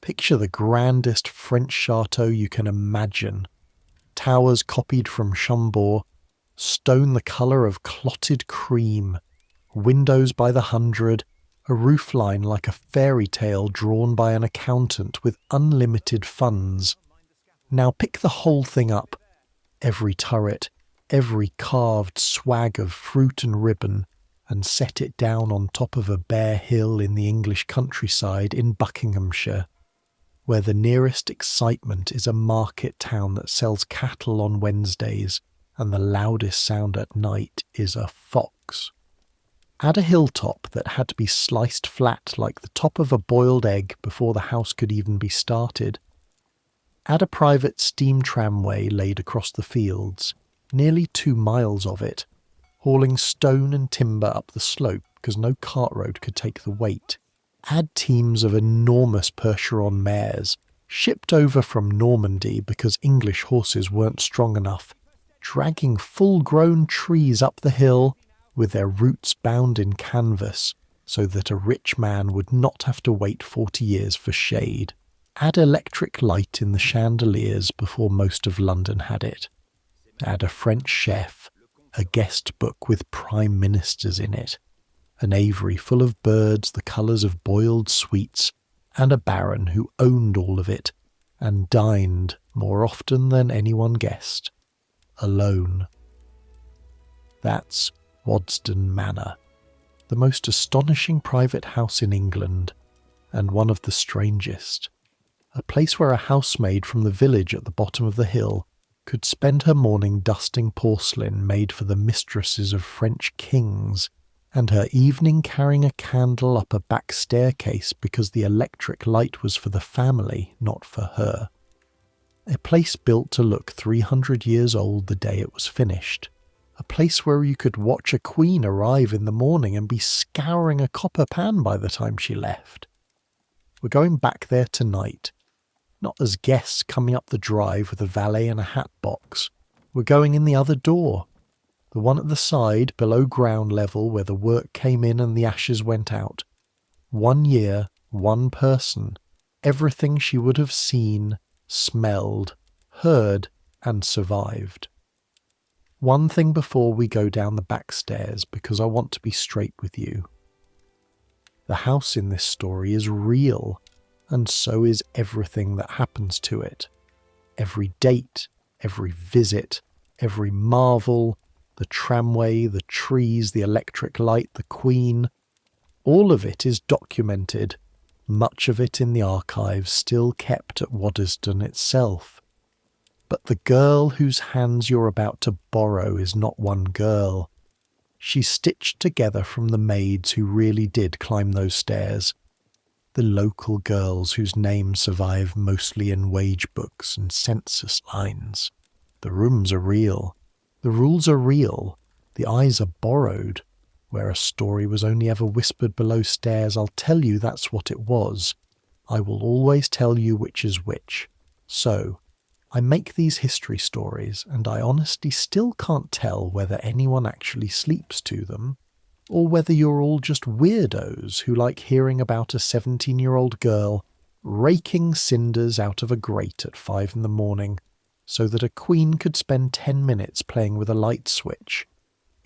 Picture the grandest French château you can imagine. Towers copied from Chambord, stone the colour of clotted cream, windows by the hundred, a roofline like a fairy tale drawn by an accountant with unlimited funds. Now pick the whole thing up. Every turret, every carved swag of fruit and ribbon, and set it down on top of a bare hill in the English countryside in Buckinghamshire, where the nearest excitement is a market town that sells cattle on Wednesdays, and the loudest sound at night is a fox. Add a hilltop that had to be sliced flat like the top of a boiled egg before the house could even be started. Add a private steam tramway laid across the fields, nearly 2 miles of it, hauling stone and timber up the slope because no cart road could take the weight. Add teams of enormous Percheron mares, shipped over from Normandy because English horses weren't strong enough, dragging full-grown trees up the hill with their roots bound in canvas so that a rich man would not have to wait 40 years for shade. Add electric light in the chandeliers before most of London had it. Add a French chef, a guest book with prime ministers in it, an aviary full of birds the colours of boiled sweets, and a baron who owned all of it and dined more often than anyone guessed, alone. That's Waddesdon Manor, the most astonishing private house in England, and one of the strangest. A place where a housemaid from the village at the bottom of the hill could spend her morning dusting porcelain made for the mistresses of French kings, and her evening carrying a candle up a back staircase because the electric light was for the family, not for her. A place built to look 300 years old the day it was finished. A place where you could watch a queen arrive in the morning and be scouring a copper pan by the time she left. We're going back there tonight, not as guests coming up the drive with a valet and a hat box. We're going in the other door, the one at the side below ground level where the work came in and the ashes went out. 1 year, 1 person, everything she would have seen, smelled, heard, and survived. One thing before we go down the back stairs, because I want to be straight with you. The house in this story is real, and so is everything that happens to it. Every date, every visit, every marvel, the tramway, the trees, the electric light, the Queen, all of it is documented, much of it in the archives still kept at Waddesdon itself. But the girl whose hands you're about to borrow is not one girl. She's stitched together from the maids who really did climb those stairs, the local girls whose names survive mostly in wage books and census lines. The rooms are real. The rules are real. The eyes are borrowed. Where a story was only ever whispered below stairs, I'll tell you that's what it was. I will always tell you which is which. So, I make these history stories, and I honestly still can't tell whether anyone actually sleeps to them, or whether you're all just weirdos who like hearing about a 17-year-old girl raking cinders out of a grate at 5 a.m, so that a queen could spend 10 minutes playing with a light switch.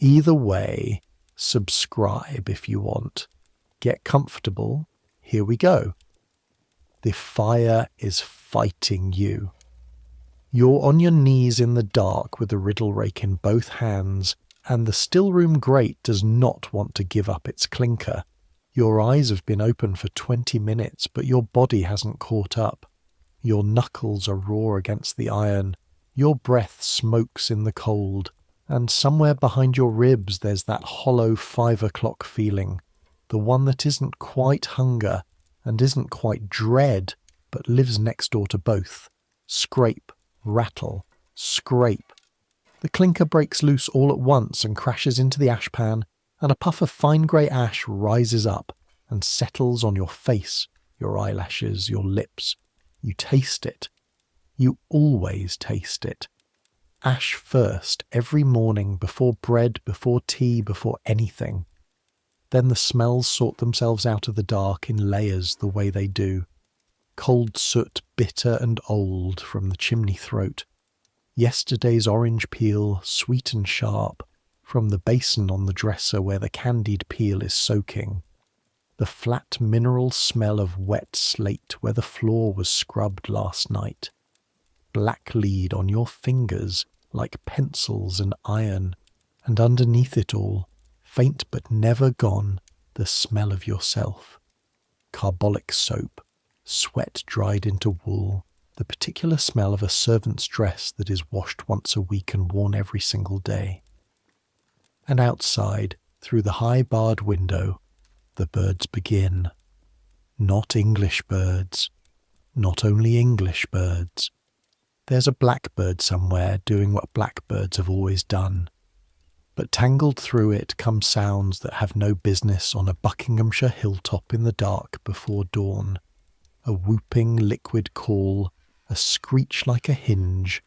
Either way, subscribe if you want. Get comfortable. Here we go. The fire is fighting you. You're on your knees in the dark with the riddle rake in both hands, and the still-room grate does not want to give up its clinker. Your eyes have been open for 20 minutes, but your body hasn't caught up. Your knuckles are raw against the iron. Your breath smokes in the cold, and somewhere behind your ribs there's that hollow 5 o'clock feeling, the one that isn't quite hunger and isn't quite dread, but lives next door to both. Scrape. Rattle, scrape. The clinker breaks loose all at once and crashes into the ashpan, and a puff of fine grey ash rises up and settles on your face, your eyelashes, your lips. You taste it. You always taste it. Ash first, every morning, before bread, before tea, before anything. Then the smells sort themselves out of the dark in layers the way they do. cold soot bitter and old from the chimney throat, yesterday's orange peel, sweet and sharp, from the basin on the dresser where the candied peel is soaking, the flat mineral smell of wet slate where the floor was scrubbed last night, black lead on your fingers like pencils and iron, and underneath it all, faint but never gone, the smell of yourself. Carbolic soap, sweat dried into wool, the particular smell of a servant's dress that is washed once a week and worn every single day. And outside, through the high barred window, the birds begin. Not English birds, not only English birds. There's a blackbird somewhere doing what blackbirds have always done. But tangled through it come sounds that have no business on a Buckinghamshire hilltop in the dark before dawn. A whooping liquid call, a screech like a hinge,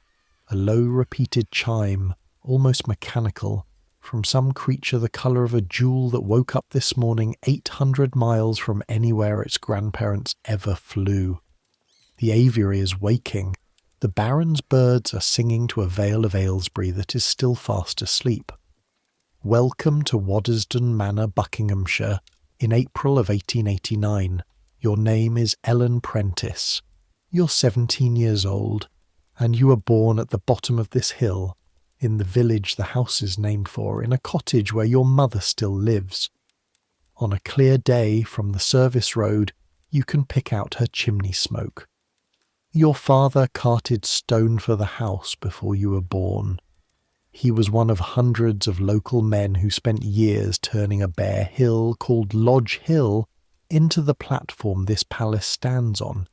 a low repeated chime, almost mechanical, from some creature the colour of a jewel that woke up this morning 800 miles from anywhere its grandparents ever flew. The aviary is waking. The Baron's birds are singing to a vale of Aylesbury that is still fast asleep. Welcome to Waddesdon Manor, Buckinghamshire, in April of 1889. Your name is Ellen Prentice. You're 17 years old, and you were born at the bottom of this hill, in the village the house is named for, in a cottage where your mother still lives. On a clear day from the service road, you can pick out her chimney smoke. Your father carted stone for the house before you were born. He was one of hundreds of local men who spent years turning a bare hill called Lodge Hill into the platform this palace stands on,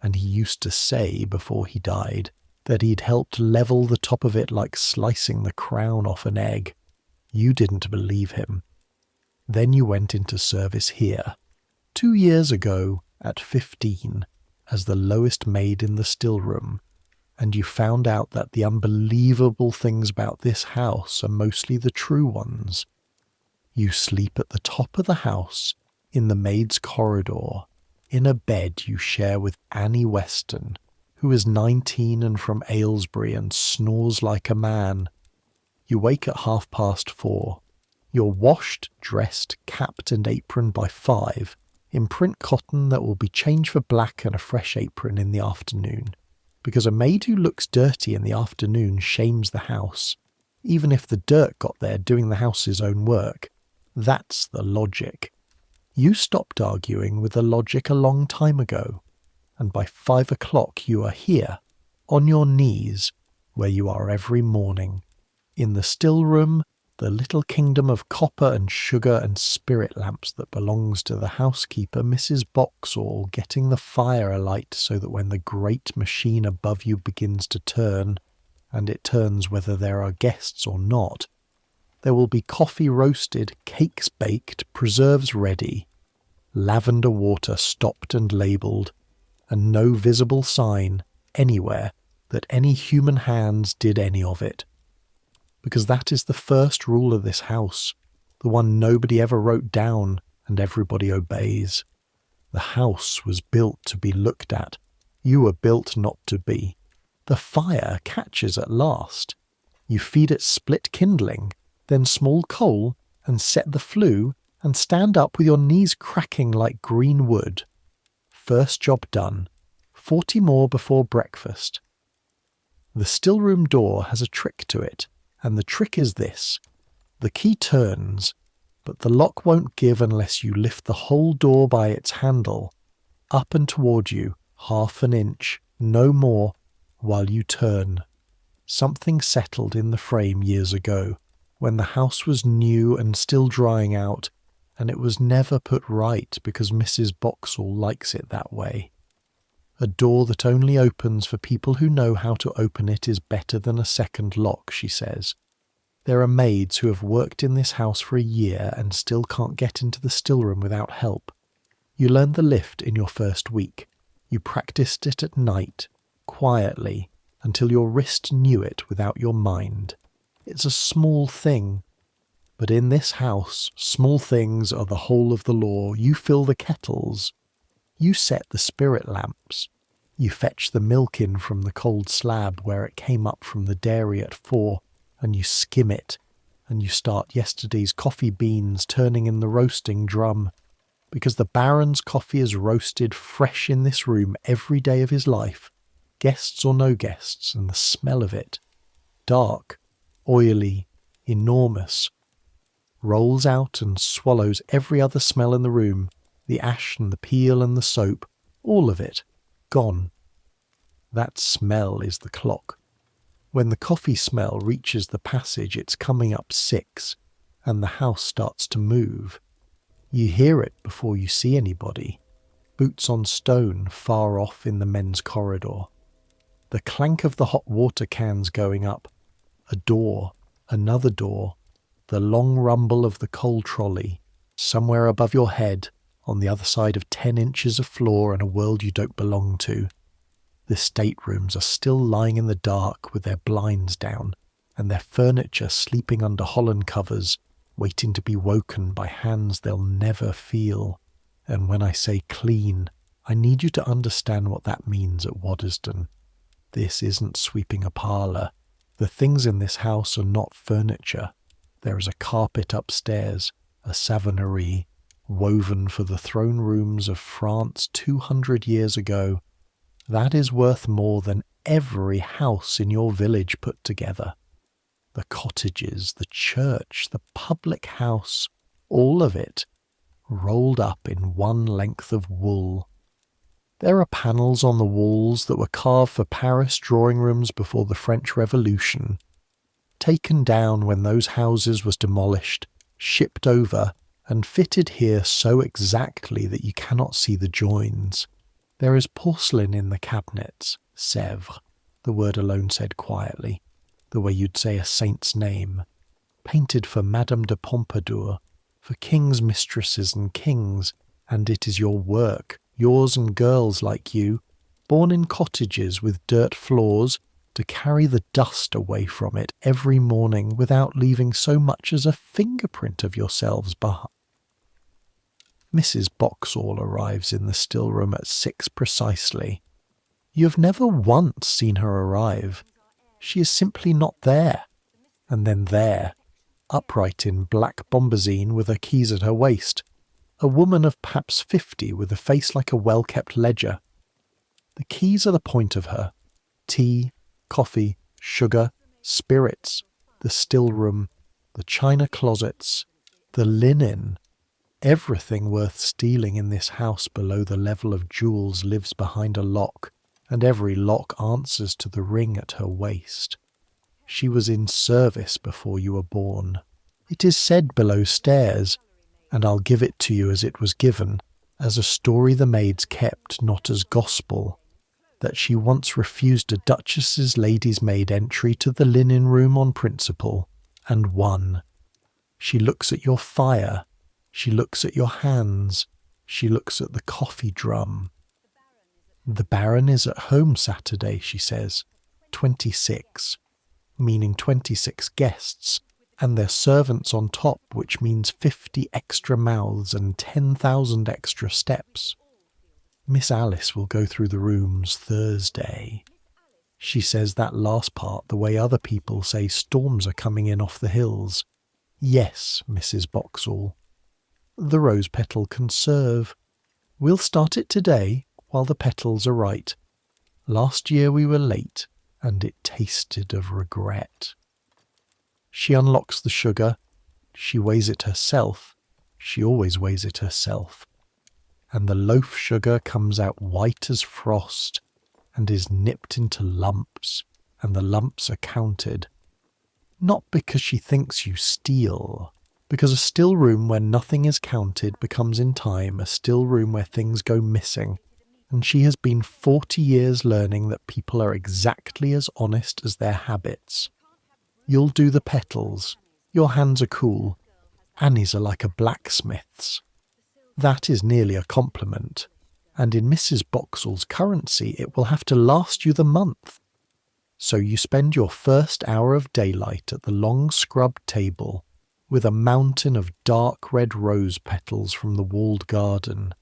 and he used to say before he died that he'd helped level the top of it like slicing the crown off an egg. You didn't believe him. Then you went into service here, 2 years ago at 15, as the lowest maid in the still room, and you found out that the unbelievable things about this house are mostly the true ones. You sleep at the top of the house, in the maid's corridor, in a bed you share with Annie Weston, who is 19 and from Aylesbury and snores like a man. You wake at 4:30. You're washed, dressed, capped and aproned by 5, in print cotton that will be changed for black and a fresh apron in the afternoon, because a maid who looks dirty in the afternoon shames the house, even if the dirt got there doing the house's own work. That's the logic. You stopped arguing with the logic a long time ago, and by 5 o'clock you are here, on your knees, where you are every morning, in the still room, the little kingdom of copper and sugar and spirit lamps that belongs to the housekeeper, Mrs. Boxall, getting the fire alight so that when the great machine above you begins to turn, and it turns whether there are guests or not, there will be coffee roasted, cakes baked, preserves ready, lavender water stopped and labelled, and no visible sign anywhere that any human hands did any of it. Because that is the first rule of this house, the one nobody ever wrote down and everybody obeys. The house was built to be looked at. You were built not to be. The fire catches at last. You feed it split kindling, then small coal, and set the flue, and stand up with your knees cracking like green wood. First job done. 40 more before breakfast. The still-room door has a trick to it, and the trick is this. The key turns, but the lock won't give unless you lift the whole door by its handle, up and toward you, 1/2 inch, no more, while you turn. Something settled in the frame years ago, when the house was new and still drying out, and it was never put right because Mrs. Boxall likes it that way. A door that only opens for people who know how to open it is better than a second lock, she says. There are maids who have worked in this house for a year and still can't get into the still-room without help. You learned the lift in your first week. You practiced it at night, quietly, until your wrist knew it without your mind. It's a small thing. But in this house, small things are the whole of the law. You fill the kettles. You set the spirit lamps. You fetch the milk in from the cold slab where it came up from the dairy at 4, and you skim it, and you start yesterday's coffee beans turning in the roasting drum, because the Baron's coffee is roasted fresh in this room every day of his life, guests or no guests, and the smell of it, dark, oily, enormous, rolls out and swallows every other smell in the room, the ash and the peel and the soap, all of it, gone. That smell is the clock. When the coffee smell reaches the passage, it's coming up 6, and the house starts to move. You hear it before you see anybody. Boots on stone far off in the men's corridor. The clank of the hot water cans going up. A door, another door. The long rumble of the coal trolley. Somewhere above your head, on the other side of 10 inches of floor and a world you don't belong to. The staterooms are still lying in the dark with their blinds down, and their furniture sleeping under holland covers, waiting to be woken by hands they'll never feel. And when I say clean, I need you to understand what that means at Waddesdon. This isn't sweeping a parlour. The things in this house are not furniture. There is a carpet upstairs, a savonnerie, woven for the throne rooms of France 200 years ago. That is worth more than every house in your village put together. The cottages, the church, the public house, all of it, rolled up in one length of wool. There are panels on the walls that were carved for Paris drawing rooms before the French Revolution, taken down when those houses was demolished, shipped over, and fitted here so exactly that you cannot see the joins. There is porcelain in the cabinets, Sèvres, the word alone said quietly, the way you'd say a saint's name, painted for Madame de Pompadour, for kings, mistresses and kings, and it is your work, yours and girls like you, born in cottages with dirt floors, to carry the dust away from it every morning without leaving so much as a fingerprint of yourselves behind. Mrs. Boxall arrives in the still room at 6 precisely. You have never once seen her arrive. She is simply not there. And then there, upright in black bombazine with her keys at her waist, a woman of perhaps 50 with a face like a well-kept ledger. The keys are the point of her. Tea, coffee, sugar, spirits, the still room, the china closets, the linen. Everything worth stealing in this house below the level of jewels lives behind a lock, and every lock answers to the ring at her waist. She was in service before you were born. It is said below stairs, and I'll give it to you as it was given, as a story the maids kept, not as gospel, that she once refused a duchess's lady's maid entry to the linen room on principle, and won. She looks at your fire, she looks at your hands, she looks at the coffee drum. The Baron is at home Saturday, she says, 26, meaning 26 guests, and their servants on top, which means 50 extra mouths and 10,000 extra steps. Miss Alice will go through the rooms Thursday. She says that last part the way other people say storms are coming in off the hills. Yes, Mrs. Boxall. The rose petal can serve. We'll start it today while the petals are right. Last year we were late, and it tasted of regret. She unlocks the sugar. She weighs it herself. She always weighs it herself. And the loaf sugar comes out white as frost, and is nipped into lumps, and the lumps are counted. Not because she thinks you steal, because a still room where nothing is counted becomes in time a still room where things go missing, and she has been 40 years learning that people are exactly as honest as their habits. You'll do the petals. Your hands are cool. Annie's are like a blacksmith's. That is nearly a compliment, and in Mrs. Boxall's currency it will have to last you the month. So you spend your first hour of daylight at the long scrubbed table, with a mountain of dark red rose petals from the walled garden,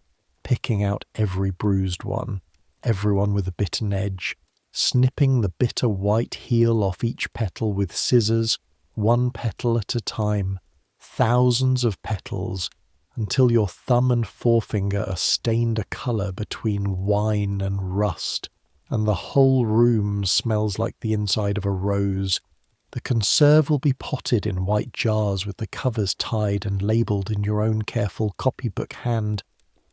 picking out every bruised one, everyone with a bitten edge, snipping the bitter white heel off each petal with scissors, one petal at a time, thousands of petals, until your thumb and forefinger are stained a colour between wine and rust, and the whole room smells like the inside of a rose. The conserve will be potted in white jars with the covers tied and labelled in your own careful copybook hand,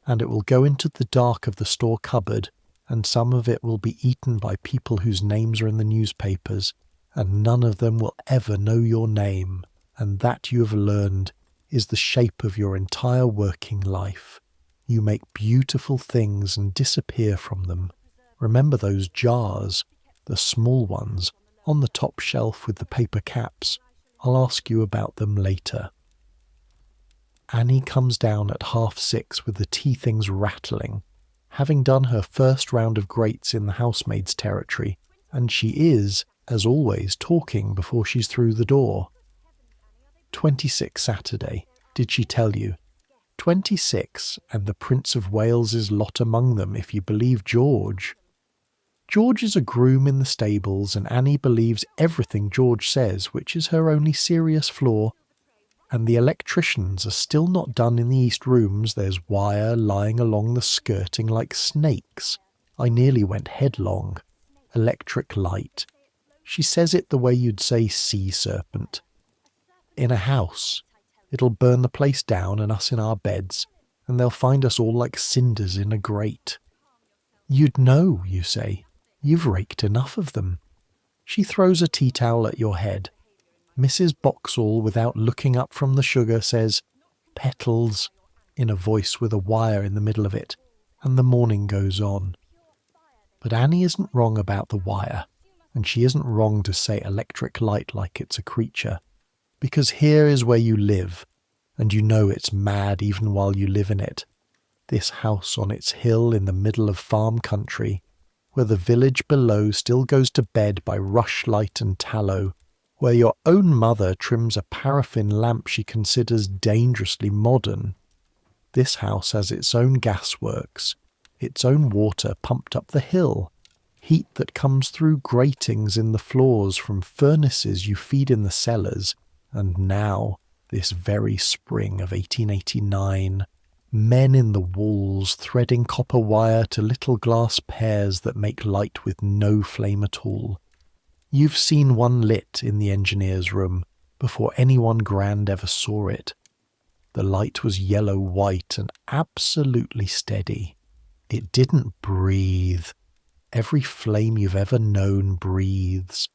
and it will go into the dark of the store cupboard, and some of it will be eaten by people whose names are in the newspapers, and none of them will ever know your name, and that you have learned is the shape of your entire working life. You make beautiful things and disappear from them. Remember those jars, the small ones, on the top shelf with the paper caps. I'll ask you about them later. Annie comes down at 6:30 with the tea things rattling, having done her first round of grates in the housemaid's territory, and she is, as always, talking before she's through the door. 26 Saturday, did she tell you? 26, and the Prince of Wales's lot among them, if you believe George. George is a groom in the stables, and Annie believes everything George says, which is her only serious flaw. And the electricians are still not done in the east rooms. There's wire lying along the skirting like snakes. I nearly went headlong. Electric light. She says it the way you'd say sea serpent. In a house. It'll burn the place down and us in our beds, and they'll find us all like cinders in a grate. You'd know, you say. You've raked enough of them. She throws a tea towel at your head. Mrs. Boxall, without looking up from the sugar, says, "Petals," in a voice with a wire in the middle of it, and the morning goes on. But Annie isn't wrong about the wire, and she isn't wrong to say electric light like it's a creature, because here is where you live, and you know it's mad even while you live in it. This house on its hill in the middle of farm country, where the village below still goes to bed by rushlight and tallow, where your own mother trims a paraffin lamp she considers dangerously modern. This house has its own gasworks, its own water pumped up the hill, heat that comes through gratings in the floors from furnaces you feed in the cellars, and now, this very spring of 1889, men in the walls threading copper wire to little glass pears that make light with no flame at all. You've seen one lit in the engineer's room before anyone grand ever saw it. The light was yellow-white and absolutely steady. It didn't breathe. Every flame you've ever known breathes.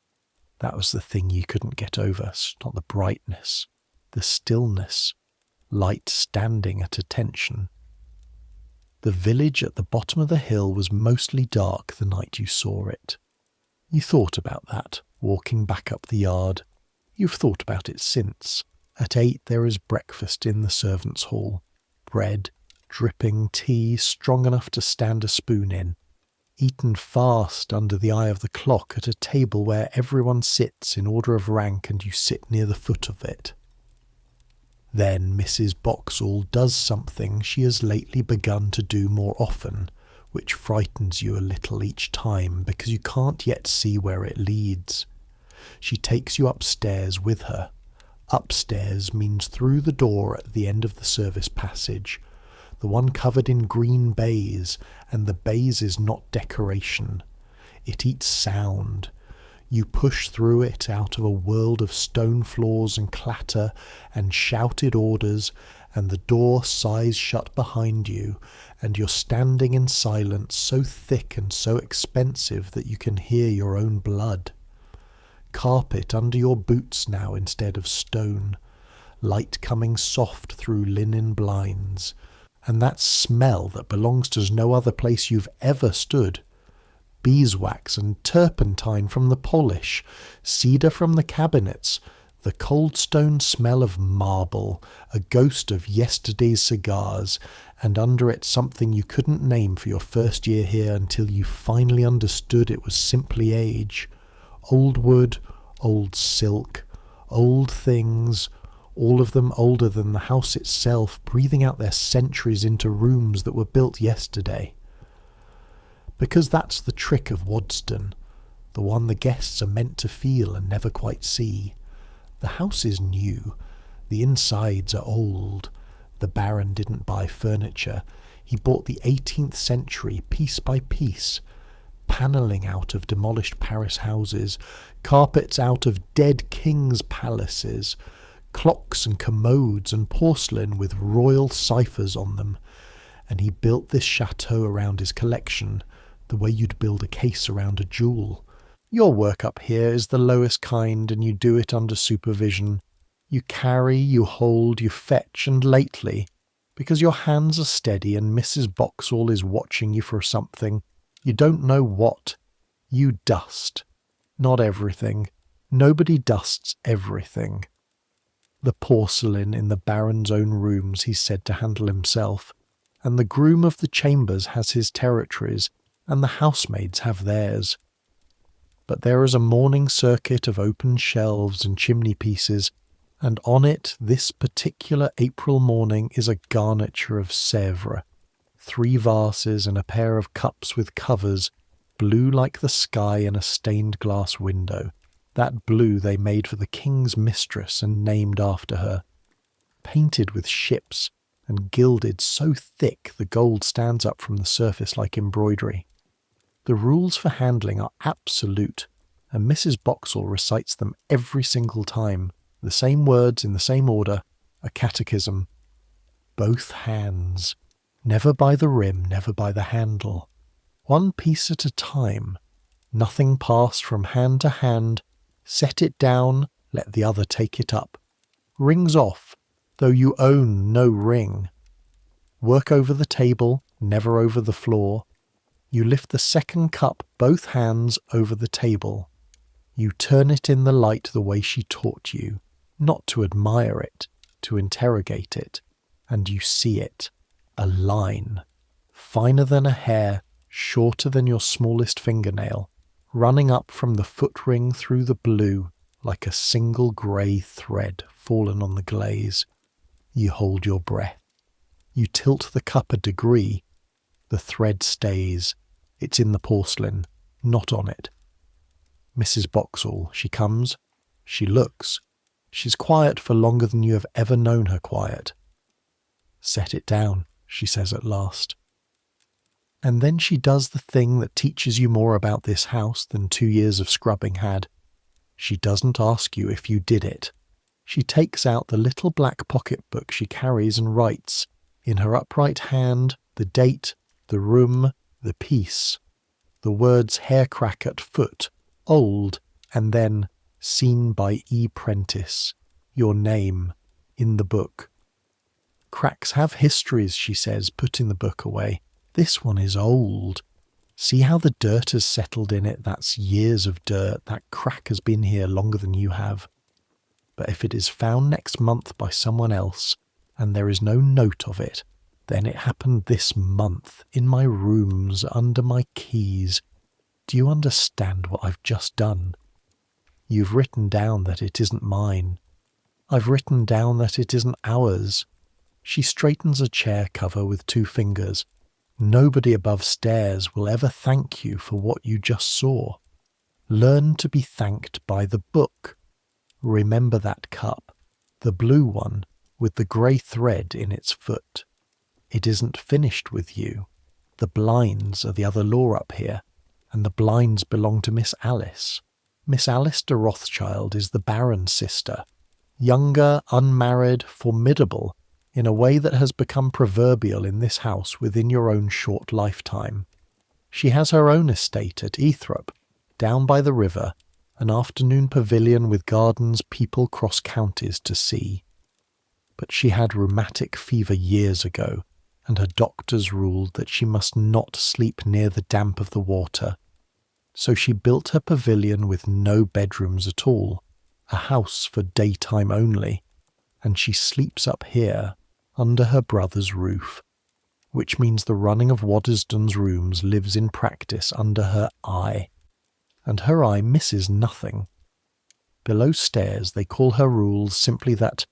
That was the thing you couldn't get over, not the brightness, the stillness, light standing at attention. The village at the bottom of the hill was mostly dark the night you saw it. You thought about that, walking back up the yard. You've thought about it since. At 8 there is breakfast in the servants' hall. Bread, dripping tea strong enough to stand a spoon in. Eaten fast under the eye of the clock at a table where everyone sits in order of rank and you sit near the foot of it. Then Mrs. Boxall does something she has lately begun to do more often, which frightens you a little each time because you can't yet see where it leads. She takes you upstairs with her. Upstairs means through the door at the end of the service passage, the one covered in green baize, and the baize is not decoration. It eats sound. You push through it out of a world of stone floors and clatter and shouted orders, and the door sighs shut behind you, and you're standing in silence so thick and so expensive that you can hear your own blood. Carpet under your boots now instead of stone, light coming soft through linen blinds, and that smell that belongs to no other place you've ever stood. Beeswax and turpentine from the polish, cedar from the cabinets, the cold stone smell of marble, a ghost of yesterday's cigars, and under it something you couldn't name for your first year here until you finally understood it was simply age. Old wood, old silk, old things, all of them older than the house itself, breathing out their centuries into rooms that were built yesterday. Because that's the trick of Waddesdon, the one the guests are meant to feel and never quite see. The house is new, the insides are old. The Baron didn't buy furniture, he bought the 18th century piece by piece, panelling out of demolished Paris houses, carpets out of dead kings' palaces, clocks and commodes and porcelain with royal ciphers on them, and he built this chateau around his collection, the way you'd build a case around a jewel. Your work up here is the lowest kind, and you do it under supervision. You carry, you hold, you fetch, and lately, because your hands are steady and Mrs. Boxall is watching you for something, you don't know what, you dust. Not everything. Nobody dusts everything. The porcelain in the Baron's own rooms he's said to handle himself, and the groom of the chambers has his territories, and the housemaids have theirs. But there is a morning circuit of open shelves and chimney pieces, and on it this particular April morning is a garniture of Sèvres, 3 vases and a pair of cups with covers, blue like the sky in a stained glass window, that blue they made for the king's mistress and named after her, painted with ships and gilded so thick the gold stands up from the surface like embroidery. The rules for handling are absolute, and Mrs. Boxall recites them every single time, the same words in the same order, a catechism. Both hands. Never by the rim, never by the handle. One piece at a time. Nothing pass from hand to hand. Set it down, let the other take it up. Rings off, though you own no ring. Work over the table, never over the floor. You lift the second cup, both hands, over the table. You turn it in the light the way she taught you, not to admire it, to interrogate it, and you see it, a line, finer than a hair, shorter than your smallest fingernail, running up from the foot ring through the blue like a single grey thread fallen on the glaze. You hold your breath. You tilt the cup a degree. The thread stays. It's in the porcelain, not on it. Mrs. Boxall, she comes. She looks. She's quiet for longer than you have ever known her quiet. Set it down, she says at last. And then she does the thing that teaches you more about this house than 2 years of scrubbing had. She doesn't ask you if you did it. She takes out the little black pocket-book she carries and writes, in her upright hand, the date, the room, the piece, the words hair-crack at foot, old, and then seen by E. Prentice, your name, in the book. Cracks have histories, she says, putting the book away. This one is old. See how the dirt has settled in it? That's years of dirt. That crack has been here longer than you have. But if it is found next month by someone else, and there is no note of it, then it happened this month, in my rooms, under my keys. Do you understand what I've just done? You've written down that it isn't mine. I've written down that it isn't ours. She straightens a chair cover with 2 fingers. Nobody above stairs will ever thank you for what you just saw. Learn to be thanked by the book. Remember that cup, the blue one with the grey thread in its foot. It isn't finished with you. The blinds are the other law up here, and the blinds belong to Miss Alice. Miss Alice de Rothschild is the Baron's sister, younger, unmarried, formidable, in a way that has become proverbial in this house within your own short lifetime. She has her own estate at Ethrop, down by the river, an afternoon pavilion with gardens people cross counties to see. But she had rheumatic fever years ago, and her doctors ruled that she must not sleep near the damp of the water. So she built her pavilion with no bedrooms at all, a house for daytime only, and she sleeps up here, under her brother's roof, which means the running of Waddesdon's rooms lives in practice under her eye, and her eye misses nothing. Below stairs they call her rules simply that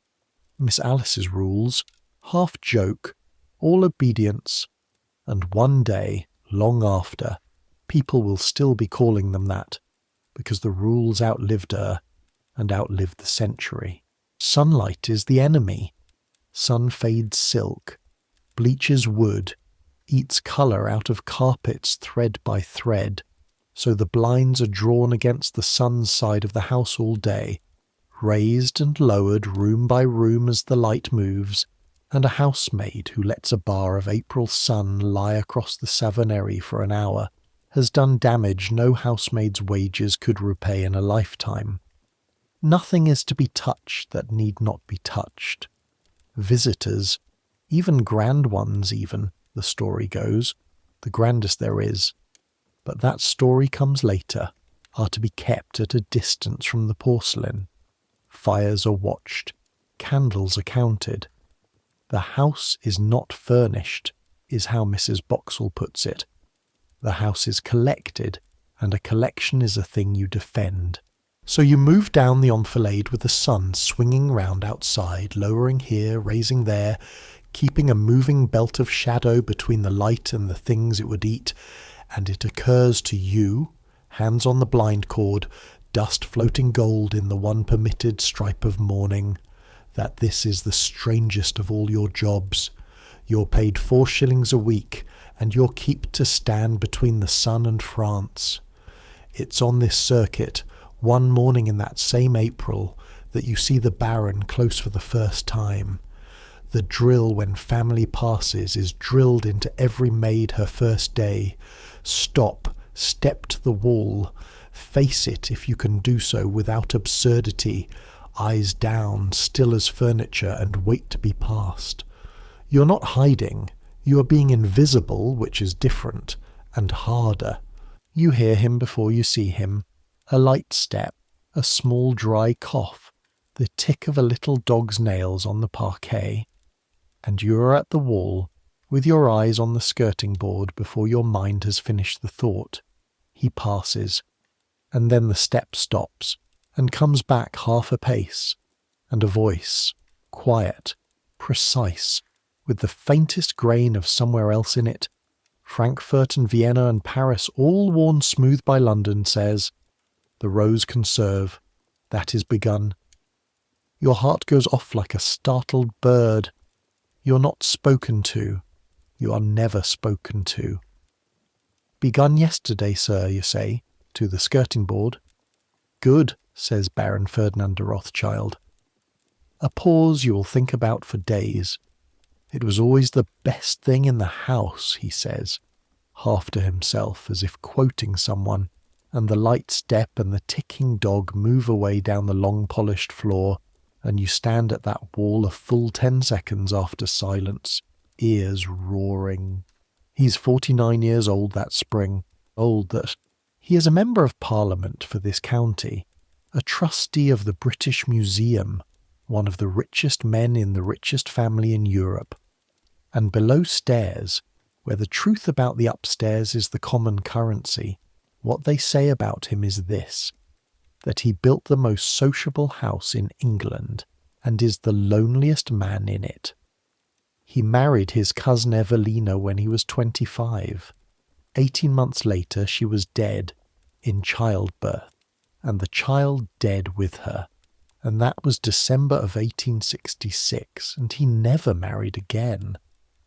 Miss Alice's rules, half joke, all obedience, and one day, long after, people will still be calling them that, because the rules outlived her and outlived the century. Sunlight is the enemy. Sun fades silk, bleaches wood, eats colour out of carpets thread by thread, so the blinds are drawn against the sun's side of the house all day, raised and lowered room by room as the light moves, and a housemaid who lets a bar of April sun lie across the Savonnerie for an hour has done damage no housemaid's wages could repay in a lifetime. Nothing is to be touched that need not be touched. Visitors, even grand ones even, the story goes, the grandest there is, but that story comes later, are to be kept at a distance from the porcelain. Fires are watched, candles are counted. The house is not furnished, is how Mrs. Boxall puts it. The house is collected, and a collection is a thing you defend. So you move down the enfilade with the sun swinging round outside, lowering here, raising there, keeping a moving belt of shadow between the light and the things it would eat, and it occurs to you, hands on the blind cord, dust floating gold in the one permitted stripe of morning, that this is the strangest of all your jobs. You're paid 4 shillings a week, and you're kept to stand between the sun and France. It's on this circuit, one morning in that same April, that you see the Baron close for the first time. The drill when family passes is drilled into every maid her first day. Stop, step to the wall, face it if you can do so without absurdity, eyes down, still as furniture, and wait to be passed. You're not hiding, you are being invisible, which is different, and harder. You hear him before you see him. A light step, a small dry cough, the tick of a little dog's nails on the parquet, and you are at the wall, with your eyes on the skirting board before your mind has finished the thought. He passes, and then the step stops, and comes back half a pace, and a voice, quiet, precise, with the faintest grain of somewhere else in it, Frankfurt and Vienna and Paris all worn smooth by London, says, "The rose can serve. That is begun." Your heart goes off like a startled bird. You're not spoken to. You are never spoken to. "Begun yesterday, sir," you say, to the skirting board. "Good," says Baron Ferdinand de Rothschild. A pause you will think about for days. "It was always the best thing in the house," he says, half to himself as if quoting someone, and the light step and the ticking dog move away down the long polished floor, and you stand at that wall a full 10 seconds after silence, ears roaring. He's 49 years old that spring, old that he is a member of Parliament for this county, a trustee of the British Museum, one of the richest men in the richest family in Europe. And below stairs, where the truth about the upstairs is the common currency, what they say about him is this, that he built the most sociable house in England and is the loneliest man in it. He married his cousin Evelina when he was 25. 18 months later she was dead, in childbirth, and the child dead with her. And that was December of 1866, and he never married again,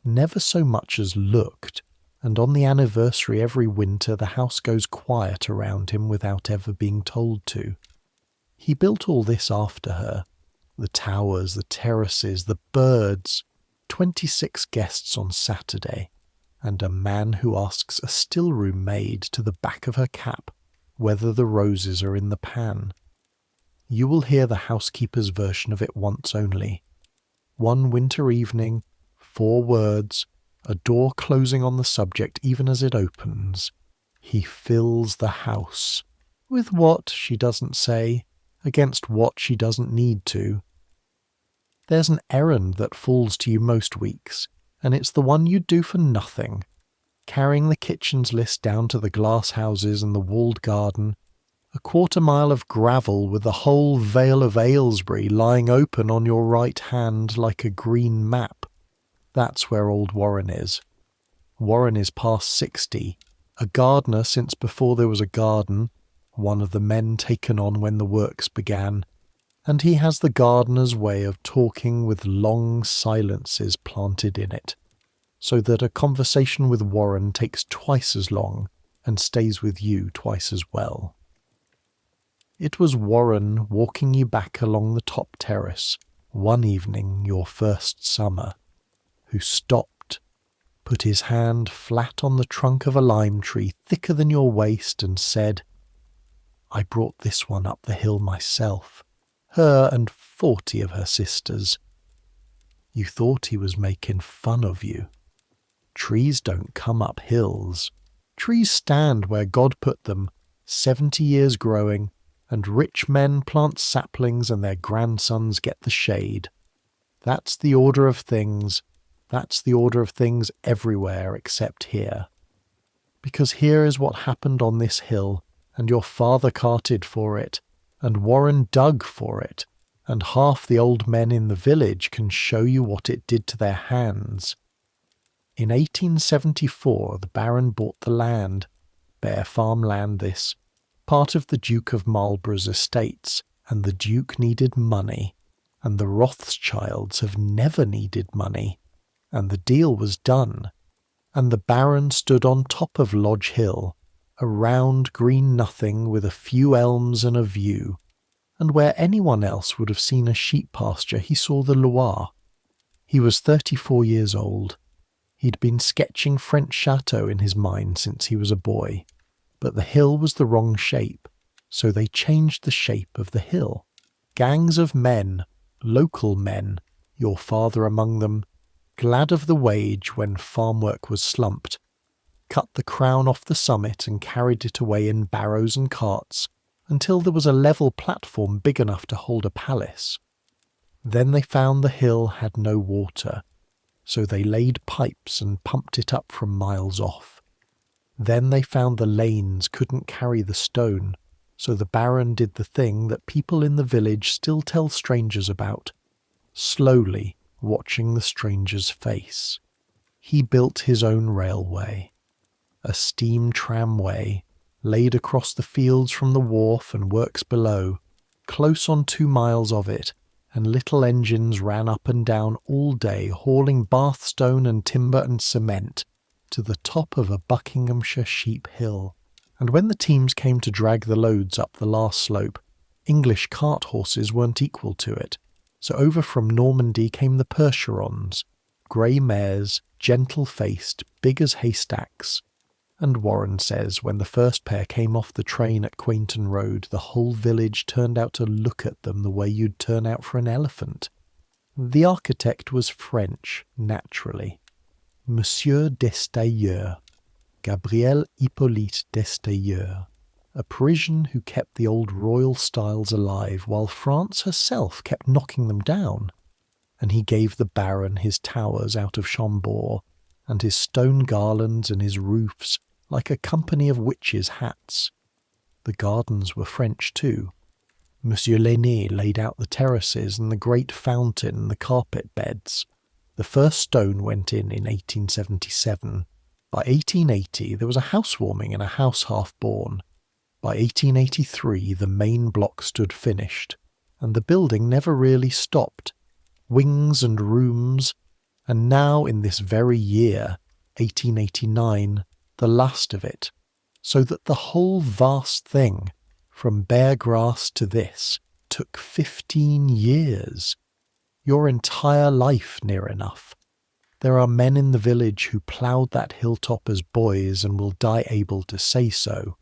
never so much as looked, and on the anniversary every winter the house goes quiet around him without ever being told to. He built all this after her, the towers, the terraces, the birds, 26 guests on Saturday, and a man who asks a still-room maid to the back of her cap whether the roses are in the pan. You will hear the housekeeper's version of it once only. One winter evening, 4 words, a door closing on the subject even as it opens. He fills the house. With what, she doesn't say, against what she doesn't need to. There's an errand that falls to you most weeks, and it's the one you do for nothing, carrying the kitchen's list down to the glass houses and the walled garden, A quarter-mile of gravel with the whole Vale of Aylesbury lying open on your right hand like a green map. That's where old Warren is. Warren is past 60, a gardener since before there was a garden, one of the men taken on when the works began, and he has the gardener's way of talking with long silences planted in it, so that a conversation with Warren takes twice as long and stays with you twice as well. It was Warren walking you back along the top terrace, one evening your first summer, who stopped, put his hand flat on the trunk of a lime tree thicker than your waist and said, "I brought this one up the hill myself, her and 40 of her sisters." You thought he was making fun of you. Trees don't come up hills. Trees stand where God put them, 70 years growing, and rich men plant saplings and their grandsons get the shade. That's the order of things. That's the order of things everywhere except here. Because here is what happened on this hill, and your father carted for it, and Warren dug for it, and half the old men in the village can show you what it did to their hands. In 1874 the Baron bought the land, bare farmland this, part of the Duke of Marlborough's estates, and the Duke needed money, and the Rothschilds have never needed money, and the deal was done, and the Baron stood on top of Lodge Hill, a round green nothing with a few elms and a view, and where anyone else would have seen a sheep pasture he saw the Loire. He was 34 years old. He'd been sketching French châteaux in his mind since he was a boy, but the hill was the wrong shape, so they changed the shape of the hill. Gangs of men, local men, your father among them, glad of the wage when farm work was slumped, cut the crown off the summit and carried it away in barrows and carts until there was a level platform big enough to hold a palace. Then they found the hill had no water, so they laid pipes and pumped it up from miles off. Then they found the lanes couldn't carry the stone, so the Baron did the thing that people in the village still tell strangers about, slowly watching the stranger's face. He built his own railway, a steam tramway, laid across the fields from the wharf and works below, close on 2 miles of it, and little engines ran up and down all day hauling bathstone and timber and cement to the top of a Buckinghamshire sheep hill, and when the teams came to drag the loads up the last slope, English cart horses weren't equal to it, so over from Normandy came the Percherons, grey mares, gentle-faced, big as haystacks, and Warren says when the first pair came off the train at Quainton Road, the whole village turned out to look at them the way you'd turn out for an elephant. The architect was French, naturally. Monsieur d'Estailleur, Gabriel Hippolyte d'Estailleur, a Parisian who kept the old royal styles alive while France herself kept knocking them down, and he gave the Baron his towers out of Chambord, and his stone garlands and his roofs like a company of witches' hats. The gardens were French too. Monsieur l'Aîné laid out the terraces and the great fountain and the carpet beds. The first stone went in 1877. By 1880 there was a housewarming in a house half born. By 1883 the main block stood finished, and the building never really stopped. Wings and rooms, and now in this very year, 1889, the last of it, so that the whole vast thing, from bare grass to this, took 15 years. Your entire life, near enough. There are men in the village who ploughed that hilltop as boys and will die able to say so,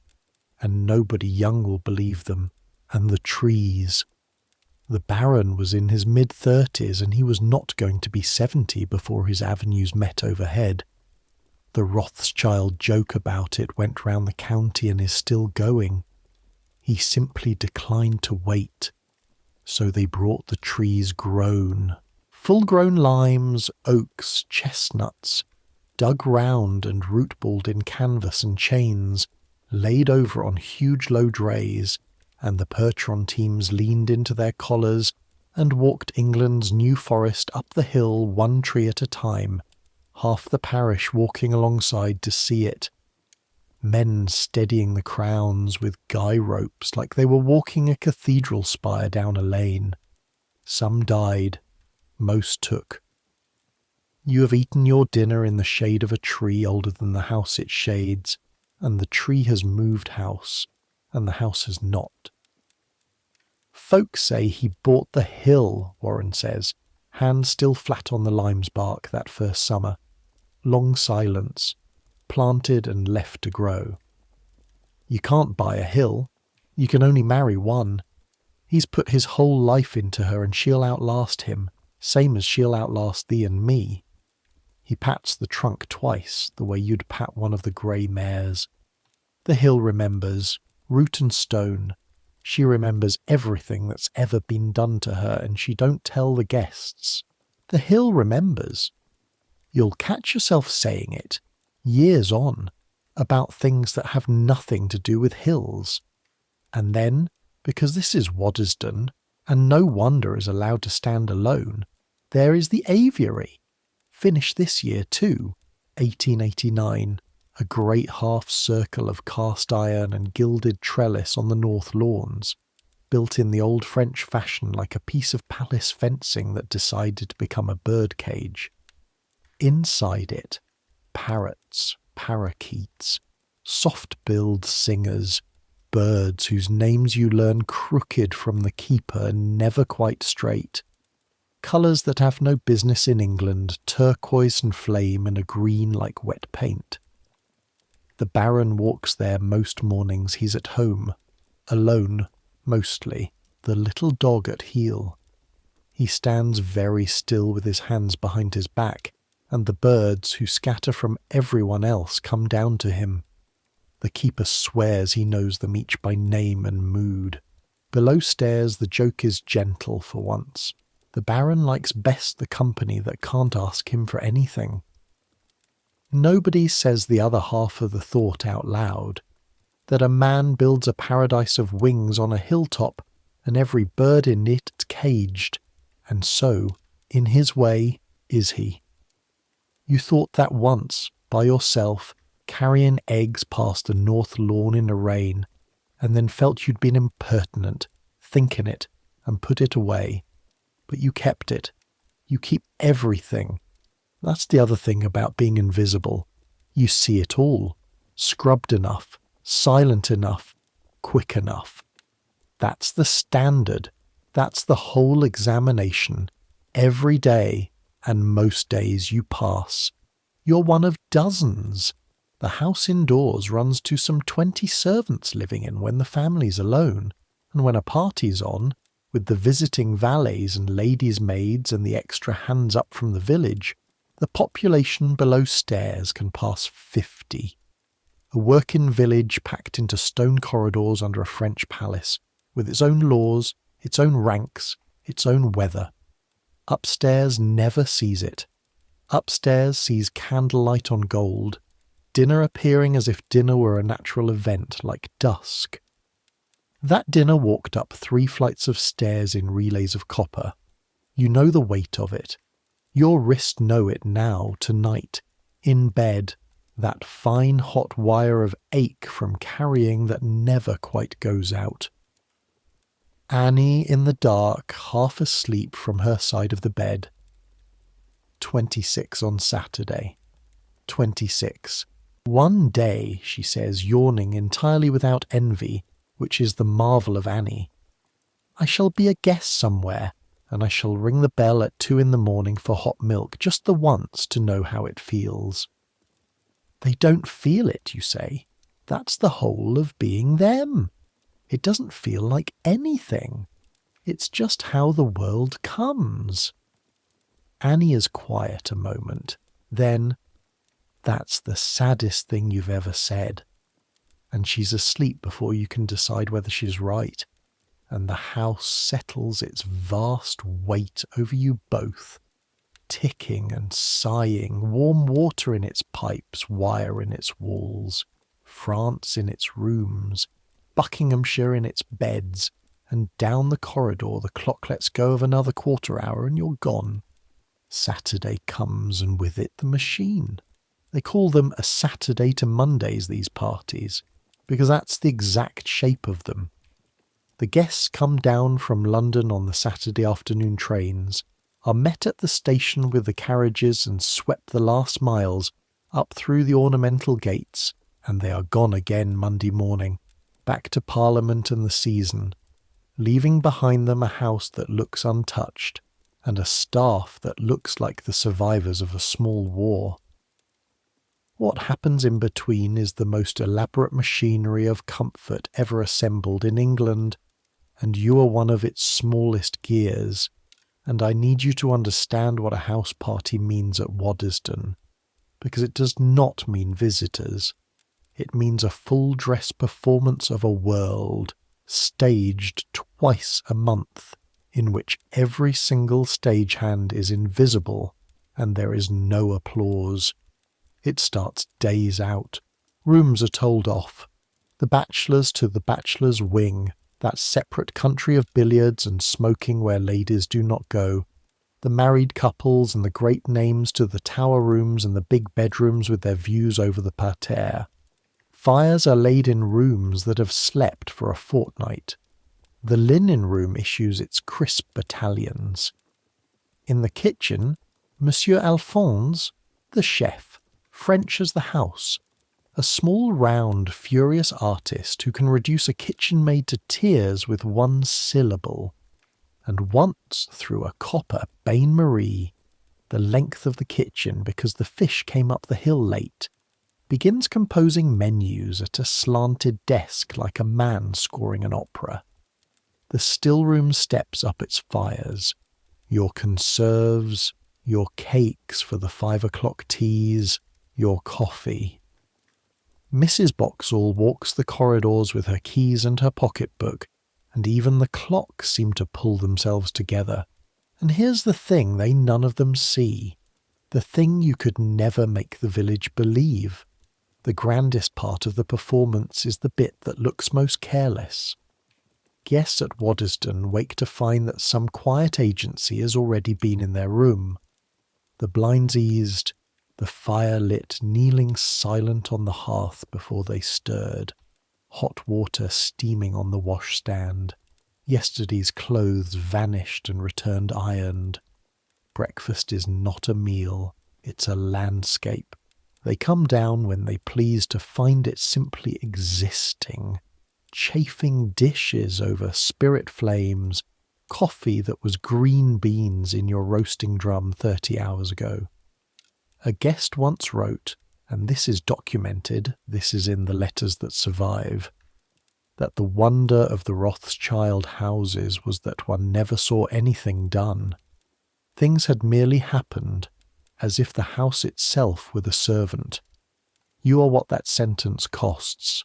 and nobody young will believe them, and the trees. The Baron was in his mid-30s and he was not going to be 70 before his avenues met overhead. The Rothschild joke about it went round the county and is still going. He simply declined to wait, so they brought the trees grown, full-grown limes, oaks, chestnuts, dug round and root-balled in canvas and chains, laid over on huge low drays, and the Percheron teams leaned into their collars and walked England's New Forest up the hill one tree at a time, half the parish walking alongside to see it. Men steadying the crowns with guy ropes like they were walking a cathedral spire down a lane. Some died, most took. You have eaten your dinner in the shade of a tree older than the house it shades, and the tree has moved house, and the house has not. Folks say he bought the hill, Warren says, hand still flat on the lime's bark that first summer. Long silence, planted and left to grow. You can't buy a hill. You can only marry one. He's put his whole life into her and she'll outlast him, same as she'll outlast thee and me. He pats the trunk twice, the way you'd pat one of the grey mares. The hill remembers, root and stone. She remembers everything that's ever been done to her, and she don't tell the guests. The hill remembers. You'll catch yourself saying it, years on, about things that have nothing to do with hills. And then, because this is Waddesdon, and no wonder is allowed to stand alone, there is the aviary. Finished this year too, 1889, a great half-circle of cast iron and gilded trellis on the north lawns, built in the old French fashion like a piece of palace fencing that decided to become a bird cage. Inside it, parrots, parakeets, soft-billed singers, birds whose names you learn crooked from the keeper and never quite straight. Colours that have no business in England, turquoise and flame and a green like wet paint. The Baron walks there most mornings he's at home, alone, mostly, the little dog at heel. He stands very still with his hands behind his back, and the birds who scatter from everyone else come down to him. The keeper swears he knows them each by name and mood. Below stairs the joke is gentle for once. The Baron likes best the company that can't ask him for anything. Nobody says the other half of the thought out loud, that a man builds a paradise of wings on a hilltop and every bird in it caged, and so, in his way, is he. You thought that once, by yourself, carrying eggs past the north lawn in a rain, and then felt you'd been impertinent, thinking it, and put it away. But you kept it. You keep everything. That's the other thing about being invisible. You see it all. Scrubbed enough, silent enough, quick enough. That's the standard. That's the whole examination. Every day, and most days you pass. You're one of dozens. The house indoors runs to some 20 servants living in when the family's alone, and when a party's on, with the visiting valets and ladies' maids and the extra hands up from the village, the population below stairs can pass 50. A working village packed into stone corridors under a French palace, with its own laws, its own ranks, its own weather. Upstairs never sees it. Upstairs sees candlelight on gold, dinner appearing as if dinner were a natural event like dusk. That dinner walked up 3 flights of stairs in relays of copper. You know the weight of it. Your wrists know it now, tonight, in bed, that fine hot wire of ache from carrying that never quite goes out. Annie in the dark, half asleep from her side of the bed. 26 on Saturday. 26. One day, she says, yawning entirely without envy, which is the marvel of Annie. I shall be a guest somewhere, and I shall ring the bell at 2 in the morning for hot milk, just the once to know how it feels. They don't feel it, you say. That's the whole of being them. It doesn't feel like anything. It's just how the world comes. Annie is quiet a moment. Then, that's the saddest thing you've ever said. And she's asleep before you can decide whether she's right. And the house settles its vast weight over you both, ticking and sighing, warm water in its pipes, wire in its walls, France in its rooms, Buckinghamshire in its beds, and down the corridor the clock lets go of another quarter hour and you're gone. Saturday comes, and with it the machine. They call them a Saturday to Mondays, these parties, because that's the exact shape of them. The guests come down from London on the Saturday afternoon trains, are met at the station with the carriages and swept the last miles up through the ornamental gates, and they are gone again Monday morning, back to Parliament and the season, leaving behind them a house that looks untouched, and a staff that looks like the survivors of a small war. What happens in between is the most elaborate machinery of comfort ever assembled in England, and you are one of its smallest gears, and I need you to understand what a house party means at Waddesdon, because it does not mean visitors. It means a full-dress performance of a world, staged twice a month, in which every single stagehand is invisible and there is no applause. It starts days out. Rooms are told off. The bachelors to the bachelors' wing, that separate country of billiards and smoking where ladies do not go. The married couples and the great names to the tower rooms and the big bedrooms with their views over the parterre. Fires are laid in rooms that have slept for a fortnight. The linen room issues its crisp battalions. In the kitchen, Monsieur Alphonse, the chef, French as the house, a small, round, furious artist who can reduce a kitchen maid to tears with one syllable, and once threw a copper bain-marie the length of the kitchen because the fish came up the hill late, begins composing menus at a slanted desk like a man scoring an opera. The still-room steps up its fires, your conserves, your cakes for the 5 o'clock teas, your coffee. Mrs. Boxall walks the corridors with her keys and her pocketbook, and even the clocks seem to pull themselves together. And here's the thing they none of them see, the thing you could never make the village believe. The grandest part of the performance is the bit that looks most careless. Guests at Waddesdon wake to find that some quiet agency has already been in their room. The blinds eased, the fire lit, kneeling silent on the hearth before they stirred, hot water steaming on the washstand, yesterday's clothes vanished and returned ironed. Breakfast is not a meal, it's a landscape. They come down when they please to find it simply existing, chafing dishes over spirit flames, coffee that was green beans in your roasting drum 30 hours ago. A guest once wrote, and this is documented, this is in the letters that survive, that the wonder of the Rothschild houses was that one never saw anything done. Things had merely happened, as if the house itself were the servant. You are what that sentence costs.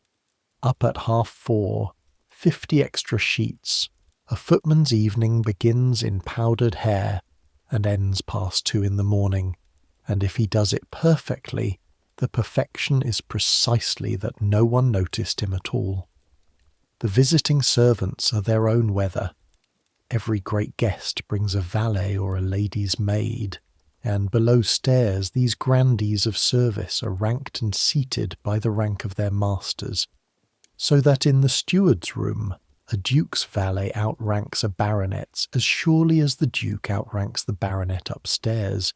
Up at 4:30, 50 extra sheets. A footman's evening begins in powdered hair and ends past 2 in the morning, and if he does it perfectly, the perfection is precisely that no one noticed him at all. The visiting servants are their own weather. Every great guest brings a valet or a lady's maid, and below stairs these grandees of service are ranked and seated by the rank of their masters, so that in the steward's room a duke's valet outranks a baronet's as surely as the duke outranks the baronet upstairs,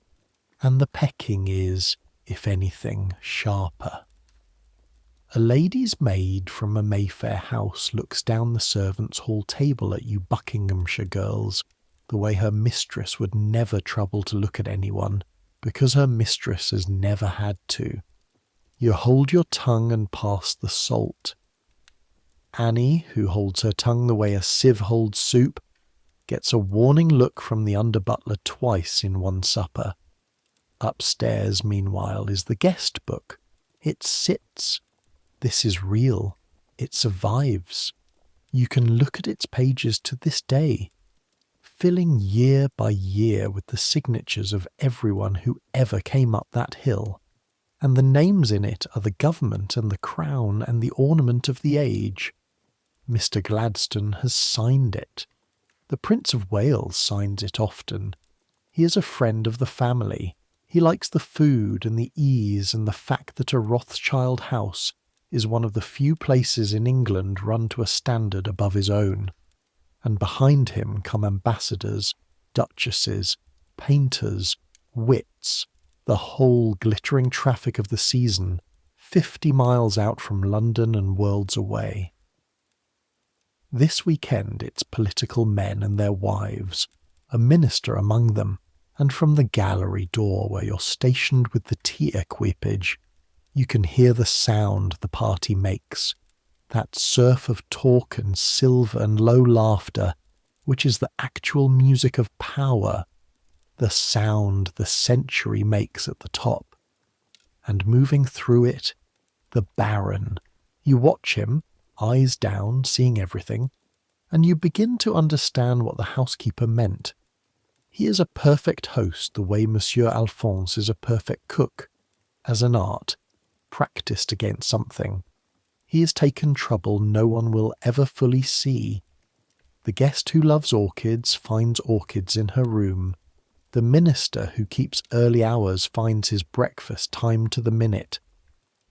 and the pecking is, if anything, sharper. A lady's maid from a Mayfair house looks down the servants' hall table at you Buckinghamshire girls, the way her mistress would never trouble to look at anyone, because her mistress has never had to. You hold your tongue and pass the salt. Annie, who holds her tongue the way a sieve holds soup, gets a warning look from the under-butler twice in one supper. Upstairs, meanwhile, is the guest book. It sits. This is real. It survives. You can look at its pages to this day, filling year by year with the signatures of everyone who ever came up that hill. and the names in it are the government and the crown and the ornament of the age. Mr. Gladstone has signed it. The Prince of Wales signs it often. He is a friend of the family. He likes the food and the ease and the fact that a Rothschild house is one of the few places in England run to a standard above his own. And behind him come ambassadors, duchesses, painters, wits, the whole glittering traffic of the season, 50 miles out from London and worlds away. This weekend it's political men and their wives, a minister among them, and from the gallery door where you're stationed with the tea equipage, you can hear the sound the party makes, that surf of talk and silver and low laughter, which is the actual music of power, the sound the century makes at the top. And moving through it, the Baron. You watch him, eyes down, seeing everything, and you begin to understand what the housekeeper meant. He is a perfect host the way Monsieur Alphonse is a perfect cook, as an art, practised against something. He has taken trouble no one will ever fully see. The guest who loves orchids finds orchids in her room. The minister who keeps early hours finds his breakfast timed to the minute.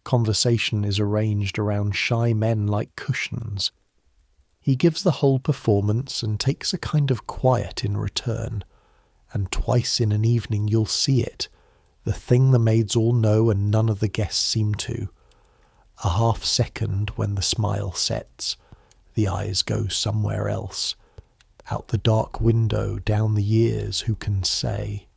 Conversation is arranged around shy men like cushions. He gives the whole performance and takes a kind of quiet in return. And twice in an evening you'll see it, the thing the maids all know and none of the guests seem to. A half-second when the smile sets, the eyes go somewhere else. Out the dark window, down the years, who can say?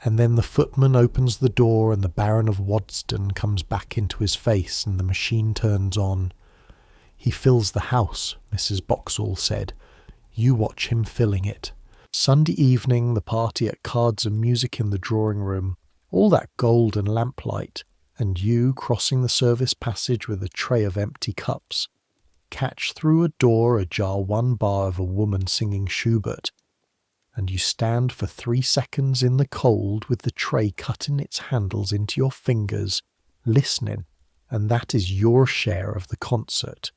And then the footman opens the door and the Baron of Waddesdon comes back into his face and the machine turns on. He fills the house, Mrs. Boxall said. You watch him filling it. Sunday evening, the party at cards and music in the drawing-room, all that gold and lamplight, and you crossing the service passage with a tray of empty cups. Catch through a door ajar one bar of a woman singing Schubert, and you stand for 3 seconds in the cold with the tray cutting its handles into your fingers, listening, and that is your share of the concert.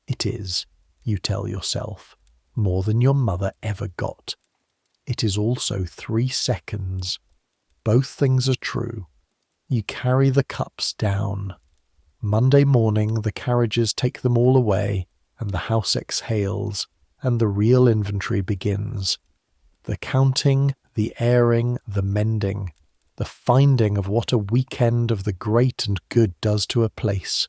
It is, you tell yourself, more than your mother ever got. It is also 3 seconds. Both things are true. You carry the cups down. Monday morning the carriages take them all away, and the house exhales, and the real inventory begins. The counting, the airing, the mending, the finding of what a weekend of the great and good does to a place.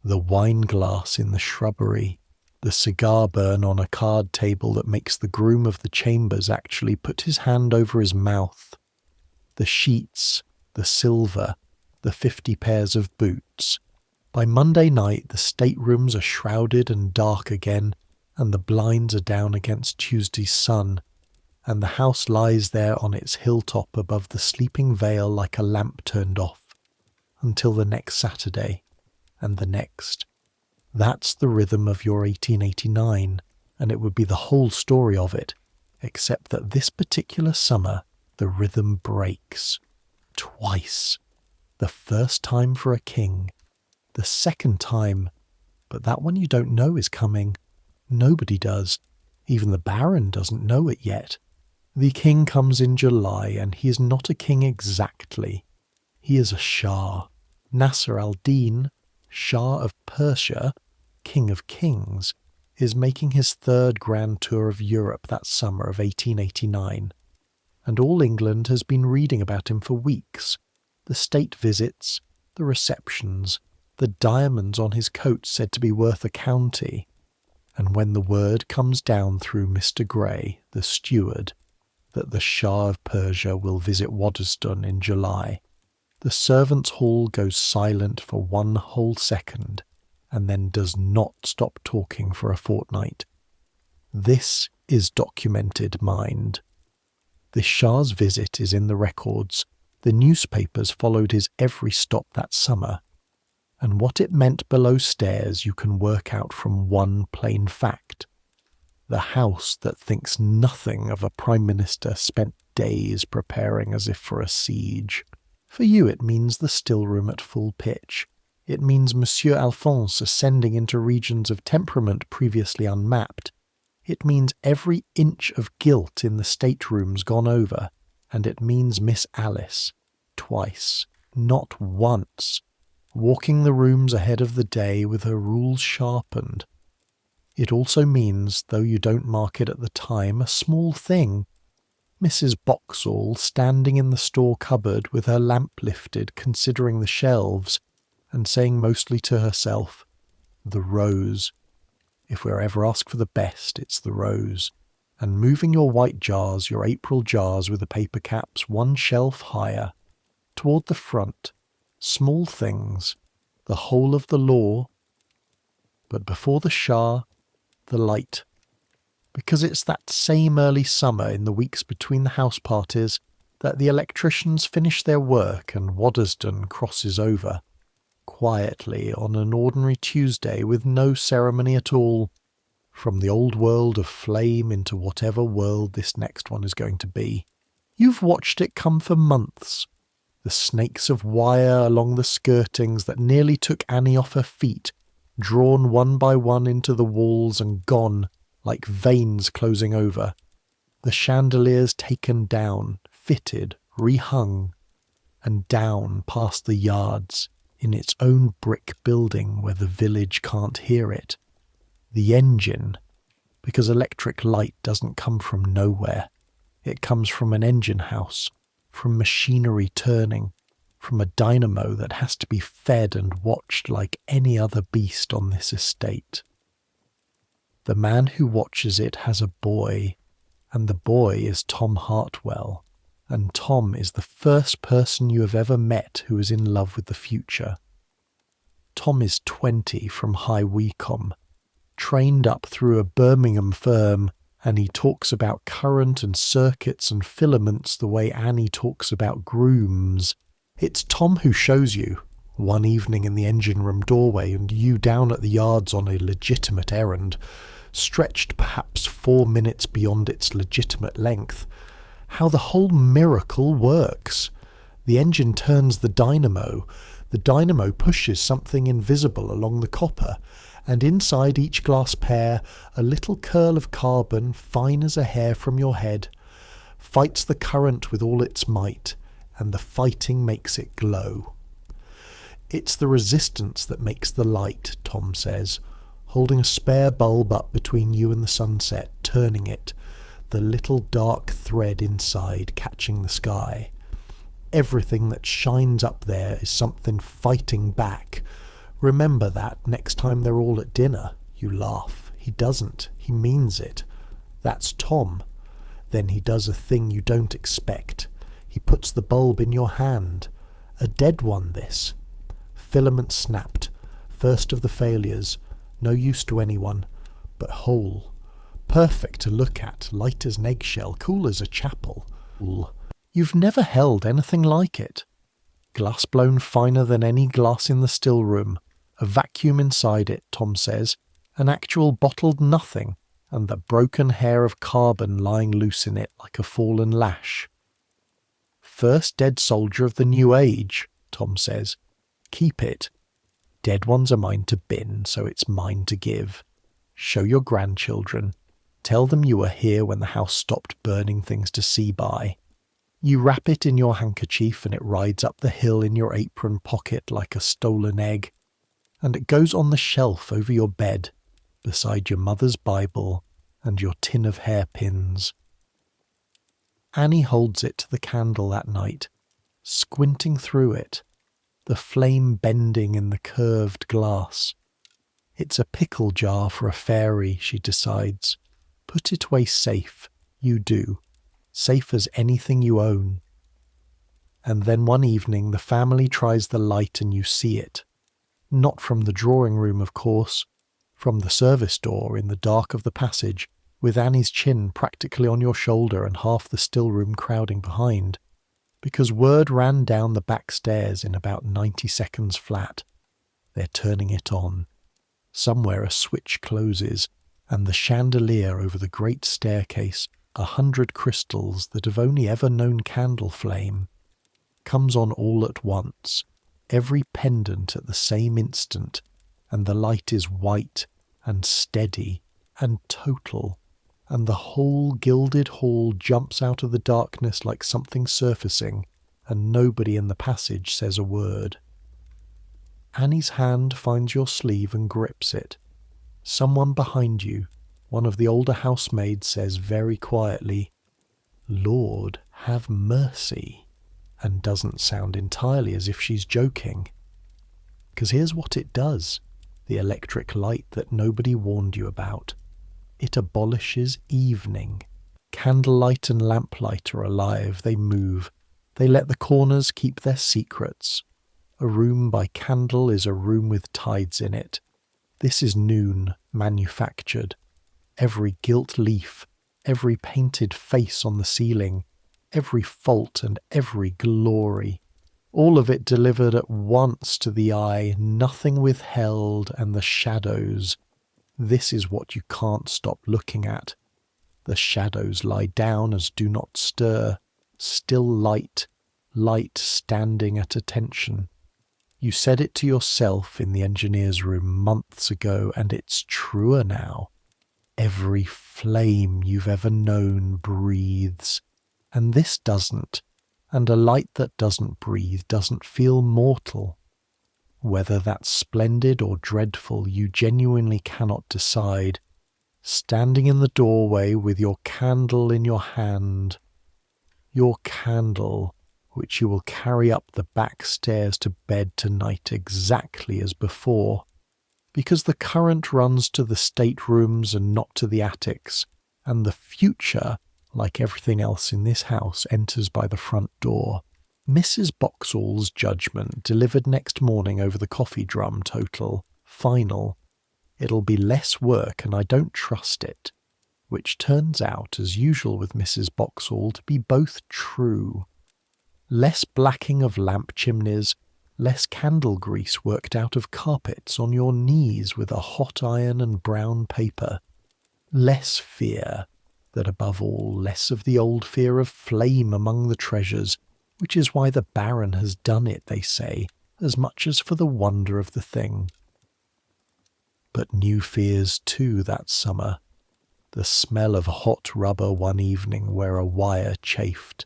The wine glass in the shrubbery, the cigar burn on a card table that makes the groom of the chambers actually put his hand over his mouth. The sheets, the silver, the 50 pairs of boots. By Monday night the staterooms are shrouded and dark again, and the blinds are down against Tuesday's sun, and the house lies there on its hilltop above the sleeping vale like a lamp turned off, until the next Saturday, and the next. That's the rhythm of your 1889, and it would be the whole story of it, except that this particular summer the rhythm breaks. Twice. The first time for a king. The second time, but that one you don't know is coming. Nobody does. Even the Baron doesn't know it yet. The king comes in July, and he is not a king exactly. He is a Shah. Nasser al-Din, Shah of Persia, King of Kings, is making his 3rd grand tour of Europe that summer of 1889. And all England has been reading about him for weeks. The state visits, the receptions, the diamonds on his coat said to be worth a county. And when the word comes down through Mr. Grey, the steward, that the Shah of Persia will visit Waddesdon in July, the servants' hall goes silent for 1 whole second, and then does not stop talking for a fortnight. This is documented, mind. The Shah's visit is in the records. The newspapers followed his every stop that summer. And what it meant below stairs you can work out from one plain fact. The house that thinks nothing of a prime minister spent days preparing as if for a siege. For you it means the still room at full pitch. It means Monsieur Alphonse ascending into regions of temperament previously unmapped. It means every inch of guilt in the staterooms gone over. And it means Miss Alice, twice, not once, walking the rooms ahead of the day with her rules sharpened. It also means, though you don't mark it at the time, a small thing. Mrs. Boxall standing in the store cupboard with her lamp lifted, considering the shelves, and saying mostly to herself, "The rose. If we're ever asked for the best, it's the rose." And moving your white jars, your April jars with the paper caps, one shelf higher, toward the front, small things, the whole of the law. But before the Shah, the light. Because it's that same early summer in the weeks between the house parties that the electricians finish their work and Waddesdon crosses over, quietly on an ordinary Tuesday with no ceremony at all, from the old world of flame into whatever world this next one is going to be. You've watched it come for months. The snakes of wire along the skirtings that nearly took Annie off her feet, drawn one by one into the walls and gone, like veins closing over. The chandeliers taken down, fitted, rehung, and down past the yards, in its own brick building where the village can't hear it. The engine, because electric light doesn't come from nowhere. It comes from an engine house, from machinery turning, from a dynamo that has to be fed and watched like any other beast on this estate. The man who watches it has a boy, and the boy is Tom Hartwell, and Tom is the first person you have ever met who is in love with the future. Tom is 20 from High Wycombe, trained up through a Birmingham firm, and he talks about current and circuits and filaments the way Annie talks about grooms. It's Tom who shows you, one evening in the engine room doorway and you down at the yards on a legitimate errand, stretched perhaps 4 minutes beyond its legitimate length, how the whole miracle works. The engine turns the dynamo pushes something invisible along the copper, and inside each glass pair a little curl of carbon, fine as a hair from your head, fights the current with all its might, and the fighting makes it glow. It's the resistance that makes the light, Tom says, holding a spare bulb up between you and the sunset, turning it, the little dark thread inside catching the sky. Everything that shines up there is something fighting back. Remember that next time they're all at dinner. You laugh. He doesn't. He means it. That's Tom. Then he does a thing you don't expect. He puts the bulb in your hand. A dead one, this. Filament snapped. First of the failures. No use to anyone. But whole. Perfect to look at. Light as an eggshell. Cool as a chapel. You've never held anything like it. Glass blown finer than any glass in the still room. A vacuum inside it, Tom says. An actual bottled nothing. And the broken hair of carbon lying loose in it like a fallen lash. First dead soldier of the new age, Tom says. Keep it. Dead ones are mine to bin, so it's mine to give. Show your grandchildren. Tell them you were here when the house stopped burning things to see by. You wrap it in your handkerchief and it rides up the hill in your apron pocket like a stolen egg. And it goes on the shelf over your bed, beside your mother's Bible and your tin of hairpins. Annie holds it to the candle that night, squinting through it, the flame bending in the curved glass. It's a pickle jar for a fairy, she decides. Put it away safe. You do. Safe as anything you own. And then one evening the family tries the light and you see it. Not from the drawing room, of course. From the service door in the dark of the passage, with Annie's chin practically on your shoulder and half the still room crowding behind. Because word ran down the back stairs in about 90 seconds flat. They're turning it on. Somewhere a switch closes, and the chandelier over the great staircase, 100 crystals that have only ever known candle flame. comes on all at once, every pendant at the same instant, and the light is white and steady and total, and the whole gilded hall jumps out of the darkness like something surfacing, and nobody in the passage says a word. Annie's hand finds your sleeve and grips it. Someone behind you, one of the older housemaids, says very quietly, "Lord, have mercy," and doesn't sound entirely as if she's joking. 'Cause here's what it does, the electric light that nobody warned you about. It abolishes evening. Candlelight and lamplight are alive, they move. They let the corners keep their secrets. A room by candle is a room with tides in it. This is noon, manufactured. Every gilt leaf, every painted face on the ceiling, every fault and every glory. All of it delivered at once to the eye, nothing withheld, and the shadows. This is what you can't stop looking at. The shadows lie down as do not stir, still light, light standing at attention. You said it to yourself in the engineer's room months ago, and it's truer now. Every flame you've ever known breathes, and this doesn't, and a light that doesn't breathe doesn't feel mortal. Whether that's splendid or dreadful, you genuinely cannot decide. Standing in the doorway with your candle in your hand, your candle, which you will carry up the back stairs to bed tonight exactly as before, because the current runs to the staterooms and not to the attics, and the future, like everything else in this house, enters by the front door. Mrs. Boxall's judgment, delivered next morning over the coffee drum, total, final. It'll be less work and I don't trust it, which turns out, as usual with Mrs. Boxall, to be both true. Less blacking of lamp chimneys, less candle grease worked out of carpets on your knees with a hot iron and brown paper. Less fear, that above all, less of the old fear of flame among the treasures, which is why the Baron has done it, they say, as much as for the wonder of the thing. But new fears too that summer. The smell of hot rubber one evening where a wire chafed.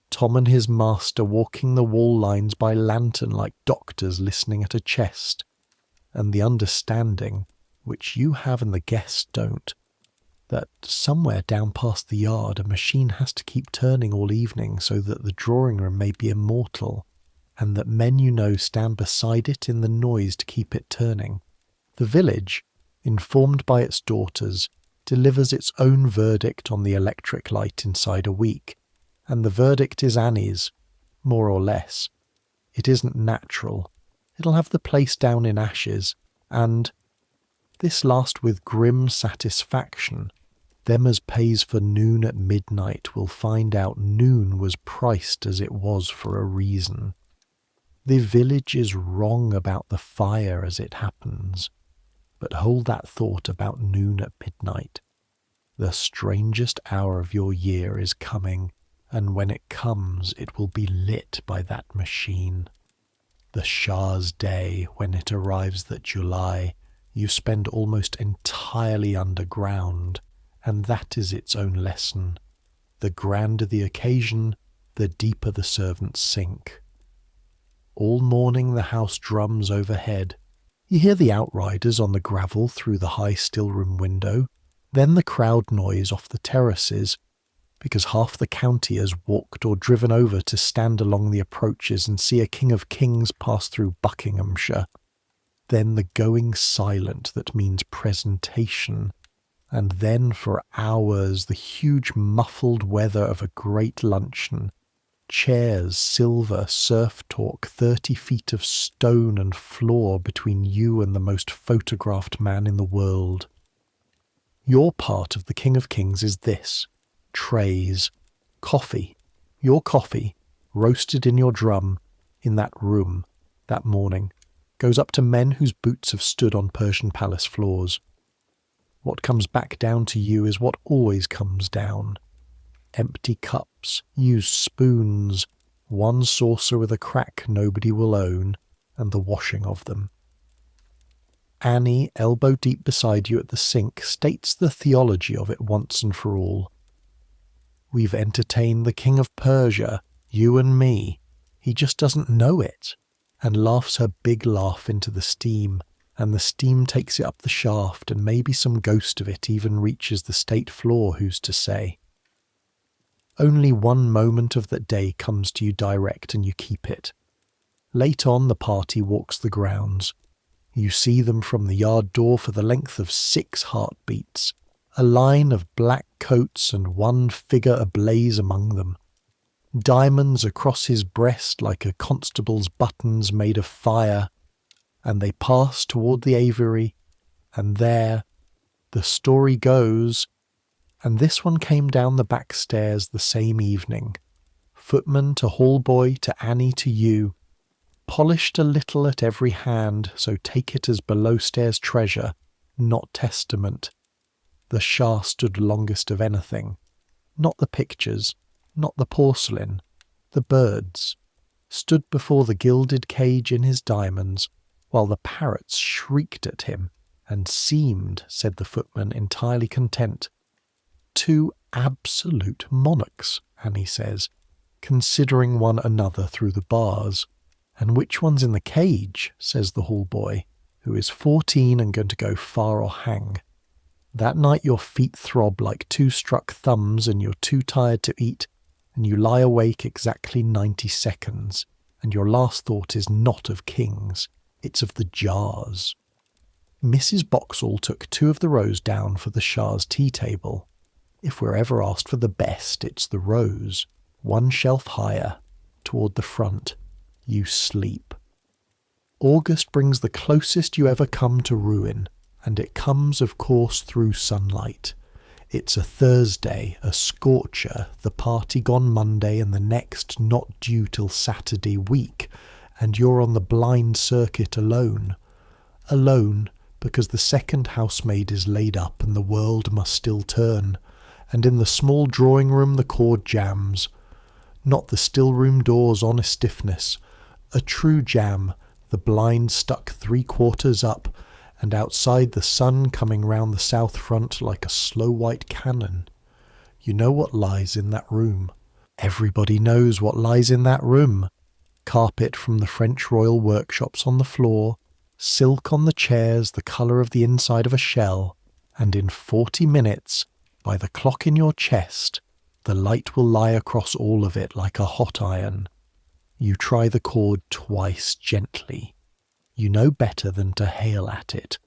Tom and his master walking the wall lines by lantern like doctors listening at a chest. And the understanding, which you have and the guests don't, that somewhere down past the yard a machine has to keep turning all evening so that the drawing-room may be immortal, and that men you know stand beside it in the noise to keep it turning. The village, informed by its daughters, delivers its own verdict on the electric light inside a week, and the verdict is Annie's, more or less. It isn't natural. It'll have the place down in ashes, and, this last with grim satisfaction, them as pays for noon at midnight will find out noon was priced as it was for a reason. The village is wrong about the fire as it happens, but hold that thought about noon at midnight. The strangest hour of your year is coming, and when it comes it will be lit by that machine. The Shah's day, when it arrives that July, you spend almost entirely underground, and that is its own lesson. The grander the occasion, the deeper the servants sink. All morning the house drums overhead. You hear the outriders on the gravel through the high still-room window, then the crowd noise off the terraces, because half the county has walked or driven over to stand along the approaches and see a King of Kings pass through Buckinghamshire. Then the going silent that means presentation, and then for hours the huge muffled weather of a great luncheon. Chairs, silver, surf talk, 30 feet of stone and floor between you and the most photographed man in the world. Your part of the King of Kings is this: trays, coffee, your coffee, roasted in your drum, in that room, that morning, goes up to men whose boots have stood on Persian palace floors. What comes back down to you is what always comes down. Empty cups, used spoons, one saucer with a crack nobody will own, and the washing of them. Annie, elbow deep beside you at the sink, states the theology of it once and for all. We've entertained the King of Persia, you and me. He just doesn't know it, and laughs her big laugh into the steam, and the steam takes it up the shaft, and maybe some ghost of it even reaches the state floor, who's to say. Only one moment of that day comes to you direct, and you keep it. Late on, the party walks the grounds. You see them from the yard door for the length of 6 heartbeats, a line of black coats and one figure ablaze among them. Diamonds across his breast like a constable's buttons made of fire, and they pass toward the aviary, and there, the story goes, and this one came down the back stairs the same evening, footman to hall boy to Annie to you, polished a little at every hand, so take it as below-stairs treasure, not testament. The Shah stood longest of anything. Not the pictures, not the porcelain, the birds. Stood before the gilded cage in his diamonds, while the parrots shrieked at him, and seemed, said the footman, entirely content. 2 absolute monarchs, Annie says, considering one another through the bars. And which one's in the cage, says the hall boy, who is 14 and going to go far or hang. That night your feet throb like 2 struck thumbs, and you're too tired to eat, and you lie awake exactly 90 seconds, and your last thought is not of kings, it's of the jars. Mrs. Boxall took 2 of the rows down for the Shah's tea table. If we're ever asked for the best, it's the rows, 1 shelf higher, toward the front. You sleep. August brings the closest you ever come to ruin, and it comes, of course, through sunlight. It's a Thursday, a scorcher, the party gone Monday and the next not due till Saturday week, and you're on the blind circuit alone. Alone, because the second housemaid is laid up and the world must still turn, and in the small drawing-room the cord jams. Not the still-room door's honest stiffness, a true jam, the blind stuck 3/4 up, and outside the sun coming round the south front like a slow white cannon. You know what lies in that room. Everybody knows what lies in that room. Carpet from the French royal workshops on the floor, silk on the chairs the colour of the inside of a shell, and in 40 minutes, by the clock in your chest, the light will lie across all of it like a hot iron. You try the cord twice gently. You know better than to hail at it.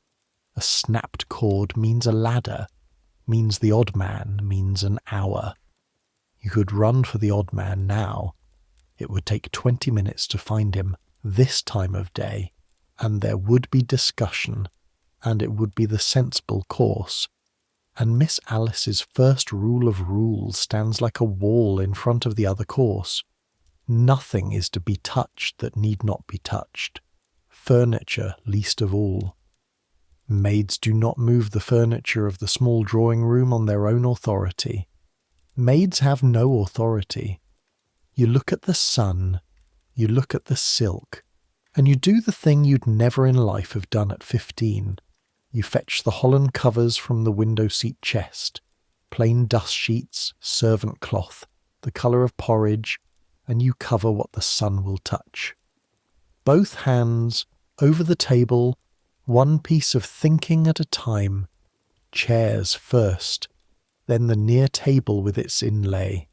A snapped cord means a ladder, means the odd man, means an hour. You could run for the odd man now. It would take 20 minutes to find him this time of day, and there would be discussion, and it would be the sensible course. And Miss Alice's first rule of rules stands like a wall in front of the other course. Nothing is to be touched that need not be touched. Furniture least of all. Maids do not move the furniture of the small drawing-room on their own authority. Maids have no authority. You look at the sun, you look at the silk, and you do the thing you'd never in life have done at 15. You fetch the holland covers from the window-seat chest, plain dust sheets, servant cloth, the colour of porridge, and you cover what the sun will touch. Both hands, over the table, one piece of thinking at a time. Chairs first, then the near table with its inlay.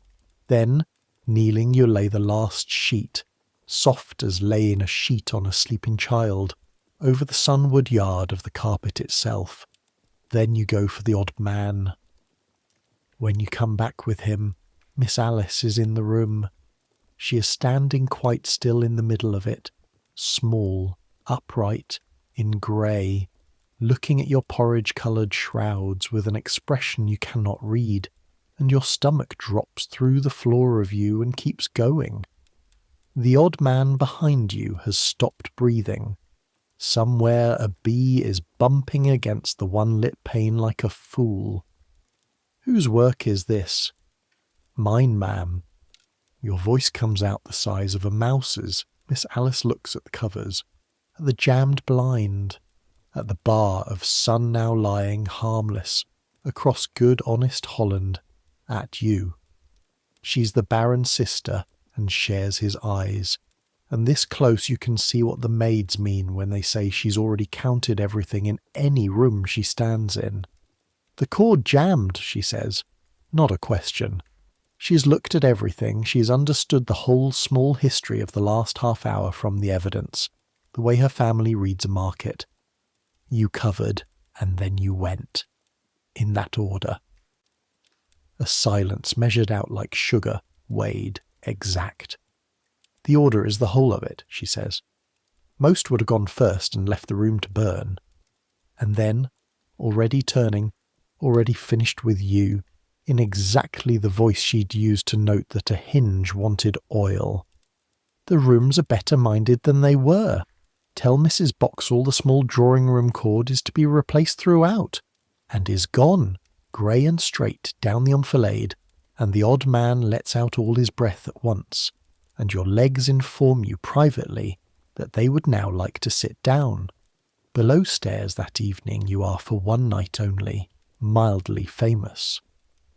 Then, kneeling, you lay the last sheet, soft as laying a sheet on a sleeping child, over the sunward yard of the carpet itself. Then you go for the odd man. When you come back with him, Miss Alice is in the room. She is standing quite still in the middle of it, small, upright, in grey, looking at your porridge-coloured shrouds with an expression you cannot read, and your stomach drops through the floor of you and keeps going. The odd man behind you has stopped breathing. Somewhere a bee is bumping against the one-lit pane like a fool. Whose work is this? Mine, ma'am. Your voice comes out the size of a mouse's. Miss Alice looks at the covers, at the jammed blind, at the bar of sun now lying harmless across good honest Holland, at you. She's the Baron's sister and shares his eyes, and this close you can see what the maids mean when they say she's already counted everything in any room she stands in. The cord jammed, she says. Not a question. She's looked at everything, she's understood the whole small history of the last half hour from the evidence, the way her family reads a market. You covered, and then you went. In that order. A silence measured out like sugar, weighed, exact. The order is the whole of it, she says. Most would have gone first and left the room to burn. And then, already turning, already finished with you, in exactly the voice she'd used to note that a hinge wanted oil. The rooms are better minded than they were. Tell Mrs. Boxall the small drawing-room cord is to be replaced throughout, and is gone, grey and straight, down the enfilade, and the odd man lets out all his breath at once, and your legs inform you privately that they would now like to sit down. Below stairs that evening you are for one night only, mildly famous.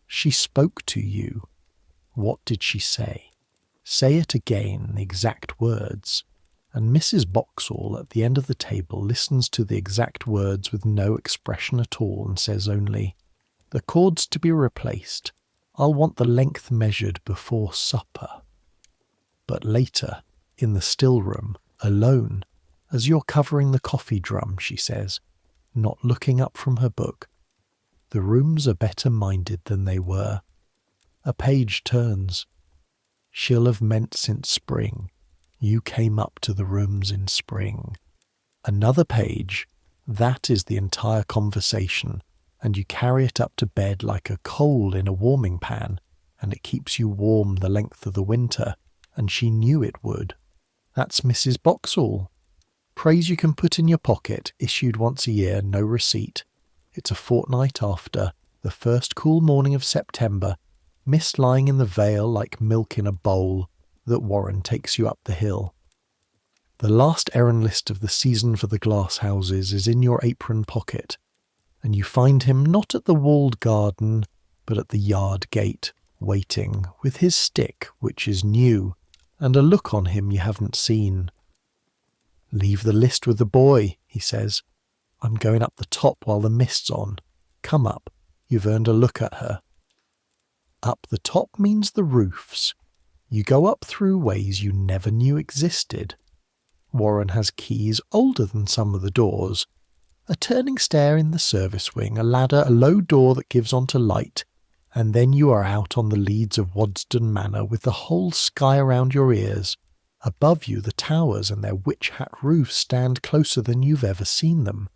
She spoke to you. What did she say? Say it again, the exact words. And Mrs. Boxall at the end of the table listens to the exact words with no expression at all and says only, "The cord's to be replaced. I'll want the length measured before supper." But later, in the still room, alone, as you're covering the coffee drum, she says, not looking up from her book, "The rooms are better minded than they were." A page turns. She'll have meant since spring. You came up to the rooms in spring. Another page. That is the entire conversation, and you carry it up to bed like a coal in a warming pan, and it keeps you warm the length of the winter, and she knew it would. That's Mrs. Boxall. Praise you can put in your pocket, issued once a year, no receipt. It's a fortnight after, the first cool morning of September, mist lying in the vale like milk in a bowl, that Warren takes you up the hill. The last errand list of the season for the glass houses is in your apron pocket, and you find him not at the walled garden, but at the yard gate, waiting, with his stick, which is new, and a look on him you haven't seen. "Leave the list with the boy," he says. "I'm going up the top while the mist's on. Come up, you've earned a look at her." Up the top means the roofs. You go up through ways you never knew existed. Warren has keys older than some of the doors. A turning stair in the service wing, a ladder, a low door that gives onto light, and then you are out on the leads of Waddesdon Manor with the whole sky around your ears. Above you the towers and their witch-hat roofs stand closer than you've ever seen them.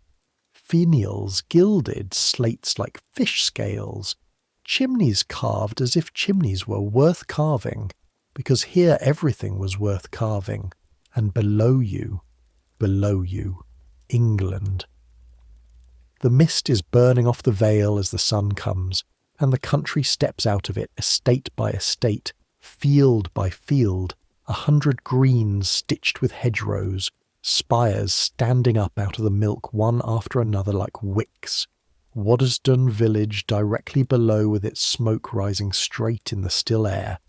Finials gilded, slates like fish scales, chimneys carved as if chimneys were worth carving, because here everything was worth carving, and below you, England. The mist is burning off the vale as the sun comes, and the country steps out of it, estate by estate, field by field, 100 greens stitched with hedgerows, spires standing up out of the milk one after another like wicks, Waddesdon village directly below with its smoke rising straight in the still air.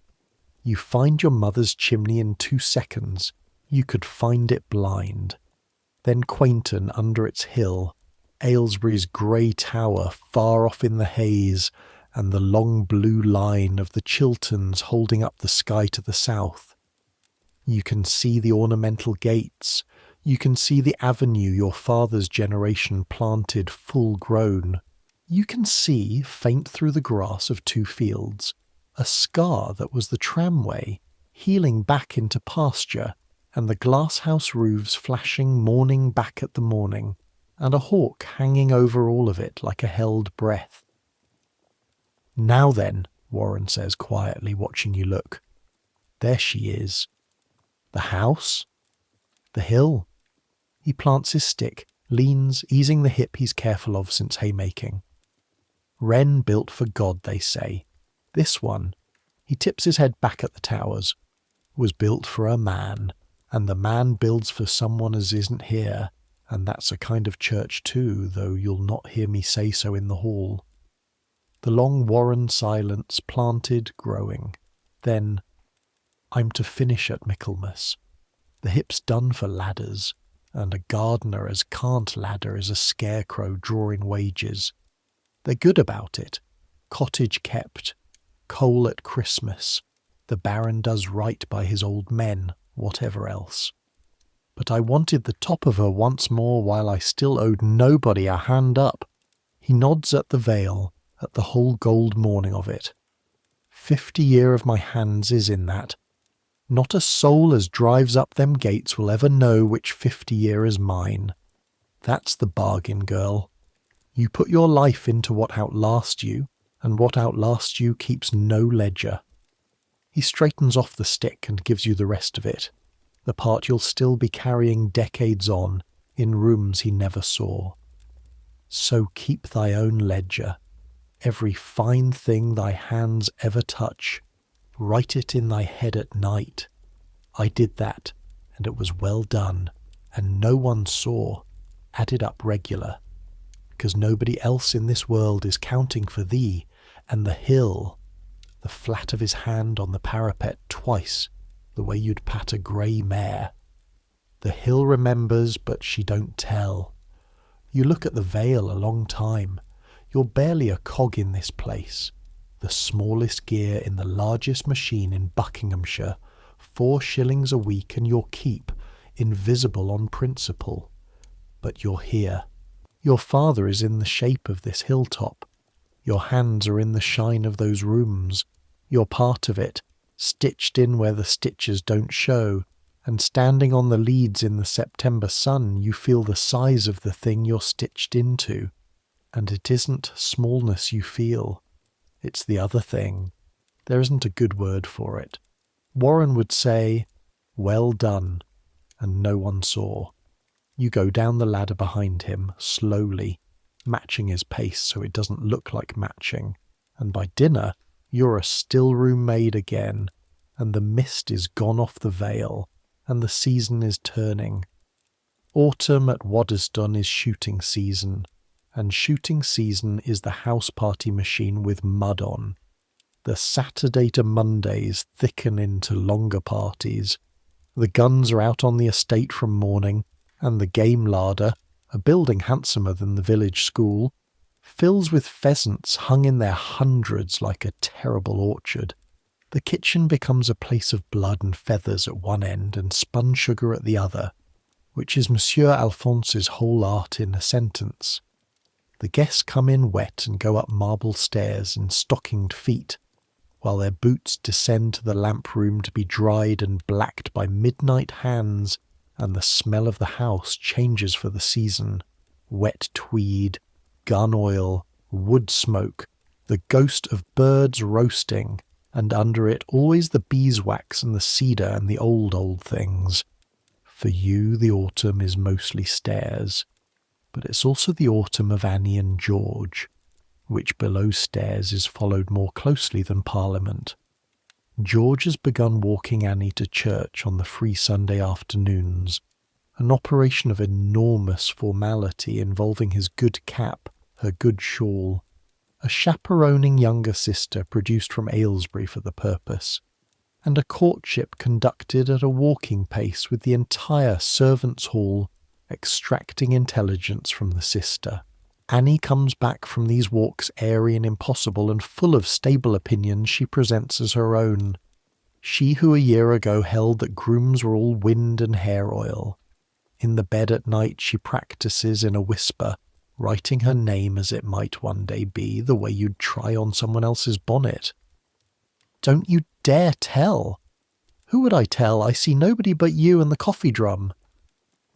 You find your mother's chimney in 2 seconds. You could find it blind. Then Quainton under its hill, Aylesbury's grey tower far off in the haze, and the long blue line of the Chilterns holding up the sky to the south. You can see the ornamental gates. You can see the avenue your father's generation planted full grown. You can see, faint through the grass of 2 fields, a scar that was the tramway, healing back into pasture, and the glass-house roofs flashing morning back at the morning, and a hawk hanging over all of it like a held breath. "Now then," Warren says quietly, watching you look. There she is. The house? The hill. He plants his stick, leans, easing the hip he's careful of since haymaking. Wren built for God, they say. This one, He tips his head back at the towers. Was built for a man, and the man builds for someone as isn't here, and that's a kind of church too, though you'll not hear me say so in the hall. The long Warren silence, planted, growing. Then, I'm to finish at Michaelmas. The hip's done for ladders, and a gardener as can't ladder is a scarecrow drawing wages. They're good about it. Cottage kept. Coal at Christmas. The Baron does right by his old men, whatever else. But I wanted the top of her once more while I still owed nobody a hand up. He nods at the veil, at the whole gold morning of it. 50 year of my hands is in that. Not a soul as drives up them gates will ever know which 50 year is mine. That's the bargain, girl. You put your life into what outlasts you, and what outlasts you keeps no ledger. He straightens off the stick and gives you the rest of it, the part you'll still be carrying decades on, in rooms he never saw. So keep thy own ledger. Every fine thing thy hands ever touch, write it in thy head at night. I did that, and it was well done, and no one saw, added up regular, because nobody else in this world is counting for thee, and the hill, the flat of his hand on the parapet twice, the way you'd pat a grey mare. The hill remembers, but she don't tell. You look at the veil a long time. You're barely a cog in this place. The smallest gear in the largest machine in Buckinghamshire, 4 shillings a week and your keep, invisible on principle. But you're here. Your father is in the shape of this hilltop. Your hands are in the shine of those rooms. You're part of it, stitched in where the stitches don't show, and standing on the leads in the September sun you feel the size of the thing you're stitched into. And it isn't smallness you feel. It's the other thing. There isn't a good word for it. Warren would say, well done, and no one saw. You go down the ladder behind him, slowly, matching his pace so it doesn't look like matching, and by dinner you're a still room maid again, and the mist is gone off the veil, and the season is turning. Autumn at Waddesdon is shooting season, and shooting season is the house party machine with mud on. The Saturday to Mondays thicken into longer parties. The guns are out on the estate from morning, and the game larder, a building handsomer than the village school, fills with pheasants hung in their hundreds like a terrible orchard. The kitchen becomes a place of blood and feathers at one end and spun sugar at the other, which is Monsieur Alphonse's whole art in a sentence. The guests come in wet and go up marble stairs in stockinged feet, while their boots descend to the lamp room to be dried and blacked by midnight hands, and the smell of the house changes for the season. Wet tweed, gun oil, wood smoke, the ghost of birds roasting, and under it always the beeswax and the cedar and the old things. For you the autumn is mostly stairs, but it's also the autumn of Annie and George, which below stairs is followed more closely than Parliament. George has begun walking Annie to church on the free Sunday afternoons, an operation of enormous formality involving his good cap, her good shawl, a chaperoning younger sister produced from Aylesbury for the purpose, and a courtship conducted at a walking pace with the entire servants' hall extracting intelligence from the sister. Annie comes back from these walks airy and impossible and full of stable opinions she presents as her own. She who a year ago held that grooms were all wind and hair oil. In the bed at night she practices in a whisper, writing her name as it might one day be, the way you'd try on someone else's bonnet. Don't you dare tell! Who would I tell? I see nobody but you and the coffee drum.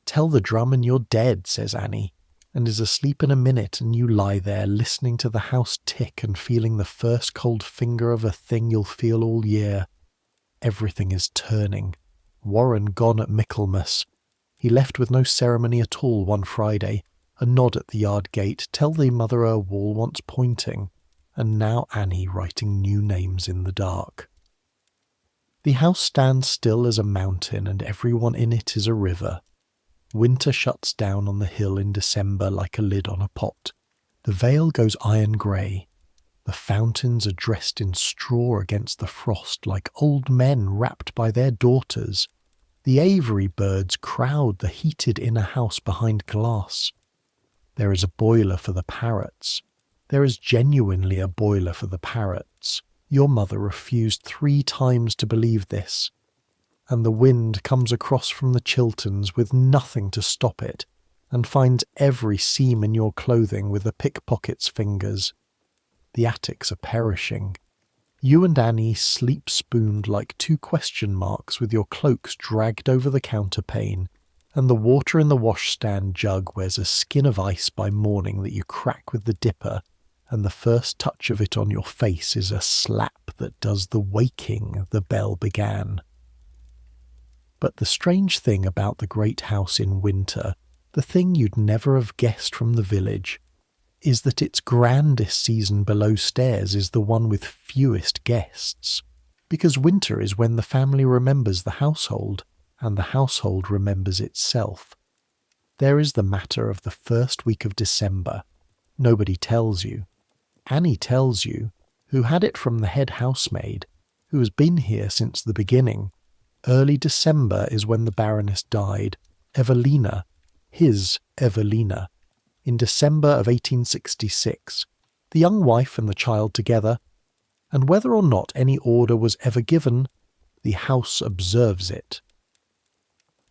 Tell the drum and you're dead, says Annie, and is asleep in a minute, and you lie there listening to the house tick and feeling the first cold finger of a thing you'll feel all year. Everything is turning. Warren gone at Michaelmas. He left with no ceremony at all one Friday, a nod at the yard gate, tell thee Mother Wall wants pointing, and now Annie writing new names in the dark. The house stands still as a mountain, and everyone in it is a river. Winter shuts down on the hill in December like a lid on a pot. The vale goes iron grey. The fountains are dressed in straw against the frost like old men wrapped by their daughters. The aviary birds crowd the heated inner house behind glass. There is a boiler for the parrots. There is genuinely a boiler for the parrots. Your mother refused 3 times to believe this. And the wind comes across from the Chilterns with nothing to stop it, and finds every seam in your clothing with a pickpocket's fingers. The attics are perishing. You and Annie sleep spooned like 2 question marks with your cloaks dragged over the counterpane, and the water in the washstand jug wears a skin of ice by morning that you crack with the dipper, and the first touch of it on your face is a slap that does the waking the bell began. But the strange thing about the great house in winter, the thing you'd never have guessed from the village, is that its grandest season below stairs is the one with fewest guests, because winter is when the family remembers the household, and the household remembers itself. There is the matter of the first week of December. Nobody tells you. Annie tells you, who had it from the head housemaid, who has been here since the beginning. Early December is when the Baroness died, Evelina, his Evelina, in December of 1866, the young wife and the child together, and whether or not any order was ever given, the house observes it.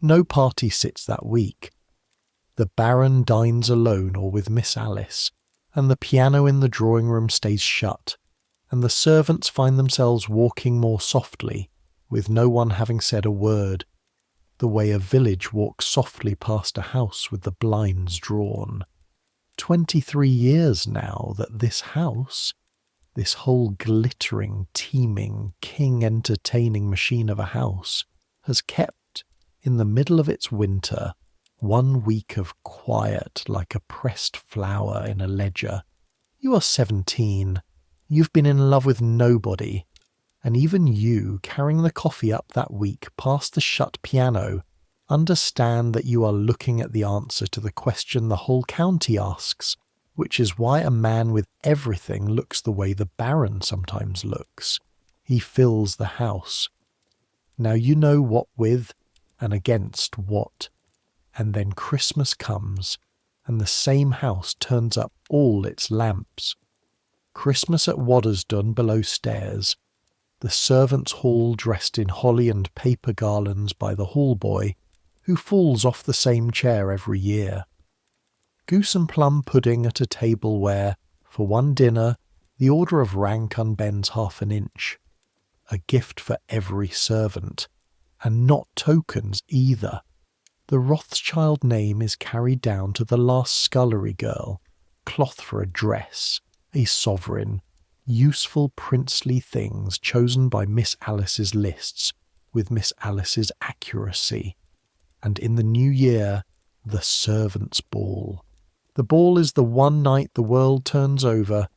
No party sits that week. The Baron dines alone or with Miss Alice, and the piano in the drawing-room stays shut, and the servants find themselves walking more softly, with no one having said a word, the way a village walks softly past a house with the blinds drawn. 23 years now that this house, this whole glittering, teeming, king-entertaining machine of a house, has kept, in the middle of its winter, 1 week of quiet like a pressed flower in a ledger. You are 17. You've been in love with nobody. And even you, carrying the coffee up that week past the shut piano, understand that you are looking at the answer to the question the whole county asks, which is why a man with everything looks the way the Baron sometimes looks. He fills the house. Now you know what with and against what. And then Christmas comes, and the same house turns up all its lamps. Christmas at Waddesdon below stairs, the servants' hall dressed in holly and paper garlands by the hall-boy, who falls off the same chair every year. Goose and plum pudding at a table where, for one dinner, the order of rank unbends half an inch. A gift for every servant, and not tokens either. The Rothschild name is carried down to the last scullery girl, cloth for a dress, a sovereign, useful princely things chosen by Miss Alice's lists, with Miss Alice's accuracy. And in the new year, the servants' ball. The ball is the one night the world turns over.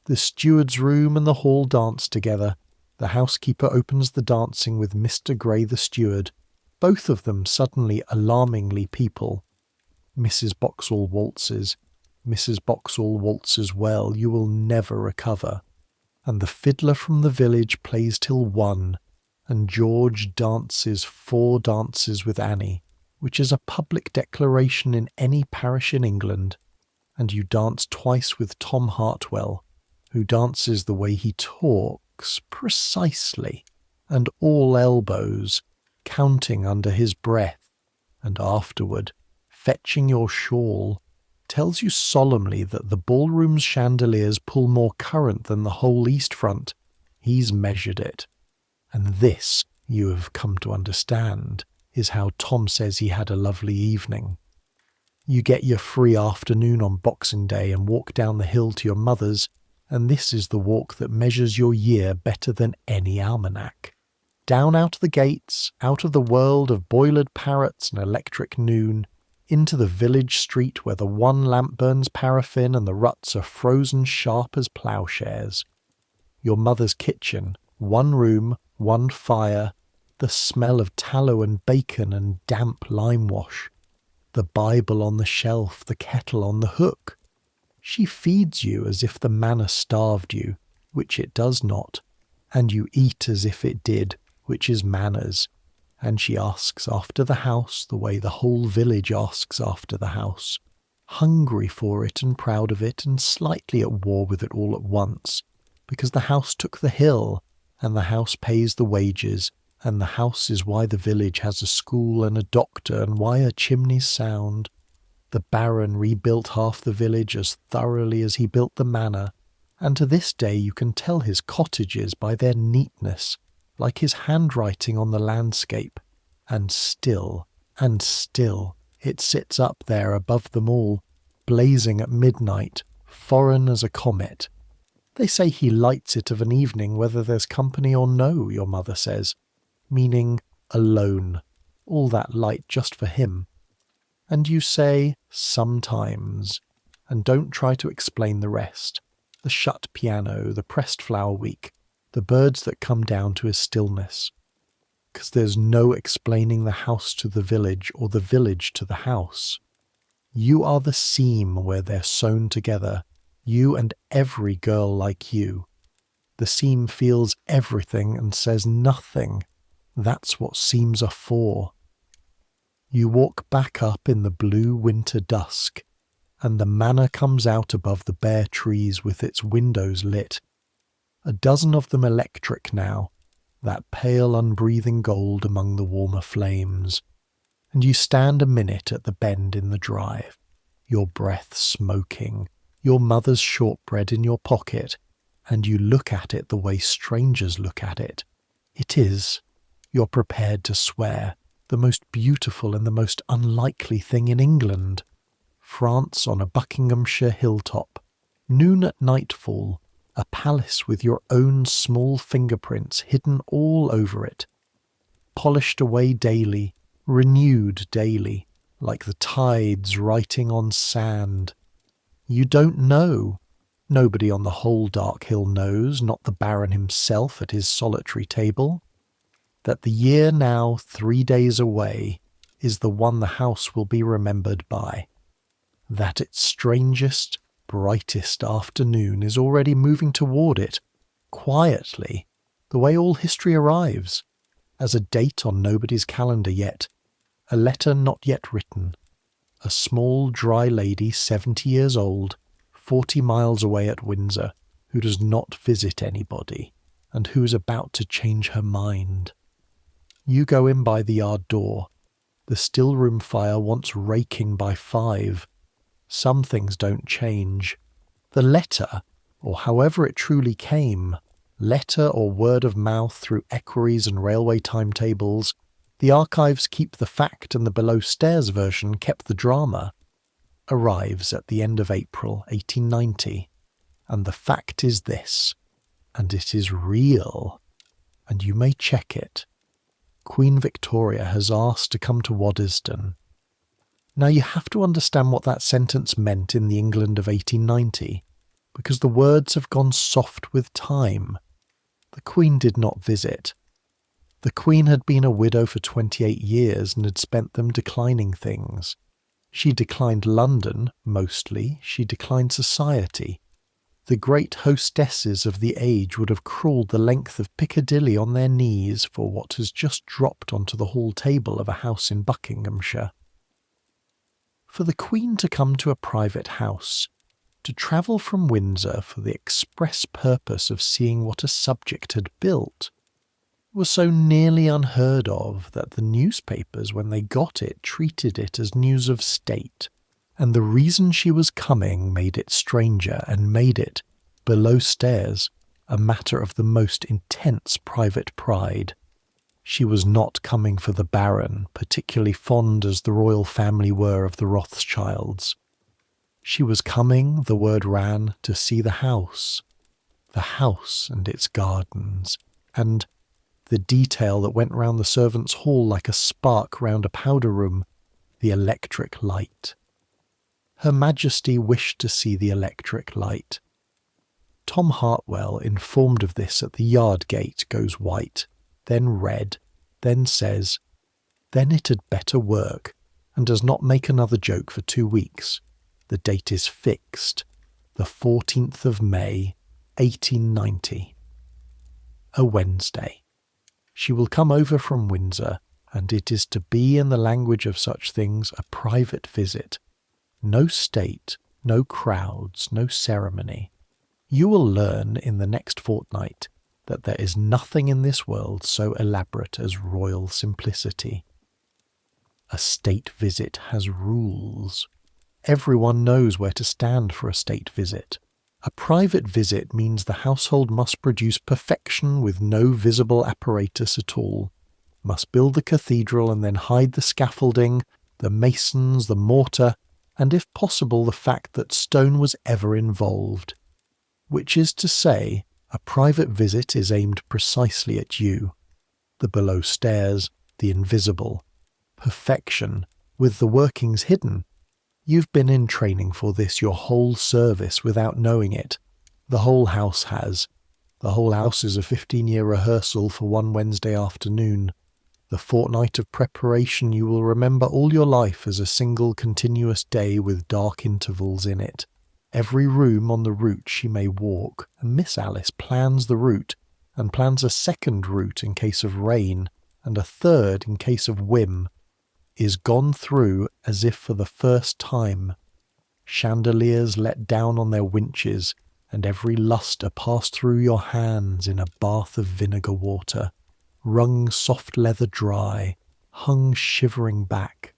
The steward's room and the hall dance together. The housekeeper opens the dancing with Mr. Gray the steward, both of them suddenly alarmingly people. Mrs. Boxall waltzes. Mrs. Boxall waltzes well, you will never recover. And the fiddler from the village plays till 1, and George dances 4 dances with Annie, which is a public declaration in any parish in England, and you dance twice with Tom Hartwell, who dances the way he talks, precisely, and all elbows, counting under his breath, and afterward, fetching your shawl, tells you solemnly that the ballroom's chandeliers pull more current than the whole east front. He's measured it. And this, you have come to understand, is how Tom says he had a lovely evening. You get your free afternoon on Boxing Day and walk down the hill to your mother's, and this is the walk that measures your year better than any almanac. Down out of the gates, out of the world of boilered parrots and electric noon, into the village street where the one lamp burns paraffin and the ruts are frozen sharp as ploughshares. Your mother's kitchen, 1 room, 1 fire, the smell of tallow and bacon and damp lime wash, the Bible on the shelf, the kettle on the hook. She feeds you as if the manor starved you, which it does not, and you eat as if it did, which is manners. And she asks after the house the way the whole village asks after the house, hungry for it and proud of it and slightly at war with it all at once, because the house took the hill, and the house pays the wages, and the house is why the village has a school and a doctor and why her chimneys sound. The Baron rebuilt half the village as thoroughly as he built the manor, and to this day you can tell his cottages by their neatness, like his handwriting on the landscape, and still, it sits up there above them all, blazing at midnight, foreign as a comet. They say he lights it of an evening whether there's company or no, your mother says, meaning alone, all that light just for him. And you say, sometimes, and don't try to explain the rest. The shut piano, the pressed flower week, the birds that come down to his stillness. 'Cause there's no explaining the house to the village or the village to the house. You are the seam where they're sewn together, you and every girl like you. The seam feels everything and says nothing. That's what seams are for. You walk back up in the blue winter dusk, and the manor comes out above the bare trees with its windows lit. A dozen of them electric now, that pale unbreathing gold among the warmer flames. And you stand a minute at the bend in the drive, your breath smoking, your mother's shortbread in your pocket, and you look at it the way strangers look at it. It is, you're prepared to swear, the most beautiful and the most unlikely thing in England. France on a Buckinghamshire hilltop, noon at nightfall, a palace with your own small fingerprints hidden all over it, polished away daily, renewed daily, like the tides writing on sand. You don't know. Nobody on the whole dark hill knows, not the Baron himself at his solitary table, that the year now 3 days away is the one the house will be remembered by. That its strangest, brightest afternoon is already moving toward it, quietly, the way all history arrives, as a date on nobody's calendar yet, a letter not yet written, a small dry lady 70 years old, 40 miles away at Windsor, who does not visit anybody, and who is about to change her mind. You go in by the yard door, the still-room fire wants raking by 5. Some things don't change. The letter, or however it truly came, letter or word of mouth through equerries and railway timetables, the archives keep the fact and the below-stairs version kept the drama, arrives at the end of April 1890, and the fact is this, and it is real, and you may check it. Queen Victoria has asked to come to Waddesdon. Now you have to understand what that sentence meant in the England of 1890, because the words have gone soft with time. The Queen did not visit. The Queen had been a widow for 28 years and had spent them declining things. She declined London, mostly. She declined society. The great hostesses of the age would have crawled the length of Piccadilly on their knees for what has just dropped onto the hall table of a house in Buckinghamshire. For the Queen to come to a private house, to travel from Windsor for the express purpose of seeing what a subject had built, was so nearly unheard of that the newspapers, when they got it, treated it as news of state, and the reason she was coming made it stranger and made it, below stairs, a matter of the most intense private pride. She was not coming for the Baron, particularly fond as the royal family were of the Rothschilds. She was coming, the word ran, to see the house and its gardens, and the detail that went round the servants' hall like a spark round a powder room, the electric light. Her Majesty wished to see the electric light. Tom Hartwell, informed of this at the yard gate, goes white, then red, then says, "Then it had better work," and does not make another joke for 2 weeks. The date is fixed, the 14th of May, 1890. A Wednesday. She will come over from Windsor, and it is to be, in the language of such things, a private visit. No state, no crowds, no ceremony. You will learn in the next fortnight that there is nothing in this world so elaborate as royal simplicity. A state visit has rules. Everyone knows where to stand for a state visit. A private visit means the household must produce perfection with no visible apparatus at all, must build the cathedral and then hide the scaffolding, the masons, the mortar, and if possible the fact that stone was ever involved. Which is to say, a private visit is aimed precisely at you. The below stairs, the invisible. Perfection, with the workings hidden. You've been in training for this your whole service without knowing it. The whole house has. The whole house is a 15-year rehearsal for one Wednesday afternoon. The fortnight of preparation you will remember all your life as a single continuous day with dark intervals in it. Every room on the route she may walk, and Miss Alice plans the route, and plans a second route in case of rain, and a third in case of whim, is gone through as if for the first time. Chandeliers let down on their winches, and every lustre passed through your hands in a bath of vinegar water, wrung soft leather dry, hung shivering back.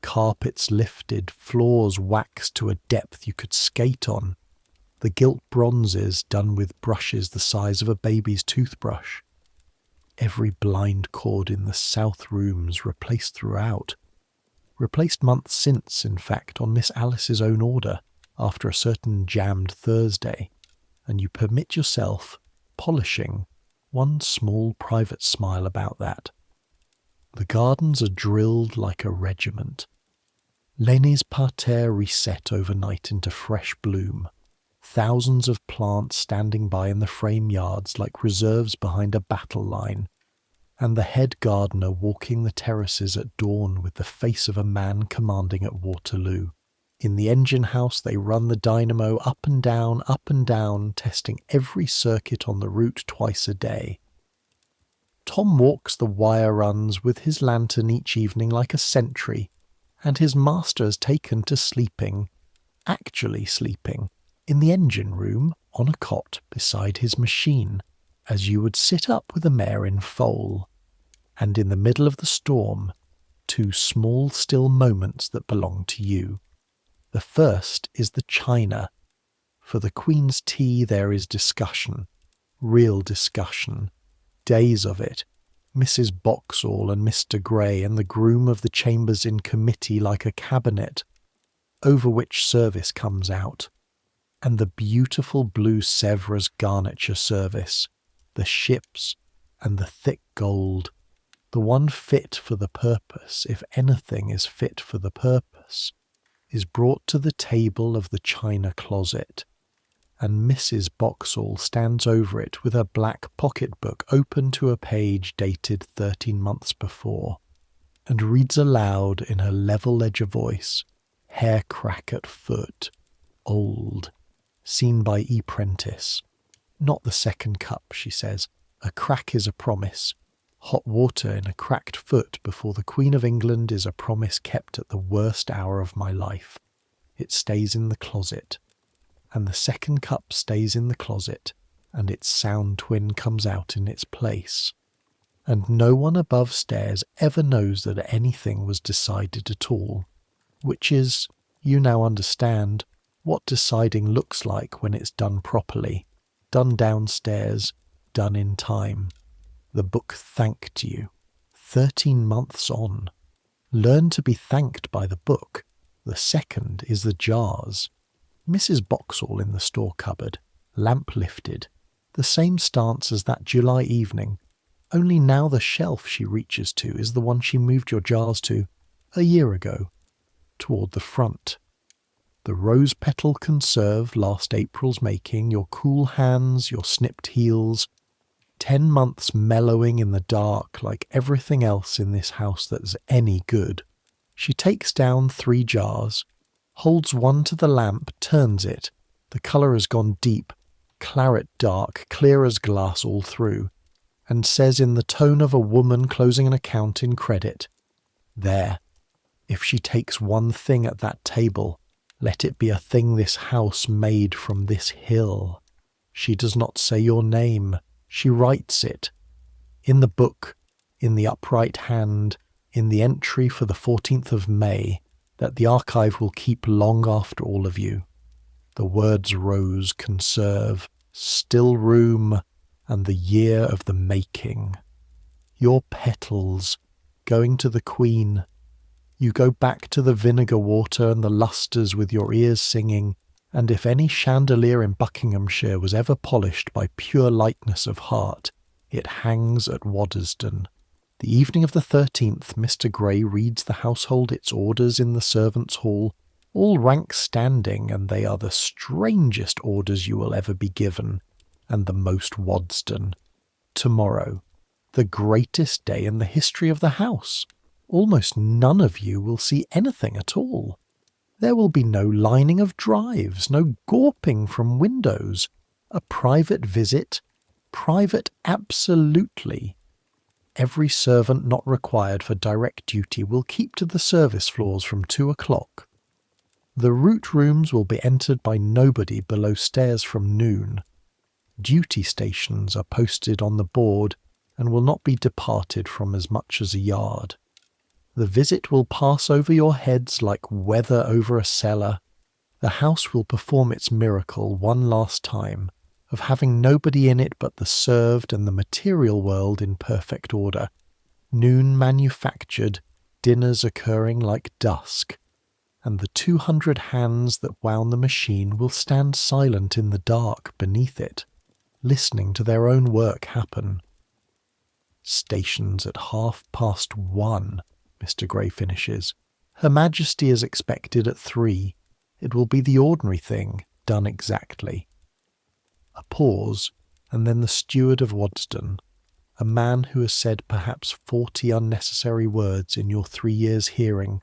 Carpets lifted, floors waxed to a depth you could skate on, the gilt bronzes done with brushes the size of a baby's toothbrush. Every blind cord in the south rooms replaced throughout. Replaced months since, in fact, on Miss Alice's own order, after a certain jammed Thursday, and you permit yourself, polishing, one small private smile about that. The gardens are drilled like a regiment. Lenny's parterre reset overnight into fresh bloom. Thousands of plants standing by in the frame yards like reserves behind a battle line, and the head gardener walking the terraces at dawn with the face of a man commanding at Waterloo. In the engine house they run the dynamo up and down, testing every circuit on the route twice a day. Tom walks the wire runs with his lantern each evening like a sentry, and his master has taken to sleeping, actually sleeping, in the engine room on a cot beside his machine, as you would sit up with a mare in foal. And in the middle of the storm, 2 small still moments that belong to you. The first is the china. For the Queen's tea there is discussion, real discussion, days of it. Mrs. Boxall and Mr. Grey and the groom of the chambers in committee like a cabinet, over which service comes out, and the beautiful blue Sèvres garniture service, the ships and the thick gold, the one fit for the purpose, if anything is fit for the purpose, is brought to the table of the china closet, and Mrs. Boxall stands over it with her black pocket-book open to a page dated 13 months before, and reads aloud in her level ledger voice, "Hair crack at foot, old, seen by E-Prentice. Not the second cup," she says. "A crack is a promise. Hot water in a cracked foot before the Queen of England is a promise kept at the worst hour of my life. It stays in the closet. And the second cup stays in the closet, and its sound twin comes out in its place. And no one above stairs ever knows that anything was decided at all, which is, you now understand, what deciding looks like when it's done properly, done downstairs, done in time. The book thanked you. 13 months on. Learn to be thanked by the book. The second is the jars. Mrs. Boxall in the store cupboard, lamp lifted, the same stance as that July evening, only now the shelf she reaches to is the one she moved your jars to a year ago, toward the front. The rose-petal conserve last April's making, your cool hands, your snipped heels, 10 months mellowing in the dark like everything else in this house that's any good. She takes down 3 jars, holds one to the lamp, turns it. The colour has gone deep, claret dark, clear as glass all through, and says in the tone of a woman closing an account in credit, "There, if she takes one thing at that table, let it be a thing this house made from this hill." She does not say your name, she writes it. In the book, in the upright hand, in the entry for the 14th of May, that the archive will keep long after all of you. The words rose, conserve, still room, and the year of the making. Your petals, going to the Queen. You go back to the vinegar water and the lustres with your ears singing, and if any chandelier in Buckinghamshire was ever polished by pure lightness of heart, it hangs at Waddesdon. The evening of the 13th, Mr. Gray reads the household its orders in the servants' hall, all ranks standing, and they are the strangest orders you will ever be given, and the most Waddesdon. Tomorrow, the greatest day in the history of the house. Almost none of you will see anything at all. There will be no lining of drives, no gawping from windows. A private visit, private absolutely. Every servant not required for direct duty will keep to the service floors from 2 o'clock. The root rooms will be entered by nobody below stairs from noon. Duty stations are posted on the board and will not be departed from as much as a yard. The visit will pass over your heads like weather over a cellar. The house will perform its miracle one last time, of having nobody in it but the served and the material world in perfect order, noon manufactured, dinners occurring like dusk, and the 200 hands that wound the machine will stand silent in the dark beneath it, listening to their own work happen. Stations at 1:30, Mr. Gray finishes. Her Majesty is expected at 3. It will be the ordinary thing, done exactly. A pause, and then the steward of Waddesdon, a man who has said perhaps 40 unnecessary words in your 3 years' hearing,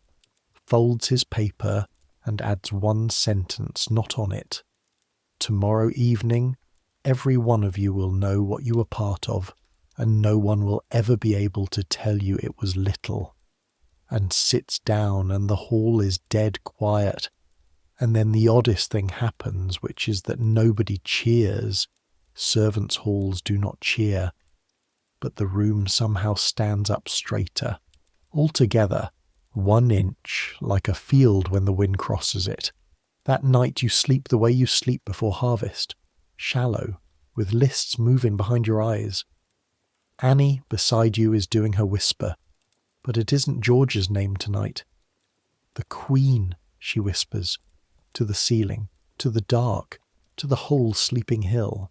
folds his paper and adds 1 sentence not on it. Tomorrow evening, every one of you will know what you were part of, and no one will ever be able to tell you it was little. And sits down, and the hall is dead quiet. And then the oddest thing happens, which is that nobody cheers. Servants' halls do not cheer. But the room somehow stands up straighter. Altogether, 1 inch, like a field when the wind crosses it. That night you sleep the way you sleep before harvest. Shallow, with lists moving behind your eyes. Annie, beside you, is doing her whisper. But it isn't George's name tonight. The Queen, she whispers, to the ceiling, to the dark, to the whole sleeping hill.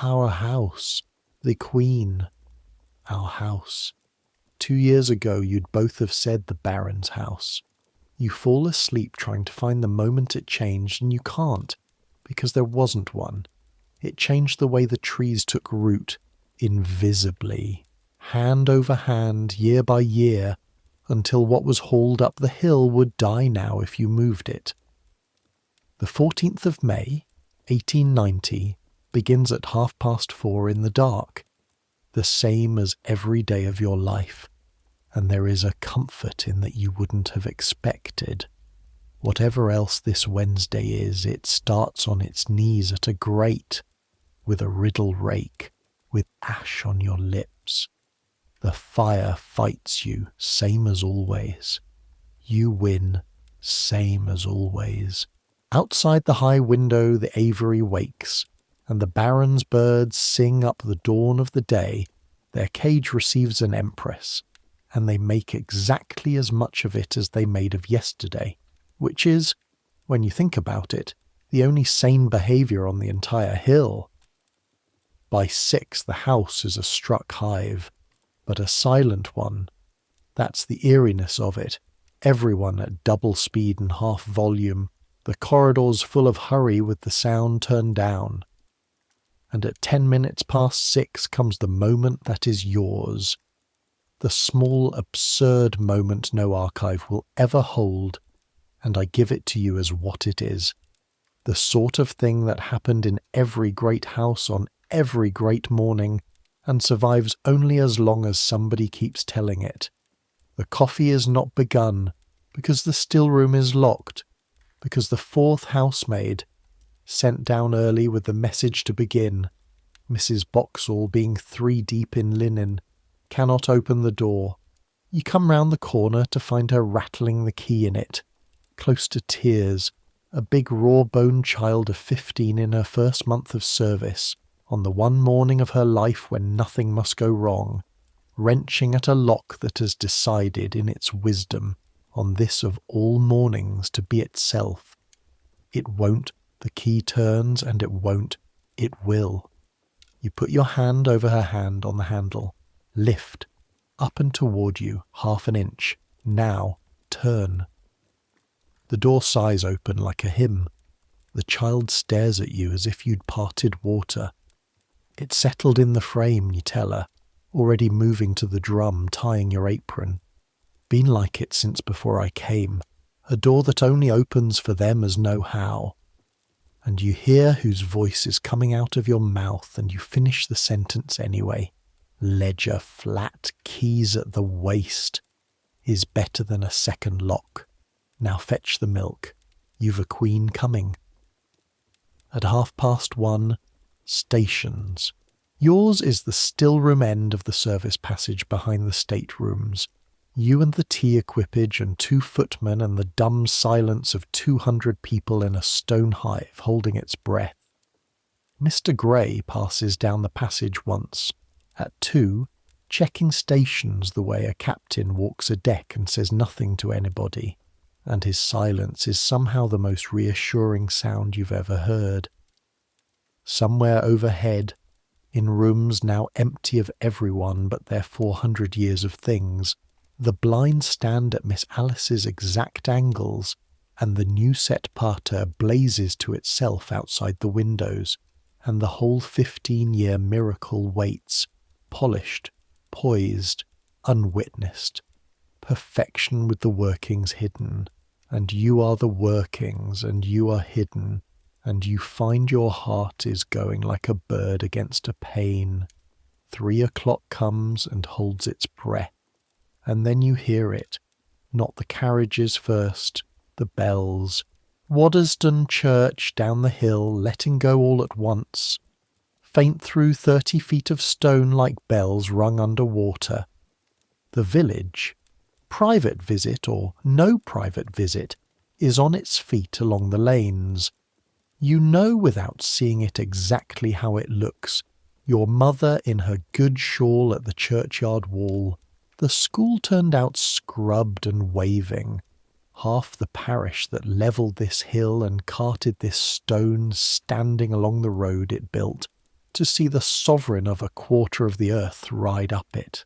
Our house, the Queen, our house. 2 years ago you'd both have said the Baron's house. You fall asleep trying to find the moment it changed, and you can't, because there wasn't one. It changed the way the trees took root, invisibly. Hand over hand, year by year, until what was hauled up the hill would die now if you moved it. The 14th of May, 1890, begins at 4:30 in the dark, the same as every day of your life, and there is a comfort in that you wouldn't have expected. Whatever else this Wednesday is, it starts on its knees at a grate, with a riddle rake, with ash on your lips. The fire fights you, same as always. You win, same as always. Outside the high window the aviary wakes, and the Baron's birds sing up the dawn of the day. Their cage receives an empress, and they make exactly as much of it as they made of yesterday, which is, when you think about it, the only sane behaviour on the entire hill. By 6 the house is a struck hive, but a silent one. That's the eeriness of it. Everyone at double speed and half volume, the corridors full of hurry with the sound turned down. and at 10 minutes past 6 comes the moment that is yours. The small, absurd moment no archive will ever hold, and I give it to you as what it is. The sort of thing that happened in every great house on every great morning, and survives only as long as somebody keeps telling it. The coffee is not begun, because the still room is locked, because the fourth housemaid, sent down early with the message to begin, Mrs. Boxall being 3 deep in linen, cannot open the door. You come round the corner to find her rattling the key in it, close to tears, a big raw-boned child of 15 in her first month of service, on the one morning of her life when nothing must go wrong, wrenching at a lock that has decided in its wisdom on this of all mornings to be itself. It won't, the key turns, and it won't, it will. You put your hand over her hand on the handle, lift, up and toward you, 1/2 inch, now, turn. The door sighs open like a hymn. The child stares at you as if you'd parted water. It's settled in the frame, you tell her, already moving to the drum, tying your apron. Been like it since before I came, a door that only opens for them as know how. And you hear whose voice is coming out of your mouth, and you finish the sentence anyway. Ledger flat, keys at the waist, is better than a second lock. Now fetch the milk. You've a queen coming. At 1:30, stations. Yours is the still-room end of the service passage behind the staterooms. You and the tea equipage and 2 footmen and the dumb silence of 200 people in a stone hive holding its breath. Mr. Gray passes down the passage once, at 2, checking stations the way a captain walks a deck and says nothing to anybody, and his silence is somehow the most reassuring sound you've ever heard. Somewhere overhead, in rooms now empty of everyone but their 400 years of things, the blinds stand at Miss Alice's exact angles, and the new set parterre blazes to itself outside the windows, and the whole 15-year miracle waits, polished, poised, unwitnessed, perfection with the workings hidden, and you are the workings, and you are hidden, and you find your heart is going like a bird against a pane. 3 o'clock comes and holds its breath, and then you hear it, not the carriages first, the bells, Waddesdon Church down the hill letting go all at once, faint through 30 feet of stone like bells rung under water. The village, private visit or no private visit, is on its feet along the lanes. You know without seeing it exactly how it looks, your mother in her good shawl at the churchyard wall, the school turned out scrubbed and waving, half the parish that levelled this hill and carted this stone standing along the road it built, to see the sovereign of a quarter of the earth ride up it.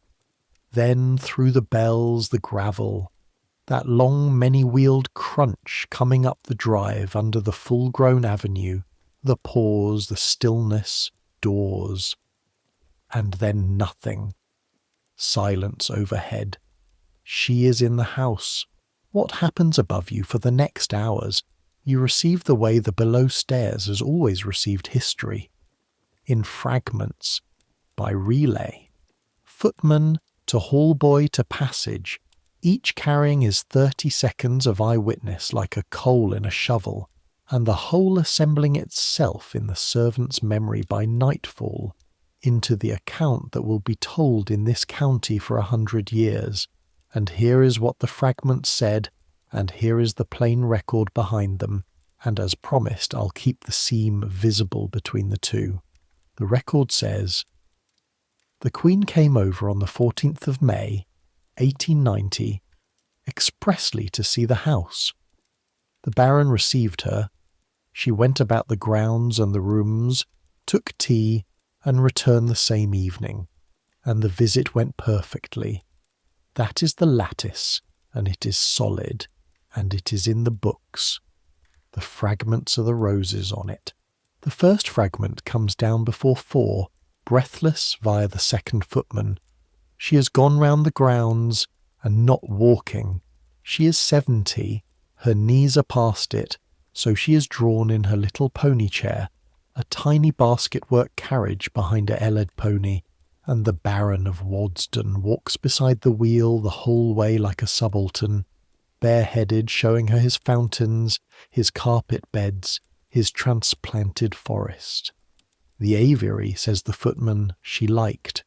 Then through the bells, the gravel, that long many-wheeled crunch coming up the drive under the full-grown avenue, the pause, the stillness, doors. And then nothing. Silence overhead. She is in the house. What happens above you for the next hours? You receive the way the below stairs has always received history. In fragments, by relay. Footman to hallboy to passage, each carrying his 30 seconds of eyewitness like a coal in a shovel, and the whole assembling itself in the servant's memory by nightfall, into the account that will be told in this county for 100 years, and here is what the fragments said, and here is the plain record behind them, and as promised I'll keep the seam visible between the two. The record says, the Queen came over on the 14th of May, 1890, expressly to see the house. The Baron received her. She went about the grounds and the rooms, took tea, and returned the same evening, and the visit went perfectly. That is the lattice, and it is solid, and it is in the books. The fragments are the roses on it. The first fragment comes down before 4, breathless via the second footman. She has gone round the grounds and not walking. She is 70, her knees are past it, so she is drawn in her little pony chair, a tiny basket-work carriage behind a Eled pony, and the Baron of Waddesdon walks beside the wheel the whole way like a subaltern, bareheaded, showing her his fountains, his carpet beds, his transplanted forest. The aviary, says the footman, she liked.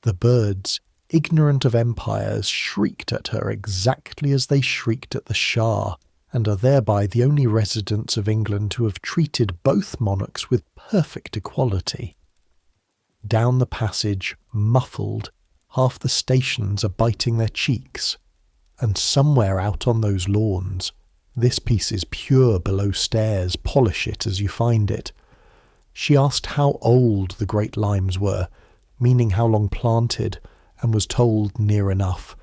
The birds, ignorant of empires, shrieked at her exactly as they shrieked at the Shah, and are thereby the only residents of England who have treated both monarchs with perfect equality. Down the passage, muffled, half the stations are biting their cheeks, and somewhere out on those lawns, this piece is pure below stairs, polish it as you find it. She asked how old the great limes were, meaning how long planted, and was told near enough,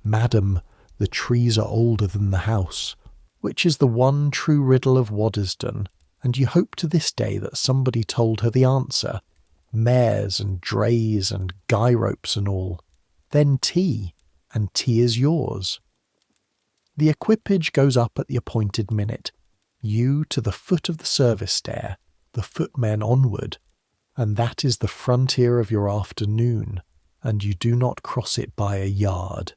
"Madam, the trees are older than the house," which is the one true riddle of Waddesdon, and you hope to this day that somebody told her the answer. Mares and drays and guy ropes and all. Then tea, and tea is yours. The equipage goes up at the appointed minute, you to the foot of the service stair, the footmen onward, and that is the frontier of your afternoon, and you do not cross it by a yard.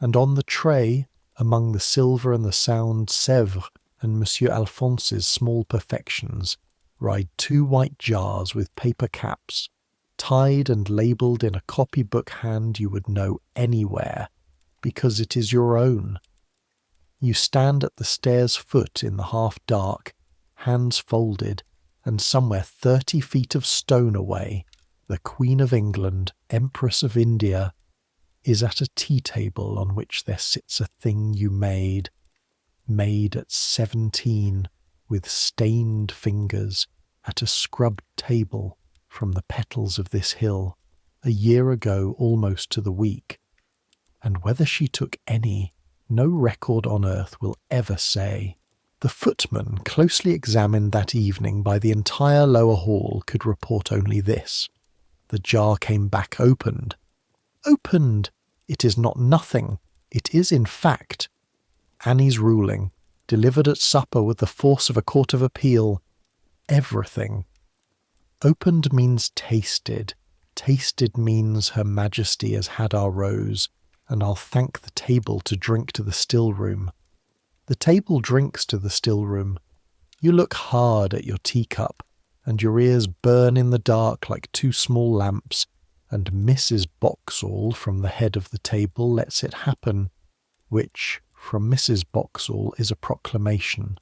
And on the tray, among the silver and the sound Sèvres and Monsieur Alphonse's small perfections, ride 2 white jars with paper caps, tied and labelled in a copybook hand you would know anywhere, because it is your own. You stand at the stair's foot in the half-dark, hands folded, and somewhere 30 feet of stone away, the Queen of England, Empress of India, is at a tea-table on which there sits a thing you made at 17, with stained fingers, at a scrubbed table from the petals of this hill, a year ago almost to the week. And whether she took any, no record on earth will ever say. The footman, closely examined that evening by the entire lower hall, could report only this. The jar came back opened. Opened! It is not nothing. It is, in fact, Annie's ruling, delivered at supper with the force of a court of appeal. Everything. Opened means tasted. Tasted means Her Majesty has had our rose, and I'll thank the table to drink to the still room. The table drinks to the still room. You look hard at your teacup, and your ears burn in the dark like 2 small lamps, and Mrs. Boxall from the head of the table lets it happen, which, from Mrs. Boxall, is a proclamation.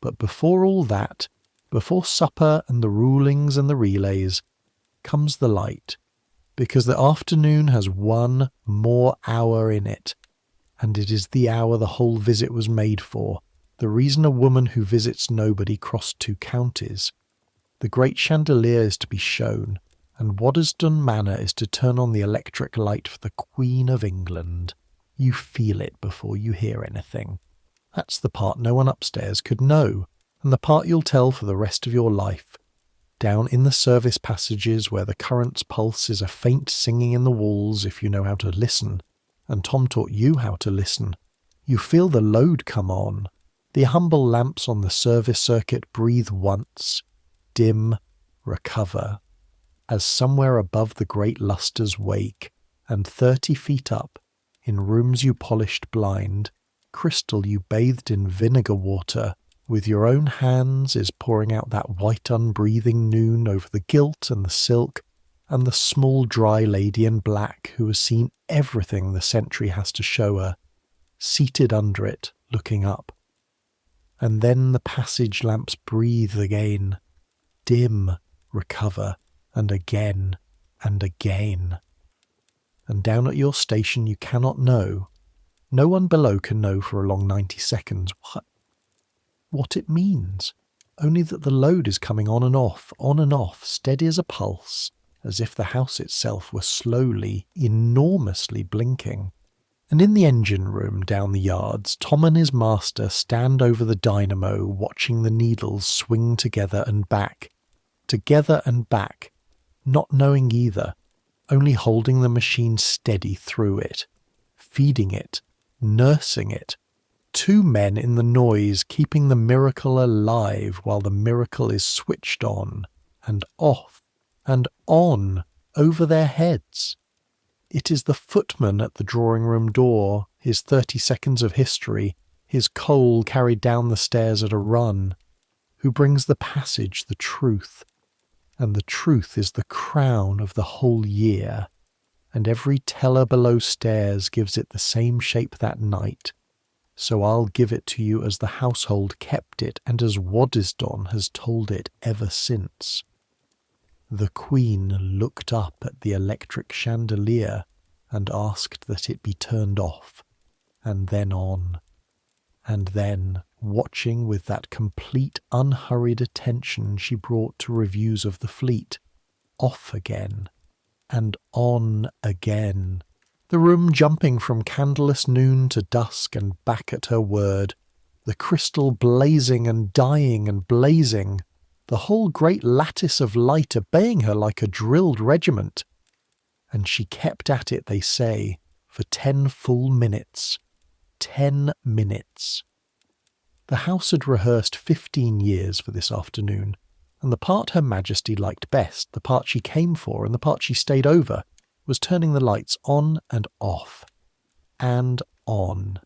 But before all that, before supper and the rulings and the relays, comes the light, because the afternoon has 1 more hour in it, and it is the hour the whole visit was made for, the reason a woman who visits nobody crossed 2 counties. The great chandelier is to be shown, and Waddesdon Manor is to turn on the electric light for the Queen of England. You feel it before you hear anything. That's the part no one upstairs could know, and the part you'll tell for the rest of your life. Down in the service passages where the current's pulse is a faint singing in the walls if you know how to listen, and Tom taught you how to listen, you feel the load come on. The humble lamps on the service circuit breathe once, dim, recover, as somewhere above the great lustres wake, and 30 feet up, in rooms you polished blind, crystal you bathed in vinegar water, with your own hands is pouring out that white unbreathing noon over the gilt and the silk, and the small dry lady in black who has seen everything the century has to show her, seated under it, looking up. And then the passage lamps breathe again, dim, recover, and again, and again. And down at your station you cannot know, no one below can know for a long 90 seconds, what it means, only that the load is coming on and off, steady as a pulse, as if the house itself were slowly, enormously blinking. And in the engine room down the yards, Tom and his master stand over the dynamo watching the needles swing together and back, not knowing either, only holding the machine steady through it, feeding it, nursing it. Two men in the noise keeping the miracle alive while the miracle is switched on and off and on over their heads. It is the footman at the drawing-room door, his 30 seconds of history, his coal carried down the stairs at a run, who brings the passage the truth. And the truth is the crown of the whole year, and every teller below stairs gives it the same shape that night. So I'll give it to you as the household kept it, and as Waddesdon has told it ever since. The Queen looked up at the electric chandelier and asked that it be turned off, and then on, and then, watching with that complete unhurried attention she brought to reviews of the fleet, off again, and on again, the room jumping from candleless noon to dusk and back at her word, the crystal blazing and dying and blazing, the whole great lattice of light obeying her like a drilled regiment. And she kept at it, they say, for 10 full minutes. 10 minutes. The house had rehearsed 15 years for this afternoon, and the part Her Majesty liked best, the part she came for and the part she stayed over, was turning the lights on and off, and on,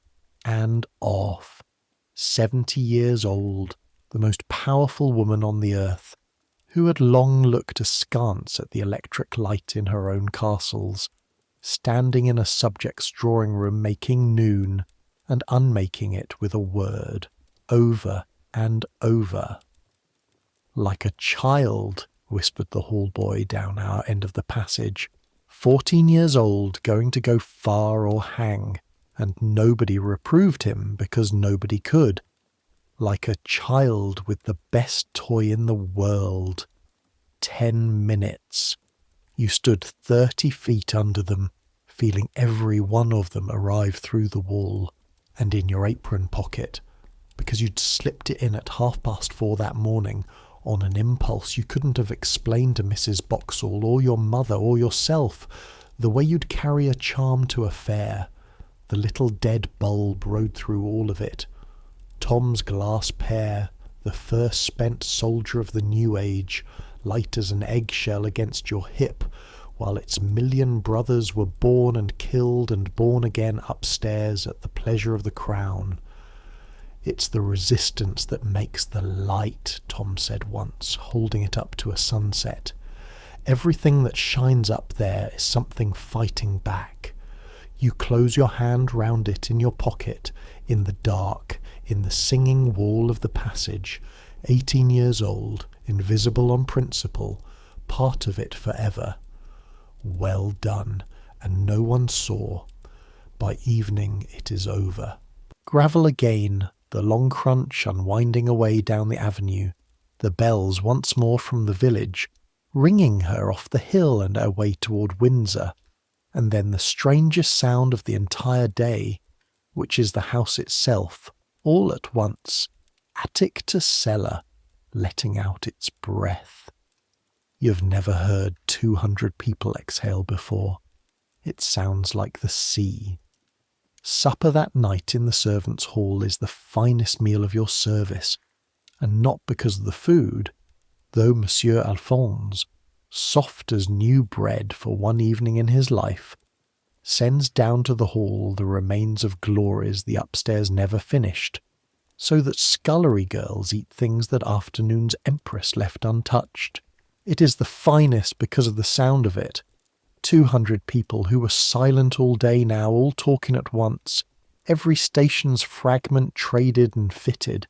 and off. 70 years old, the most powerful woman on the earth, who had long looked askance at the electric light in her own castles, standing in a subject's drawing-room making noon, and unmaking it with a word, over and over. Like a child, whispered the hall-boy down our end of the passage, 14 years old, going to go far or hang, and nobody reproved him because nobody could. Like a child with the best toy in the world. 10 minutes. You stood 30 feet under them, feeling every one of them arrive through the wall, and in your apron pocket, because you'd slipped it in at 4:30 that morning, on an impulse you couldn't have explained to Mrs. Boxall or your mother or yourself, the way you'd carry a charm to a fair. The little dead bulb rode through all of it. Tom's glass pear, the first spent soldier of the new age, light as an eggshell against your hip, while its million brothers were born and killed and born again upstairs at the pleasure of the crown. It's the resistance that makes the light, Tom said once, holding it up to a sunset. Everything that shines up there is something fighting back. You close your hand round it in your pocket, in the dark, in the singing wall of the passage, 18 years old, invisible on principle, part of it forever. Well done, and no one saw. By evening it is over. Gravel again, the long crunch unwinding away down the avenue, the bells once more from the village, ringing her off the hill and her way toward Windsor, and then the strangest sound of the entire day, which is the house itself, all at once, attic to cellar, letting out its breath. You've never heard 200 people exhale before. It sounds like the sea. Supper that night in the servants' hall is the finest meal of your service, and not because of the food, though Monsieur Alphonse, soft as new bread for one evening in his life, sends down to the hall the remains of glories the upstairs never finished, so that scullery girls eat things that afternoon's empress left untouched. It is the finest because of the sound of it. 200 people who were silent all day now, all talking at once, every station's fragment traded and fitted.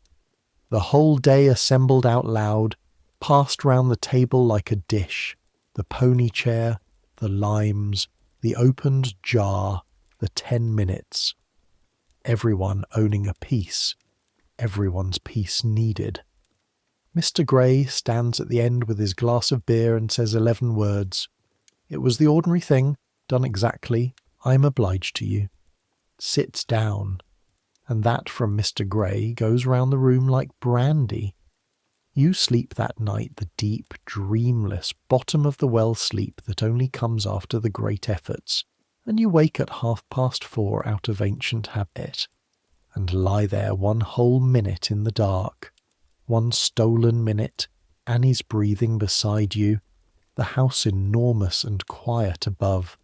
The whole day assembled out loud, passed round the table like a dish, the pony chair, the limes, the opened jar, the 10 minutes. Everyone owning a piece, everyone's piece needed. Mr. Gray stands at the end with his glass of beer and says 11 words. It was the ordinary thing, done exactly. I am obliged to you. sits down, and that from Mr. Gray goes round the room like brandy. You sleep that night the deep, dreamless, bottom-of-the-well sleep that only comes after the great efforts, and you wake at 4:30 out of ancient habit, and lie there one whole minute in the dark, one stolen minute, Annie's breathing beside you, the house enormous and quiet above,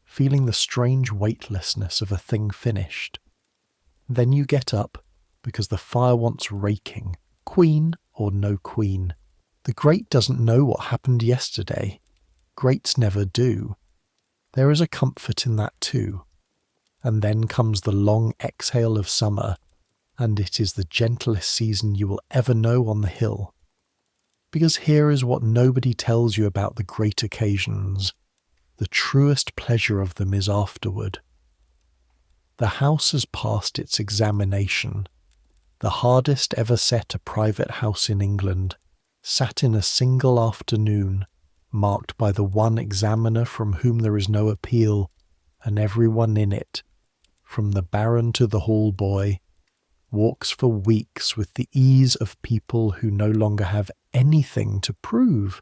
feeling the strange weightlessness of a thing finished. Then you get up, because the fire wants raking, queen or no queen. The grate doesn't know what happened yesterday. Grates never do. There is a comfort in that too. And then comes the long exhale of summer, and it is the gentlest season you will ever know on the hill. Because here is what nobody tells you about the great occasions. The truest pleasure of them is afterward. The house has passed its examination. The hardest ever set a private house in England, sat in a single afternoon, marked by the one examiner from whom there is no appeal, and everyone in it, from the baron to the hall boy, walks for weeks with the ease of people who no longer have anything to prove.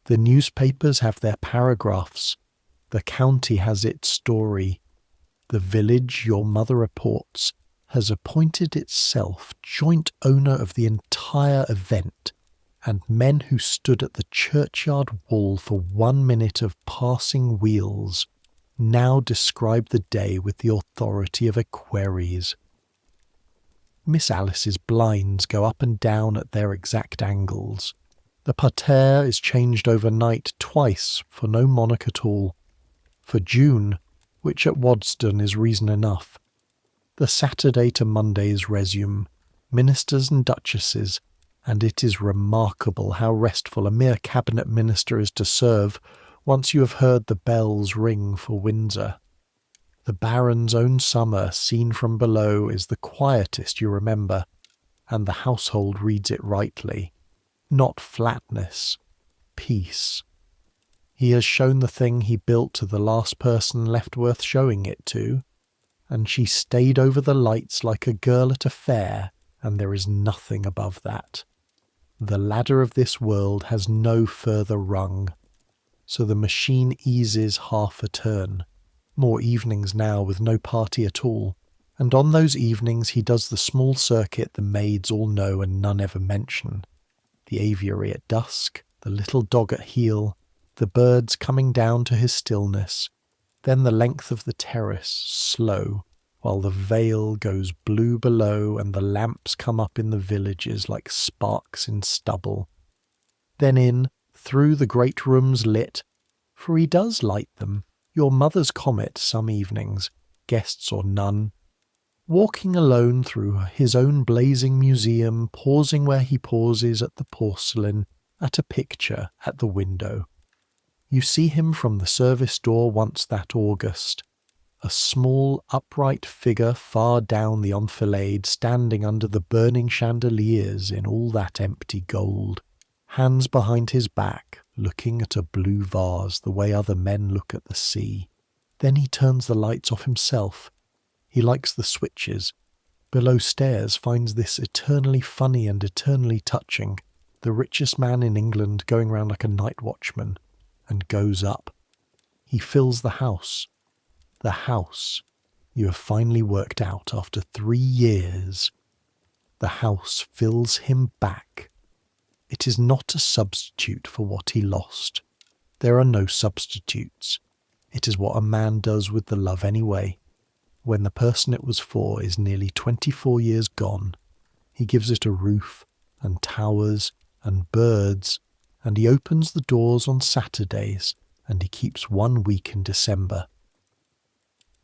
The newspapers have their paragraphs, the county has its story, the village your mother reports has appointed itself joint owner of the entire event, and men who stood at the churchyard wall for 1 minute of passing wheels now describe the day with the authority of equerries. Miss Alice's blinds go up and down at their exact angles. The parterre is changed overnight twice for no monarch at all. For June, which at Waddesdon is reason enough. The Saturday to Monday's resume, ministers and duchesses, and it is remarkable how restful a mere cabinet minister is to serve once you have heard the bells ring for Windsor. The baron's own summer, seen from below, is the quietest you remember, and the household reads it rightly. Not flatness, peace. He has shown the thing he built to the last person left worth showing it to, and she stayed over the lights like a girl at a fair, and there is nothing above that. The ladder of this world has no further rung, so the machine eases half a turn. More evenings now with no party at all, and on those evenings he does the small circuit the maids all know and none ever mention. The aviary at dusk, the little dog at heel, the birds coming down to his stillness, then the length of the terrace, slow, while the veil goes blue below and the lamps come up in the villages like sparks in stubble. Then in, through the great rooms lit, for he does light them, your mother's comet some evenings, guests or none, walking alone through his own blazing museum, pausing where he pauses at the porcelain, at a picture at the window. You see him from the service door once that August, a small upright figure far down the enfilade, standing under the burning chandeliers in all that empty gold, hands behind his back, looking at a blue vase the way other men look at the sea. Then he turns the lights off himself. He likes the switches. Below stairs finds this eternally funny and eternally touching, the richest man in England going round like a night watchman, and goes up. He fills the house. The house you have finally worked out after 3 years. The house fills him back. It is not a substitute for what he lost. There are no substitutes. It is what a man does with the love anyway. When the person it was for is nearly 24 years gone, he gives it a roof and towers and birds, and he opens the doors on Saturdays, and he keeps 1 week in December.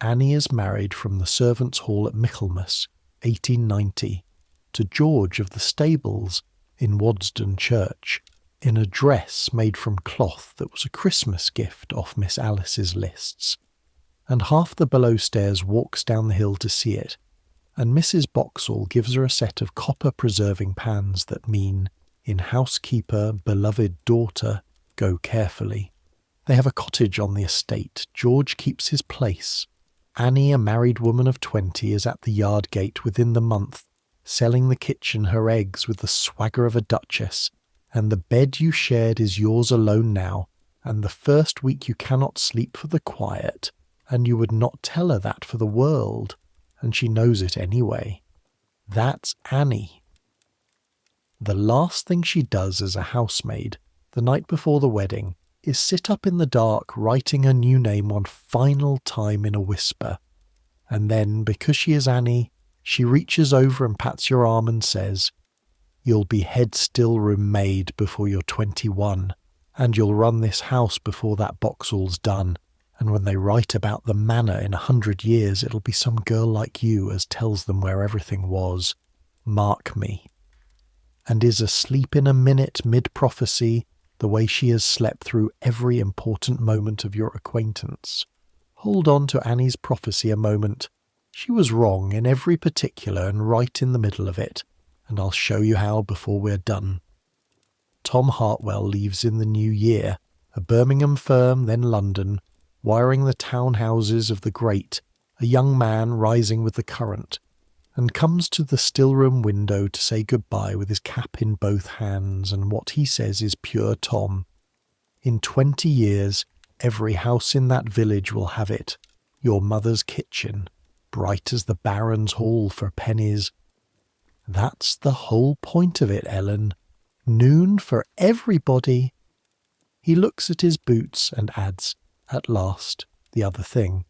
Annie is married from the servants' hall at Michaelmas, 1890, to George of the stables in Waddesdon Church, in a dress made from cloth that was a Christmas gift off Miss Alice's lists, and half the below stairs walks down the hill to see it, and Mrs. Boxall gives her a set of copper preserving pans that mean, in housekeeper, beloved daughter, go carefully. They have a cottage on the estate. George keeps his place. Annie, a married woman of 20, is at the yard gate within the month, selling the kitchen her eggs with the swagger of a duchess, and the bed you shared is yours alone now, and the first week you cannot sleep for the quiet, and you would not tell her that for the world, and she knows it anyway. That's Annie. The last thing she does as a housemaid, the night before the wedding, is sit up in the dark writing her new name one final time in a whisper. And then, because she is Annie, she reaches over and pats your arm and says, "You'll be head still room maid before you're 21, and you'll run this house before that Boxall's done, and when they write about the manor in 100 years, it'll be some girl like you as tells them where everything was. Mark me." And is asleep in a minute mid-prophecy, the way she has slept through every important moment of your acquaintance. Hold on to Annie's prophecy a moment. She was wrong in every particular and right in the middle of it, and I'll show you how before we're done. Tom Hartwell leaves in the new year, a Birmingham firm, then London, wiring the townhouses of the great, a young man rising with the current, and comes to the still-room window to say goodbye with his cap in both hands, and what he says is pure Tom. In 20 years, every house in that village will have it, your mother's kitchen, bright as the Baron's hall for pennies. That's the whole point of it, Ellen. Noon for everybody. He looks at his boots and adds, at last, the other thing.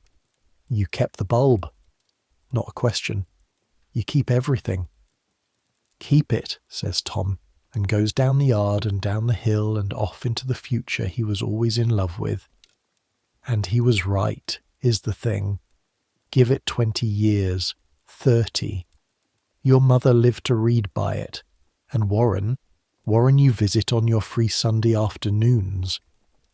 You kept the bulb. Not a question. You keep everything. Keep it, says Tom, and goes down the yard and down the hill and off into the future he was always in love with. And he was right, is the thing. Give it 20 years, 30. Your mother lived to read by it. And Warren you visit on your free Sunday afternoons.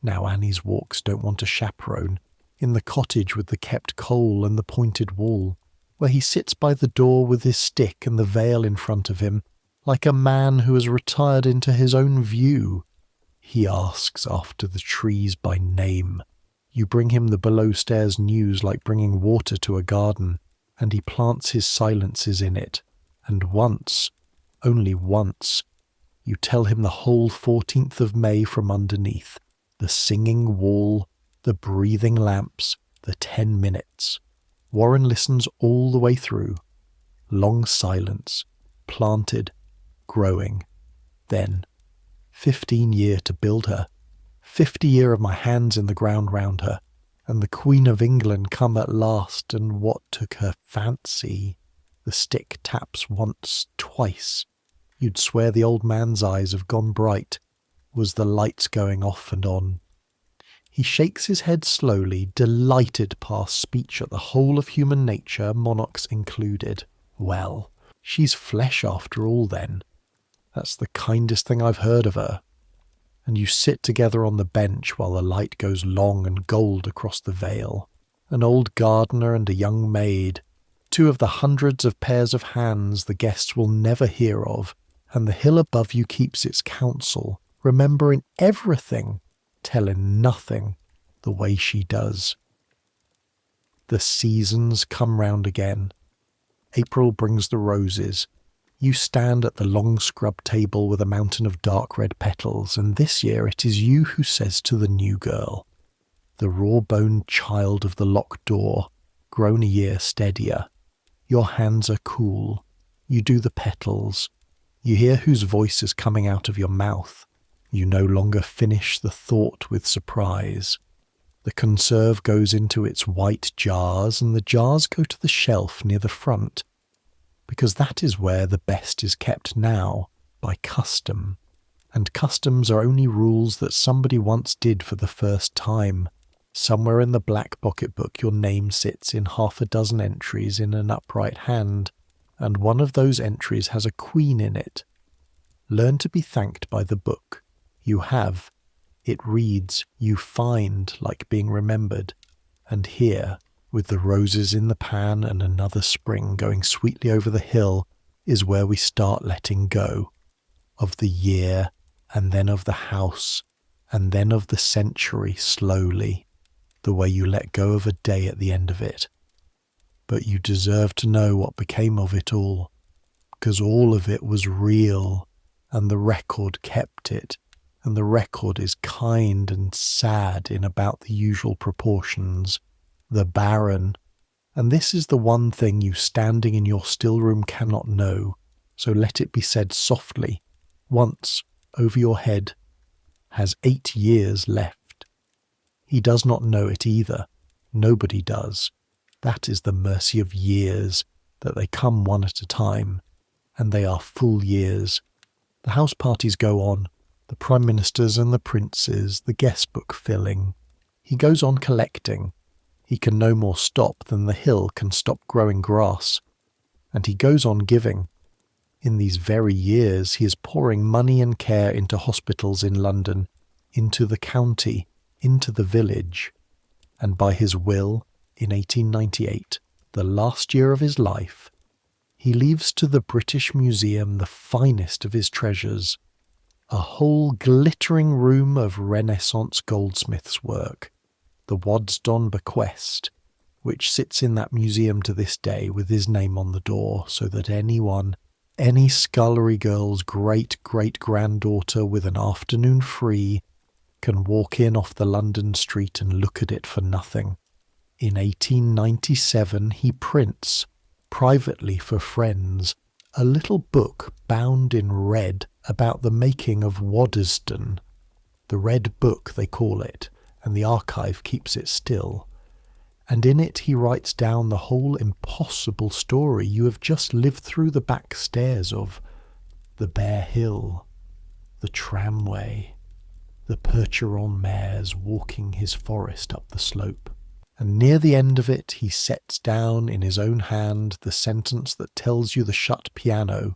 Now Annie's walks don't want a chaperone. In the cottage with the kept coal and the pointed wall, where he sits by the door with his stick and the veil in front of him, like a man who has retired into his own view. He asks after the trees by name. You bring him the below-stairs news like bringing water to a garden, and he plants his silences in it. And once, only once, you tell him the whole 14th of May from underneath, the singing wall, the breathing lamps, the 10 minutes. Warren listens all the way through. Long silence, planted, growing. Then, 15 year to build her, 50 year of my hands in the ground round her, and the Queen of England come at last, and what took her fancy? The stick taps once, twice. You'd swear the old man's eyes have gone bright. Was the lights going off and on? He shakes his head slowly, delighted past speech at the whole of human nature, monarchs included. Well, she's flesh after all then. That's the kindest thing I've heard of her. And you sit together on the bench while the light goes long and gold across the vale. An old gardener and a young maid, two of the hundreds of pairs of hands the guests will never hear of, and the hill above you keeps its counsel, remembering everything, telling nothing, the way she does. The seasons come round again. April brings the roses. You stand at the long scrub table with a mountain of dark red petals, and this year it is you who says to the new girl, the raw-boned child of the locked door, grown a year steadier. Your hands are cool. You do the petals. You hear whose voice is coming out of your mouth. You no longer finish the thought with surprise. The conserve goes into its white jars, and the jars go to the shelf near the front, because that is where the best is kept now, by custom. And customs are only rules that somebody once did for the first time. Somewhere in the black pocketbook your name sits in 6 entries in an upright hand, and one of those entries has a queen in it. Learn to be thanked by the book. You have. It reads, you find, like being remembered. And here, with the roses in the pan and another spring going sweetly over the hill, is where we start letting go. Of the year, and then of the house, and then of the century slowly, the way you let go of a day at the end of it, but you deserve to know what became of it all, because all of it was real, and the record kept it, and the record is kind and sad in about the usual proportions. The Baron, and this is the one thing you standing in your still room cannot know, so let it be said softly, once, over your head, has 8 years left. He does not know it either. Nobody does. That is the mercy of years, that they come one at a time, and they are full years. The house parties go on, the prime ministers and the princes, the guest book filling. He goes on collecting. He can no more stop than the hill can stop growing grass. And he goes on giving. In these very years he is pouring money and care into hospitals in London, into the county, into the village. And by his will, in 1898, the last year of his life, he leaves to the British Museum the finest of his treasures, a whole glittering room of Renaissance goldsmith's work, the Waddesdon bequest, which sits in that museum to this day with his name on the door, so that anyone, any scullery girl's great-great-granddaughter with an afternoon free, can walk in off the London street and look at it for nothing. In 1897 he prints, privately for friends, a little book bound in red about the making of Waddesdon. The Red Book they call it, and the archive keeps it still. And in it he writes down the whole impossible story you have just lived through the back stairs of: the bare hill, the tramway, the Percheron mares walking his forest up the slope. And near the end of it he sets down in his own hand the sentence that tells you the shut piano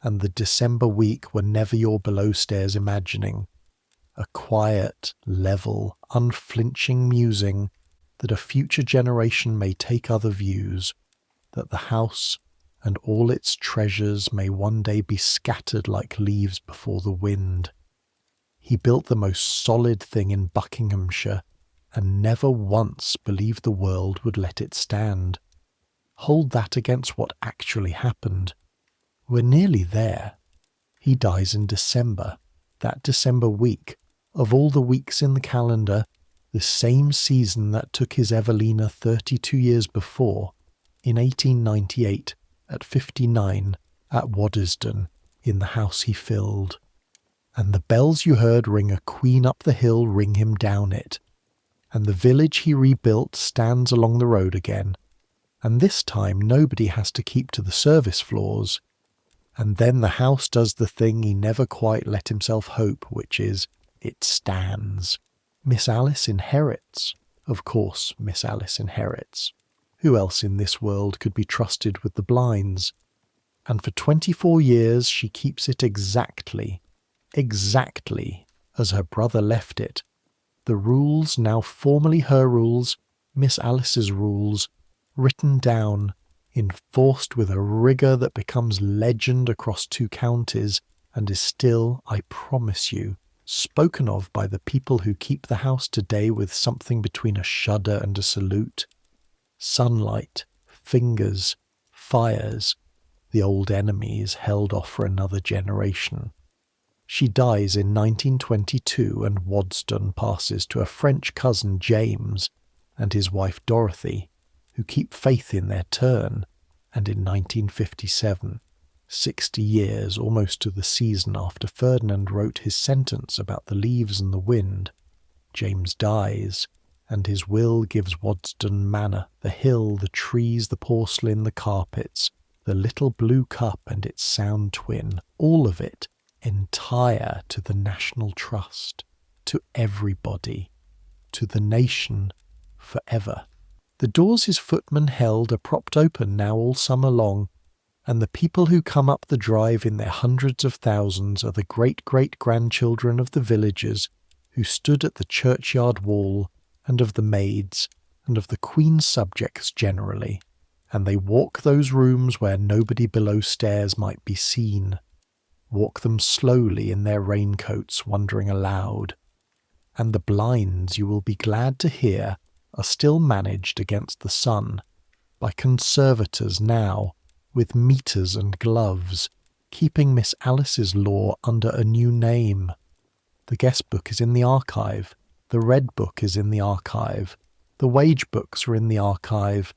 and the December week were never your below-stairs imagining, a quiet, level, unflinching musing that a future generation may take other views, that the house and all its treasures may one day be scattered like leaves before the wind. He built the most solid thing in Buckinghamshire, and never once believed the world would let it stand. Hold that against what actually happened. We're nearly there. He dies in December, that December week, of all the weeks in the calendar, the same season that took his Evelina 32 years before, in 1898, at 59, at Waddesdon, in the house he filled. And the bells you heard ring a queen up the hill ring him down it, and the village he rebuilt stands along the road again, and this time nobody has to keep to the service floors. And then the house does the thing he never quite let himself hope, which is, it stands. Miss Alice inherits. Of course, Miss Alice inherits. Who else in this world could be trusted with the blinds? And for 24 years she keeps it exactly as her brother left it. The rules, now formally her rules, Miss Alice's rules, written down, enforced with a rigour that becomes legend across 2 counties, and is still, I promise you, spoken of by the people who keep the house today with something between a shudder and a salute. Sunlight, fingers, fires, the old enemies held off for another generation. She dies in 1922, and Waddesdon passes to a French cousin, James, and his wife Dorothy, who keep faith in their turn, and in 1957, 60 years almost to the season after Ferdinand wrote his sentence about the leaves and the wind, James dies, and his will gives Waddesdon Manor, the hill, the trees, the porcelain, the carpets, the little blue cup and its sound twin, all of it, entire to the National Trust, to everybody, to the nation, forever. The doors his footman held are propped open now all summer long, and the people who come up the drive in their hundreds of thousands are the great-great-grandchildren of the villagers who stood at the churchyard wall, and of the maids, and of the Queen's subjects generally, and they walk those rooms where nobody below stairs might be seen, walk them slowly in their raincoats, wondering aloud, and the blinds, you will be glad to hear, are still managed against the sun, by conservators now, with meters and gloves, keeping Miss Alice's law under a new name. The guest book is in the archive, the red book is in the archive, the wage books are in the archive,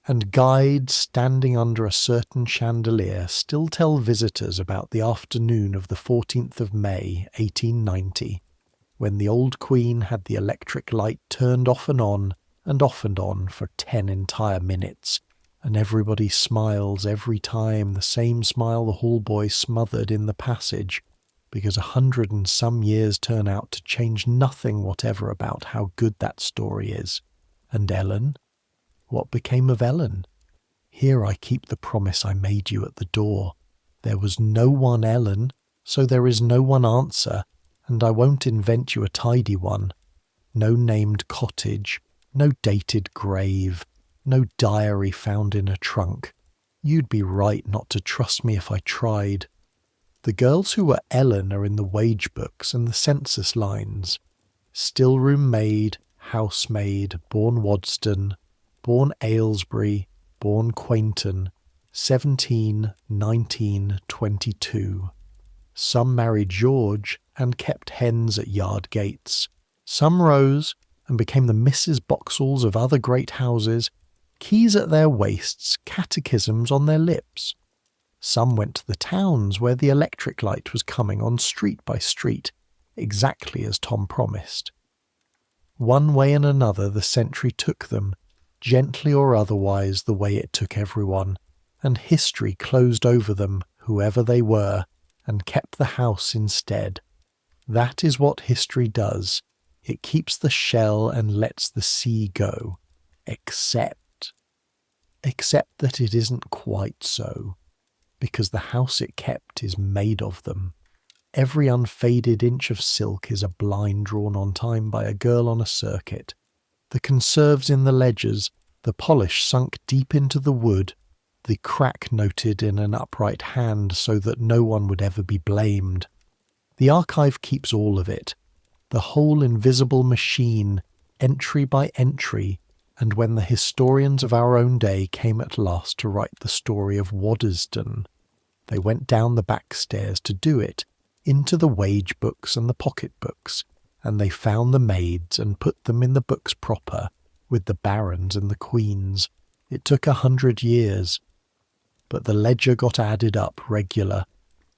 and guides standing under a certain chandelier still tell visitors about the afternoon of the 14th of May, 1890, when the old Queen had the electric light turned off and on for 10 entire minutes, and everybody smiles every time, the same smile the hallboy smothered in the passage, because 100 and some years turn out to change nothing whatever about how good that story is. And Ellen? What became of Ellen? Here I keep the promise I made you at the door. There was no one Ellen, so there is no one answer, and I won't invent you a tidy one. No named cottage, no dated grave, no diary found in a trunk. You'd be right not to trust me if I tried. The girls who were Ellen are in the wage books and the census lines. Still-room maid, housemaid, born Waddesdon, born Aylesbury, born Quainton, 17, 19, 22. Some married George and kept hens at yard gates. Some rose and became the Mrs. Boxalls of other great houses, keys at their waists, catechisms on their lips. Some went to the towns where the electric light was coming on street by street, exactly as Tom promised. One way and another the century took them, gently or otherwise the way it took everyone, and history closed over them, whoever they were, and kept the house instead. That is what history does. It keeps the shell and lets the sea go. Except that it isn't quite so, because the house it kept is made of them. Every unfaded inch of silk is a blind drawn on time by a girl on a circuit. The conserves in the ledgers, the polish sunk deep into the wood, the crack noted in an upright hand so that no one would ever be blamed. The archive keeps all of it, the whole invisible machine, entry by entry, and when the historians of our own day came at last to write the story of Waddesdon, they went down the back stairs to do it, into the wage books and the pocket books, and they found the maids and put them in the books proper, with the barons and the queens. It took 100 years. But the ledger got added up regular,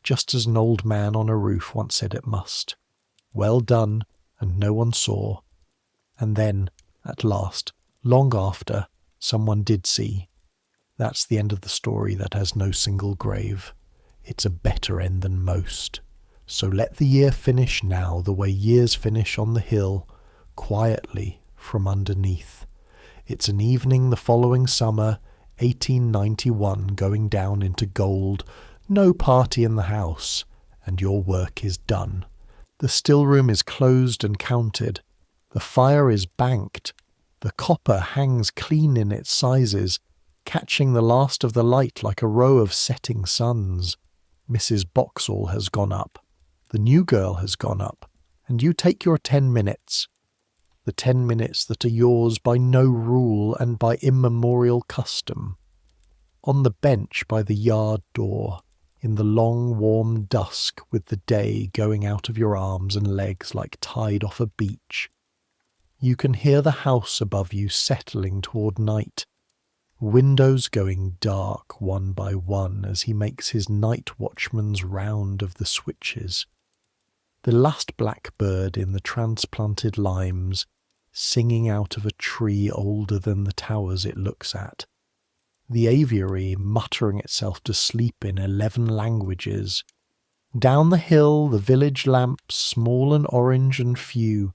just as an old man on a roof once said it must. Well done, and no one saw. And then, at last, long after, someone did see. That's the end of the story that has no single grave. It's a better end than most. So let the year finish now the way years finish on the hill, quietly from underneath. It's an evening the following summer, 1891, going down into gold, no party in the house, and your work is done. The still-room is closed and counted. The fire is banked. The copper hangs clean in its sizes, catching the last of the light like a row of setting suns. Mrs. Boxall has gone up. The new girl has gone up, and you take your 10 minutes. The 10 minutes that are yours by no rule and by immemorial custom. On the bench by the yard door, in the long warm dusk with the day going out of your arms and legs like tide off a beach, you can hear the house above you settling toward night, windows going dark one by one as he makes his night watchman's round of the switches. The last blackbird in the transplanted limes, singing out of a tree older than the towers it looks at. The aviary muttering itself to sleep in 11 languages. Down the hill the village lamps, small and orange and few,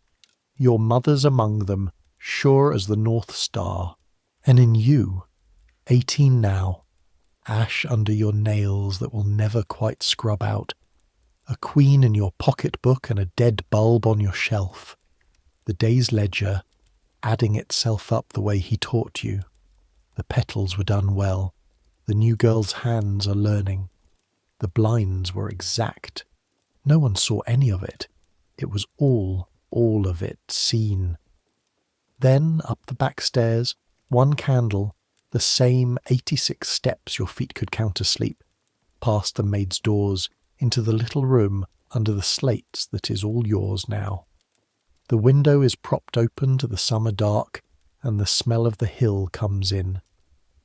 your mother's among them, sure as the North Star. And in you, 18 now, ash under your nails that will never quite scrub out, a queen in your pocket-book and a dead bulb on your shelf. The day's ledger, adding itself up the way he taught you. The petals were done well. The new girl's hands are learning. The blinds were exact. No one saw any of it. It was all of it, seen. Then, up the back stairs, one candle, The same 86 steps your feet could count asleep, past the maid's doors, into the little room under the slates that is all yours now. The window is propped open to the summer dark, and the smell of the hill comes in.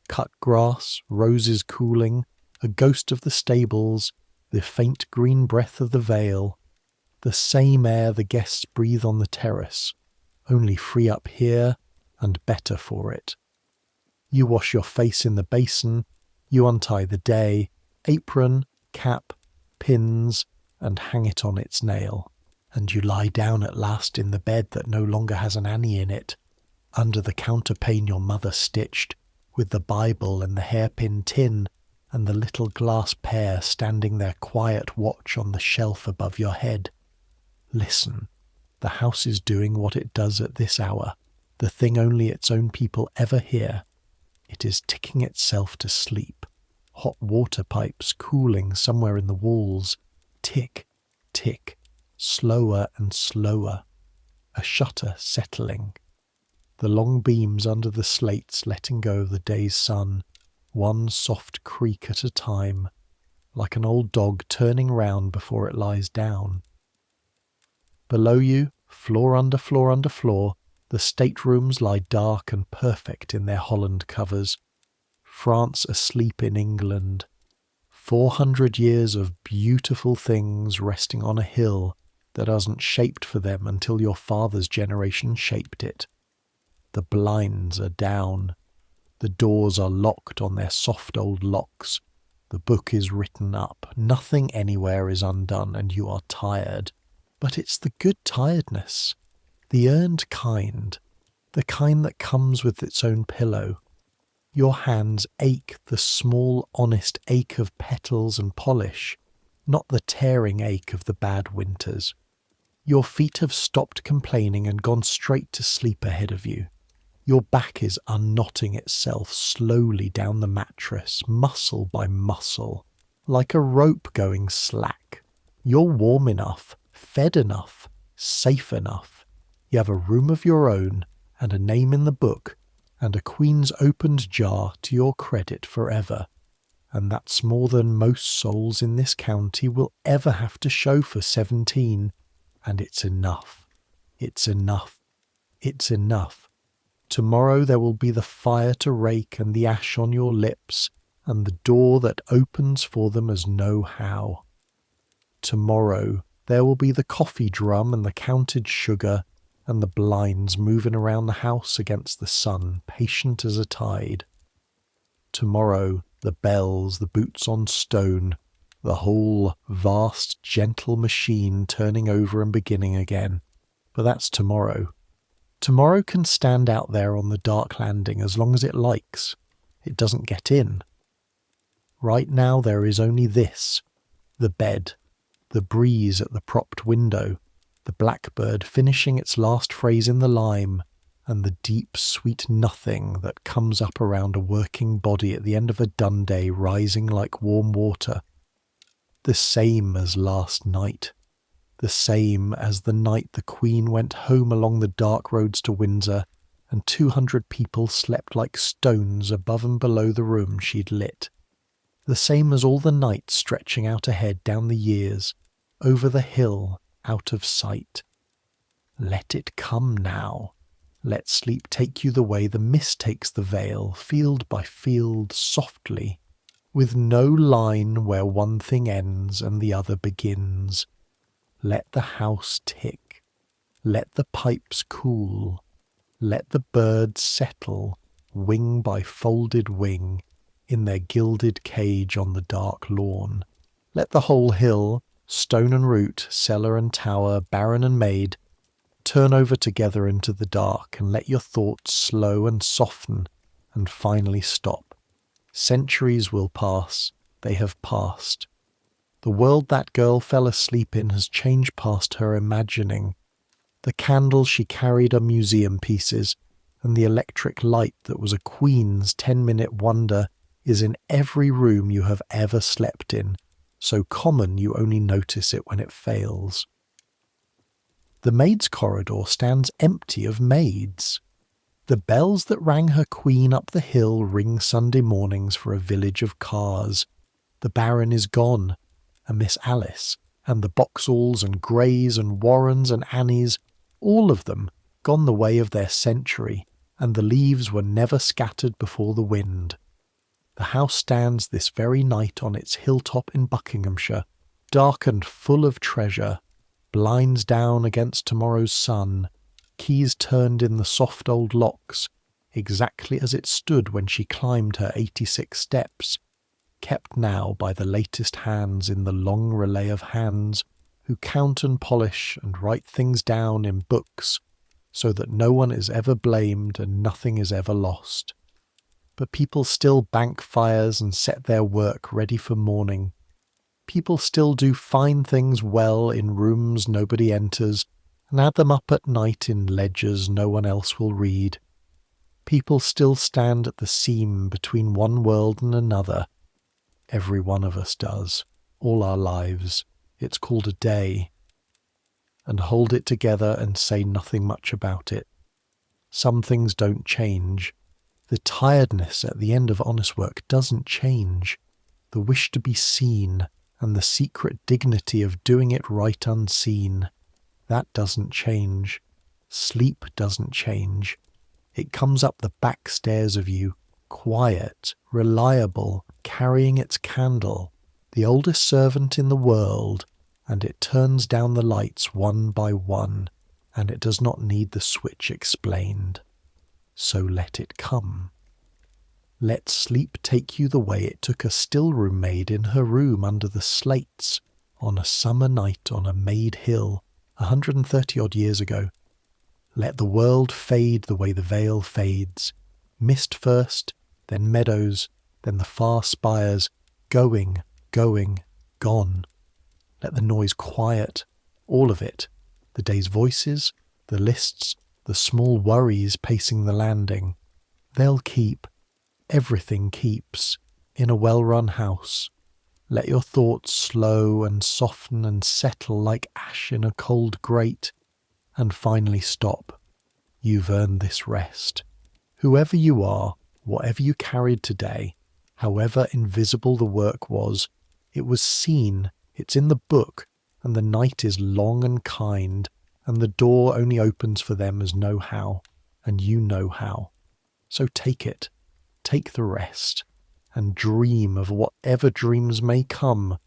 Cut grass, roses cooling, a ghost of the stables, the faint green breath of the vale, the same air the guests breathe on the terrace, only free up here and better for it. You wash your face in the basin, you untie the day, apron, cap, pins, and hang it on its nail, and you lie down at last in the bed that no longer has an Annie in it, under the counterpane your mother stitched, with the Bible and the hairpin tin, and the little glass pair standing their quiet watch on the shelf above your head. Listen, the house is doing what it does at this hour, the thing only its own people ever hear. It is ticking itself to sleep, hot water pipes cooling somewhere in the walls, tick, tick, slower and slower, a shutter settling, the long beams under the slates letting go of the day's sun, one soft creak at a time, like an old dog turning round before it lies down. Below you, floor under floor under floor, the staterooms lie dark and perfect in their holland covers. France asleep in England. 400 years of beautiful things resting on a hill that wasn't shaped for them until your father's generation shaped it. The blinds are down. The doors are locked on their soft old locks. The book is written up. Nothing anywhere is undone, and you are tired. But it's the good tiredness, the earned kind, the kind that comes with its own pillow. Your hands ache the small, honest ache of petals and polish, not the tearing ache of the bad winters. Your feet have stopped complaining and gone straight to sleep ahead of you. Your back is unknotting itself slowly down the mattress, muscle by muscle, like a rope going slack. You're warm enough, fed enough, safe enough. You have a room of your own and a name in the book and a Queen's opened jar to your credit forever. And that's more than most souls in this county will ever have to show for 17. And it's enough. It's enough. It's enough. Tomorrow there will be the fire to rake and the ash on your lips and the door that opens for them as no how. Tomorrow there will be the coffee drum and the counted sugar and the blinds moving around the house against the sun, patient as a tide. Tomorrow the bells, the boots on stone, the whole vast, gentle machine turning over and beginning again. But that's tomorrow. Tomorrow can stand out there on the dark landing as long as it likes. It doesn't get in. Right now there is only this, the bed, the breeze at the propped window, the blackbird finishing its last phrase in the lime, and the deep, sweet nothing that comes up around a working body at the end of a done day rising like warm water. The same as last night. The same as the night the Queen went home along the dark roads to Windsor, and 200 people slept like stones above and below the room she'd lit. The same as all the nights stretching out ahead down the years, over the hill, out of sight. Let it come now. Let sleep take you the way the mist takes the vale, field by field, softly, with no line where one thing ends and the other begins. Let the house tick. Let the pipes cool. Let the birds settle, wing by folded wing, in their gilded cage on the dark lawn. Let the whole hill, stone and root, cellar and tower, baron and maid, turn over together into the dark, and let your thoughts slow and soften and finally stop. Centuries will pass. They have passed. The world that girl fell asleep in has changed past her imagining. The candles she carried are museum pieces, and the electric light that was a queen's 10-minute wonder is in every room you have ever slept in, so common you only notice it when it fails. The maids' corridor stands empty of maids. The bells that rang her queen up the hill ring Sunday mornings for a village of cars. The Baron is gone, and Miss Alice, and the Boxalls and Greys and Warrens and Annies, all of them gone the way of their century, and the leaves were never scattered before the wind. The house stands this very night on its hilltop in Buckinghamshire, dark and full of treasure, blinds down against tomorrow's sun, keys turned in the soft old locks, exactly as it stood when she climbed her 86 steps, kept now by the latest hands in the long relay of hands who count and polish and write things down in books so that no one is ever blamed and nothing is ever lost. But people still bank fires and set their work ready for morning. People still do fine things well in rooms nobody enters, and add them up at night in ledgers no one else will read. People still stand at the seam between one world and another. Every one of us does, all our lives. It's called a day. And hold it together and say nothing much about it. Some things don't change. The tiredness at the end of honest work doesn't change. The wish to be seen and the secret dignity of doing it right unseen, that doesn't change. Sleep doesn't change. It comes up the back stairs of you, quiet, reliable, carrying its candle, the oldest servant in the world, and it turns down the lights one by one, and it does not need the switch explained. So let it come. Let sleep take you the way it took a still-room maid in her room under the slates on a summer night on a made hill 130-odd years ago. Let the world fade the way the veil fades, mist first, then meadows, then the far spires, going, gone. Let the noise quiet, all of it, the day's voices, the lists, the small worries pacing the landing. They'll keep, everything keeps, in a well-run house. Let your thoughts slow and soften and settle like ash in a cold grate, and finally stop. You've earned this rest. Whoever you are, whatever you carried today, however invisible the work was, it was seen, it's in the book, and the night is long and kind, and the door only opens for them as know how, and you know how. So take it, take the rest, and dream of whatever dreams may come,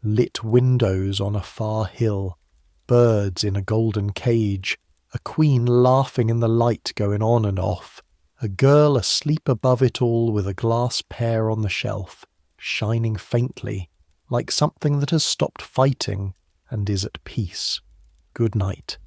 lit windows on a far hill, birds in a golden cage, a queen laughing in the light going on and off, a girl asleep above it all with a glass pear on the shelf, shining faintly, like something that has stopped fighting and is at peace. Good night.